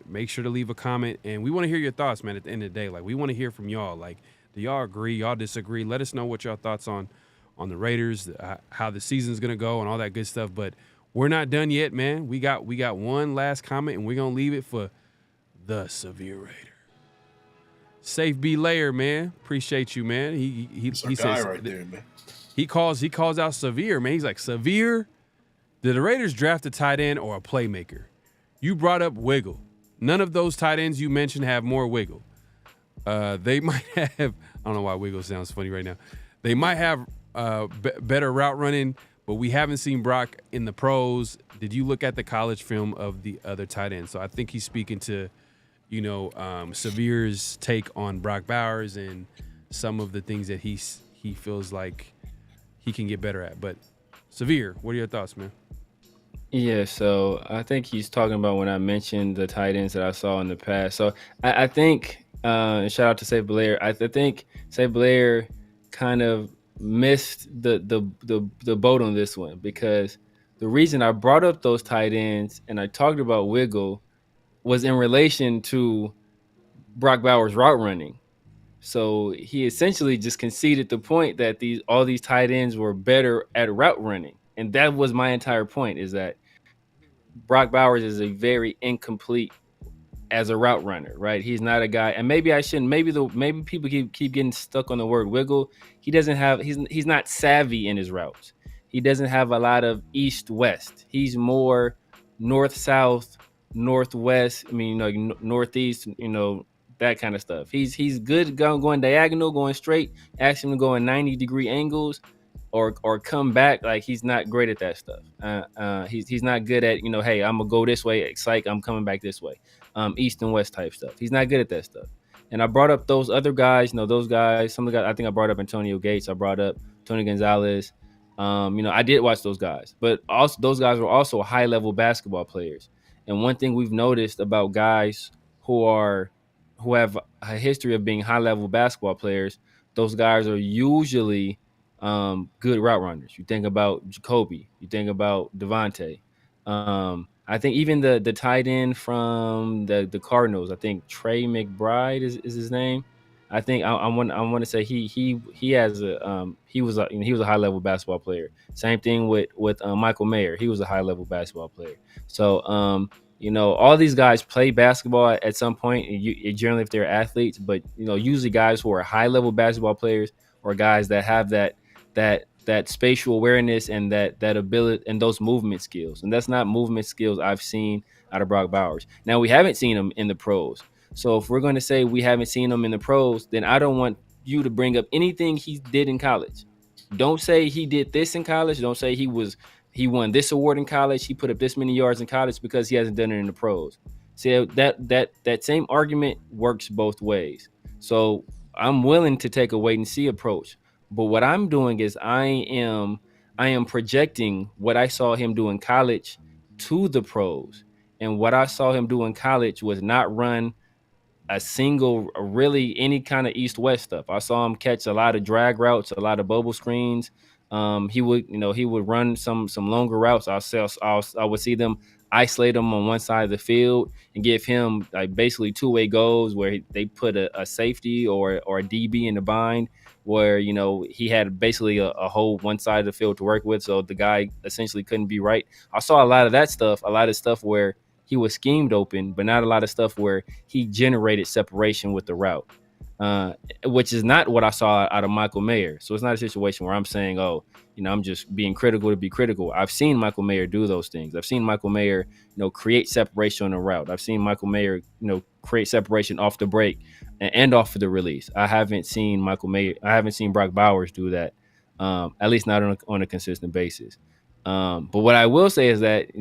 make sure to leave a comment. And we want to hear your thoughts, man, at the end of the day. Like, we want to hear from y'all. Like, do y'all agree? Y'all disagree? Let us know what y'all thoughts on the Raiders, how the season's going to go and all that good stuff. But we're not done yet, man. We got one last comment, and we're going to leave it for the Severe Raider. Safe B Layer, man. Appreciate you, man. He says right there, man. He calls out Severe, man. He's like, Severe, did the Raiders draft a tight end or a playmaker? You brought up wiggle. None of those tight ends you mentioned have more wiggle. They might have, I don't know why wiggle sounds funny right now. They might have better route running, but we haven't seen Brock in the pros. Did you look at the college film of the other tight ends? So I think he's speaking to, Severe's take on Brock Bowers and some of the things that he feels like he can get better at. But Severe, what are your thoughts, man? Yeah, so I think he's talking about when I mentioned the tight ends that I saw in the past. So I think, and shout out to Safe Blair, I think Safe Blair kind of missed the boat on this one, because the reason I brought up those tight ends and I talked about wiggle was in relation to Brock Bowers' route running. So he essentially just conceded the point that all these tight ends were better at route running. And that was my entire point, is that Brock Bowers is a very incomplete as a route runner, right? He's not a guy, and maybe I shouldn't. Maybe people keep getting stuck on the word wiggle. He doesn't have. He's not savvy in his routes. He doesn't have a lot of east west. He's more north south, northwest. I mean, northeast. That kind of stuff. He's good going diagonal, going straight. Ask him to go in 90-degree angles, or come back. Like, he's not great at that stuff. He's not good at, hey, I'm gonna go this way. Psych, I'm coming back this way. East and west type stuff. He's not good at that stuff. And I brought up those other guys. Those guys. Some of the guys. I think I brought up Antonio Gates. I brought up Tony Gonzalez. I did watch those guys, but also those guys were also high level basketball players. And one thing we've noticed about guys who have a history of being high level basketball players, those guys are usually good route runners. You think about Jacoby, you think about Devontae. I think even the tight end from the Cardinals, I think Trey McBride is his name. I think I want to say he has he was a high level basketball player. Same thing with Michael Mayer. He was a high level basketball player. So all these guys play basketball at some point, generally if they're athletes, but usually guys who are high level basketball players or guys that have that spatial awareness and that ability and those movement skills. And that's not movement skills I've seen out of Brock Bowers. Now, we haven't seen him in the pros. So if we're going to say we haven't seen him in the pros, then I don't want you to bring up anything he did in college. Don't say he did this in college. Don't say he won this award in college. He put up this many yards in college, because he hasn't done it in the pros. See, that same argument works both ways. So I'm willing to take a wait and see approach. But what I'm doing is I am projecting what I saw him do in college to the pros. And what I saw him do in college was not run a single, really any kind of east-west stuff. I saw him catch a lot of drag routes, a lot of bubble screens. He would run some longer routes. I would see them isolate him on one side of the field and give him like basically two-way goals where they put a safety or a DB in the bind, where he had basically a whole one side of the field to work with, so the guy essentially couldn't be right. I saw a lot of that stuff, a lot of stuff where he was schemed open, but not a lot of stuff where he generated separation with the route, which is not what I saw out of Michael Mayer. So it's not a situation where I'm saying, I'm just being critical to be critical. I've seen Michael Mayer do those things. I've seen Michael Mayer, create separation on the route. I've seen Michael Mayer, create separation off the break and off of the release. I haven't seen Brock Bowers do that, at least not on a consistent basis. But what I will say is that,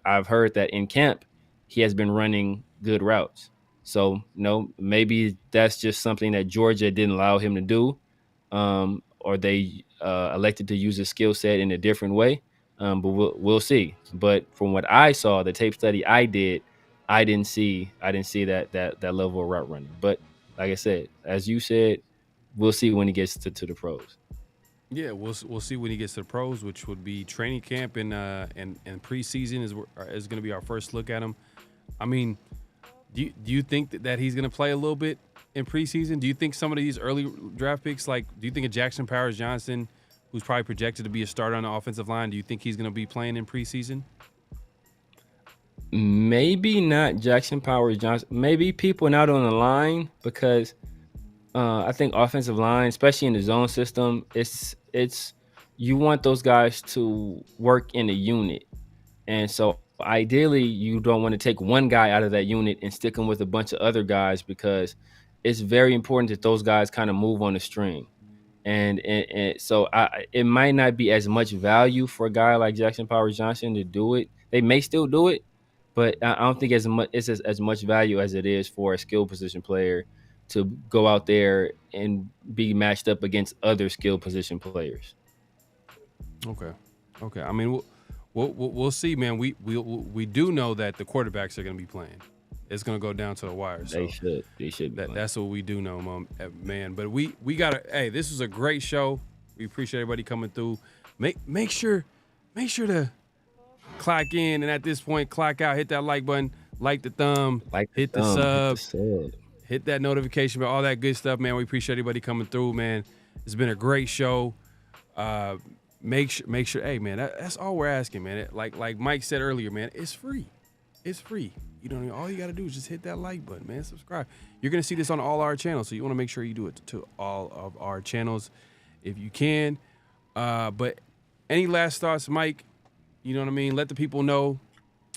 I've heard that in camp, he has been running good routes. So, maybe that's just something that Georgia didn't allow him to do, or they elected to use his skill set in a different way. But we'll see. But from what I saw, the tape study I did, I didn't see that level of route running. But like I said, as you said, we'll see when he gets to the pros. Yeah, we'll see when he gets to the pros, which would be training camp and preseason is going to be our first look at him. I mean, do you think that he's going to play a little bit in preseason? Do you think some of these early draft picks, do you think of Jackson Powers Johnson, who's probably projected to be a starter on the offensive line, do you think he's going to be playing in preseason? Maybe not Jackson Powers Johnson. Maybe people not on the line, because I think offensive line, especially in the zone system, it's you want those guys to work in a unit. And so ideally you don't want to take one guy out of that unit and stick him with a bunch of other guys, because it's very important that those guys kind of move on the string. And so it might not be as much value for a guy like Jackson Powers Johnson to do it. They may still do it, but I don't think it's as much value as it is for a skill position player to go out there and be matched up against other skill position players. Okay. I mean, we'll see, man. We do know that the quarterbacks are going to be playing. It's going to go down to the wire. So they should. That's what we do know, man. But we got to. Hey, this was a great show. We appreciate everybody coming through. Make sure to clock in, and at this point, clock out. Hit that like button, like the thumb, hit the sub. hit that notification bell, all that good stuff, man. We appreciate everybody coming through, man. It's been a great show. Make sure, hey, man, that's all we're asking, man. Like Mike said earlier, man, it's free. It's free. You don't. All you got to do is just hit that like button, man. Subscribe. You're going to see this on all our channels, so you want to make sure you do it to all of our channels if you can. But any last thoughts, Mike? You know what I mean? Let the people know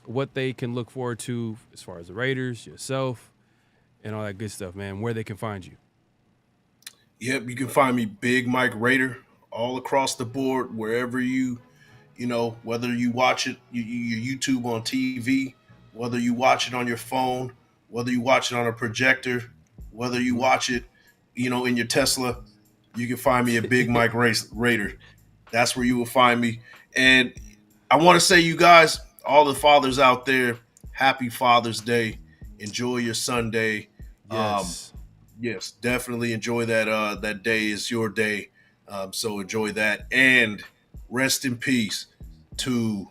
what they can look forward to as far as the Raiders, yourself, and all that good stuff, man, where they can find you. Yep, you can find me Big Mike Raider all across the board, wherever you know, whether you watch it, your YouTube on TV, whether you watch it on your phone, whether you watch it on a projector, whether you watch it, you know, in your Tesla, you can find me at Big Mike Raider. That's where you will find me. And I want to say, you guys, all the fathers out there, happy Father's Day. Enjoy your Sunday. Yes. Yes, definitely enjoy that. That day is your day. So enjoy that. And rest in peace to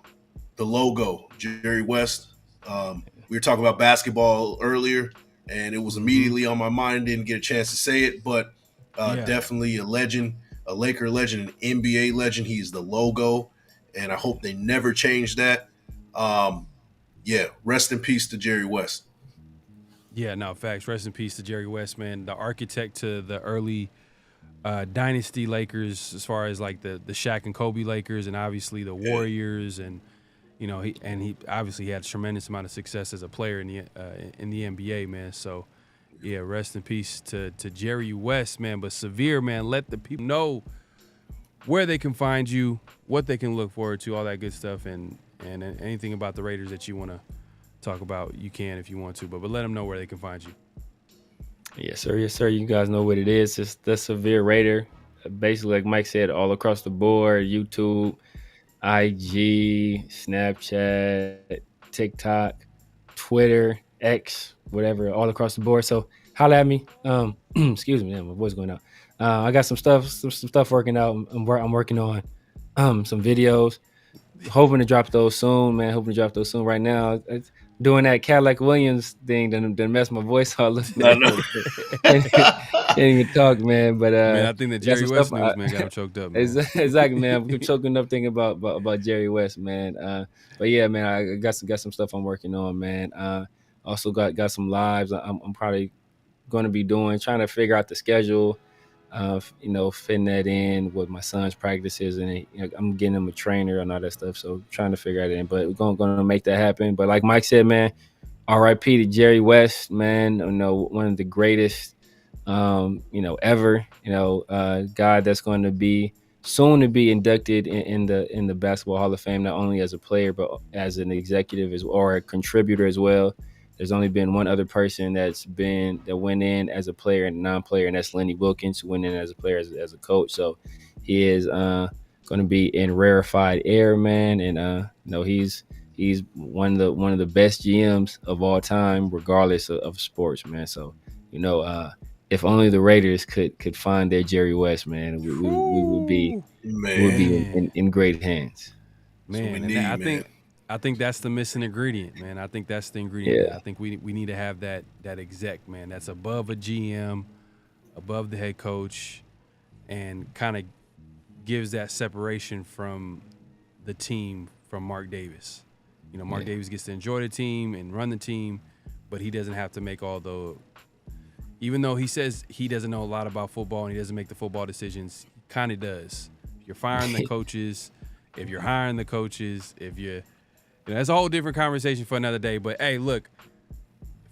the logo, Jerry West. We were talking about basketball earlier, and it was immediately on my mind. Didn't get a chance to say it, but definitely a legend, a Laker legend, an NBA legend. He's the logo, and I hope they never change that. Rest in peace to Jerry West. Yeah, no, facts. Rest in peace to Jerry West, man. The architect to the early dynasty Lakers, as far as like the Shaq and Kobe Lakers, and obviously the Warriors, and you know, he obviously had a tremendous amount of success as a player in the NBA, man. So yeah, rest in peace to Jerry West, man. But Severe, man, let the people know where they can find you, what they can look forward to, all that good stuff, and anything about the Raiders that you want to talk about, you can if you want to, but let them know where they can find you. Yes, sir. Yes, sir. You guys know what it is. It's the Severe Raider. Basically, like Mike said, all across the board, YouTube, IG, Snapchat, TikTok, Twitter, X, whatever, all across the board. So holla at me. Excuse me, man, my voice going out. I got some stuff working out. I'm working on some videos. Hoping to drop those soon, man. Right now, doing that Cadillac Williams thing done messed my voice all up. Can't even talk, man. But man, I think the Jerry West news, man, got him choked up. Man. Exactly, man. I'm choking up thinking about Jerry West, man. But yeah, man, I got some stuff I'm working on, man. Also got some lives I'm probably going to be doing, trying to figure out the schedule. Fitting that in with my son's practices, and I'm getting him a trainer and all that stuff. So trying to figure that in, but we're going to make that happen. But like Mike said, man, R.I.P. to Jerry West, man. One of the greatest, ever. Guy that's going to be soon to be inducted in the Basketball Hall of Fame, not only as a player but as an executive or a contributor as well. There's only been one other person that went in as a player and non-player, and that's Lenny Wilkins, who went in as a player as a coach. So he is going to be in rarefied air, man. And he's one of the best GMs of all time, regardless of sports, man. So if only the Raiders could find their Jerry West, man, we would be in great hands. Man, I think that's the missing ingredient, man. I think that's the ingredient. Yeah. I think we need to have that exec, man. That's above a GM, above the head coach, and kind of gives that separation from the team from Mark Davis. Mark Davis gets to enjoy the team and run the team, but he doesn't have to make all the – even though he says he doesn't know a lot about football and he doesn't make the football decisions, he kind of does. If you're firing the coaches, if you're hiring the coaches, if you're – that's a whole different conversation for another day. But, hey, look,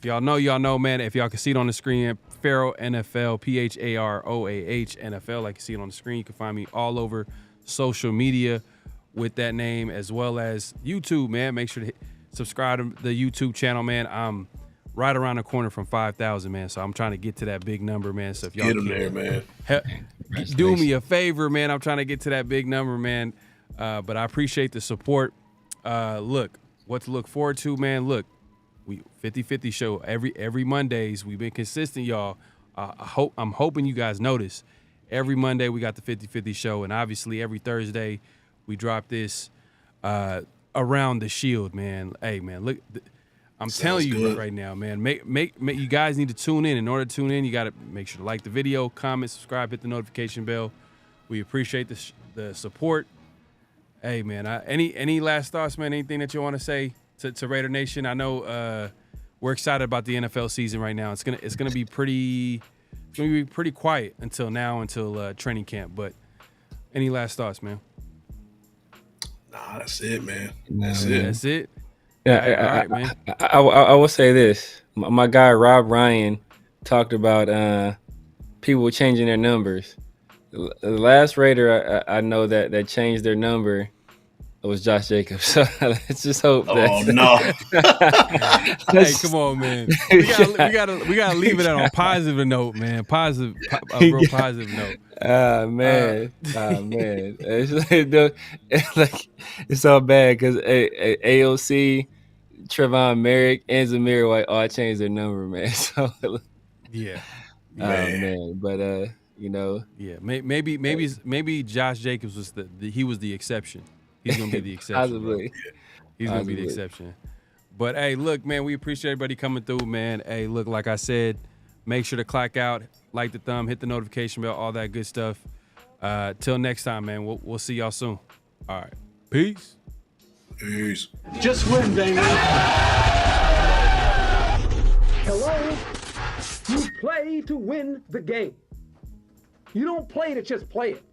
if y'all know, man. If y'all can see it on the screen, PharoahNFL, Pharoah NFL, like you see it on the screen. You can find me all over social media with that name, as well as YouTube, man. Make sure to subscribe to the YouTube channel, man. I'm right around the corner from 5,000, man. So I'm trying to get to that big number, man. So if y'all get them there, man. Do me a favor, man. I'm trying to get to that big number, man. But I appreciate the support. Look, what to look forward to, man. Look, we 50-50 show every Mondays. We've been consistent, y'all. I'm hoping you guys notice. Every Monday we got the 50-50 show, and obviously every Thursday we drop this around the shield, man. Hey, man, look, I'm telling you right now, man. Make you guys need to tune in. In order to tune in, you got to make sure to like the video, comment, subscribe, hit the notification bell. We appreciate the support. Hey, man. Any last thoughts, man? Anything that you want to say to Raider Nation? I know we're excited about the NFL season right now. It's gonna be pretty quiet until training camp. But any last thoughts, man? Nah, that's it, man. That's it. Yeah, all right, man. I will say this. My guy Rob Ryan talked about people changing their numbers. The last Raider I know that changed their number was Josh Jacobs. So let's just hope that. Oh no! Hey, come on, man. We gotta leave it on a positive note, man. A real positive note. Man. It's all bad because AOC, Trevon Merrick, and Zamir White all changed their number, man. So yeah, man. But yeah, maybe Josh Jacobs was the exception. He's gonna be the exception. Possibly. He's gonna be the exception. But hey, look, man, we appreciate everybody coming through, man. Hey, look, like I said, make sure to clack out, like the thumb, hit the notification bell, all that good stuff. Till next time, man. We'll see y'all soon. All right. Peace. Peace. Just win, baby. Hello? You play to win the game. You don't play to just play it.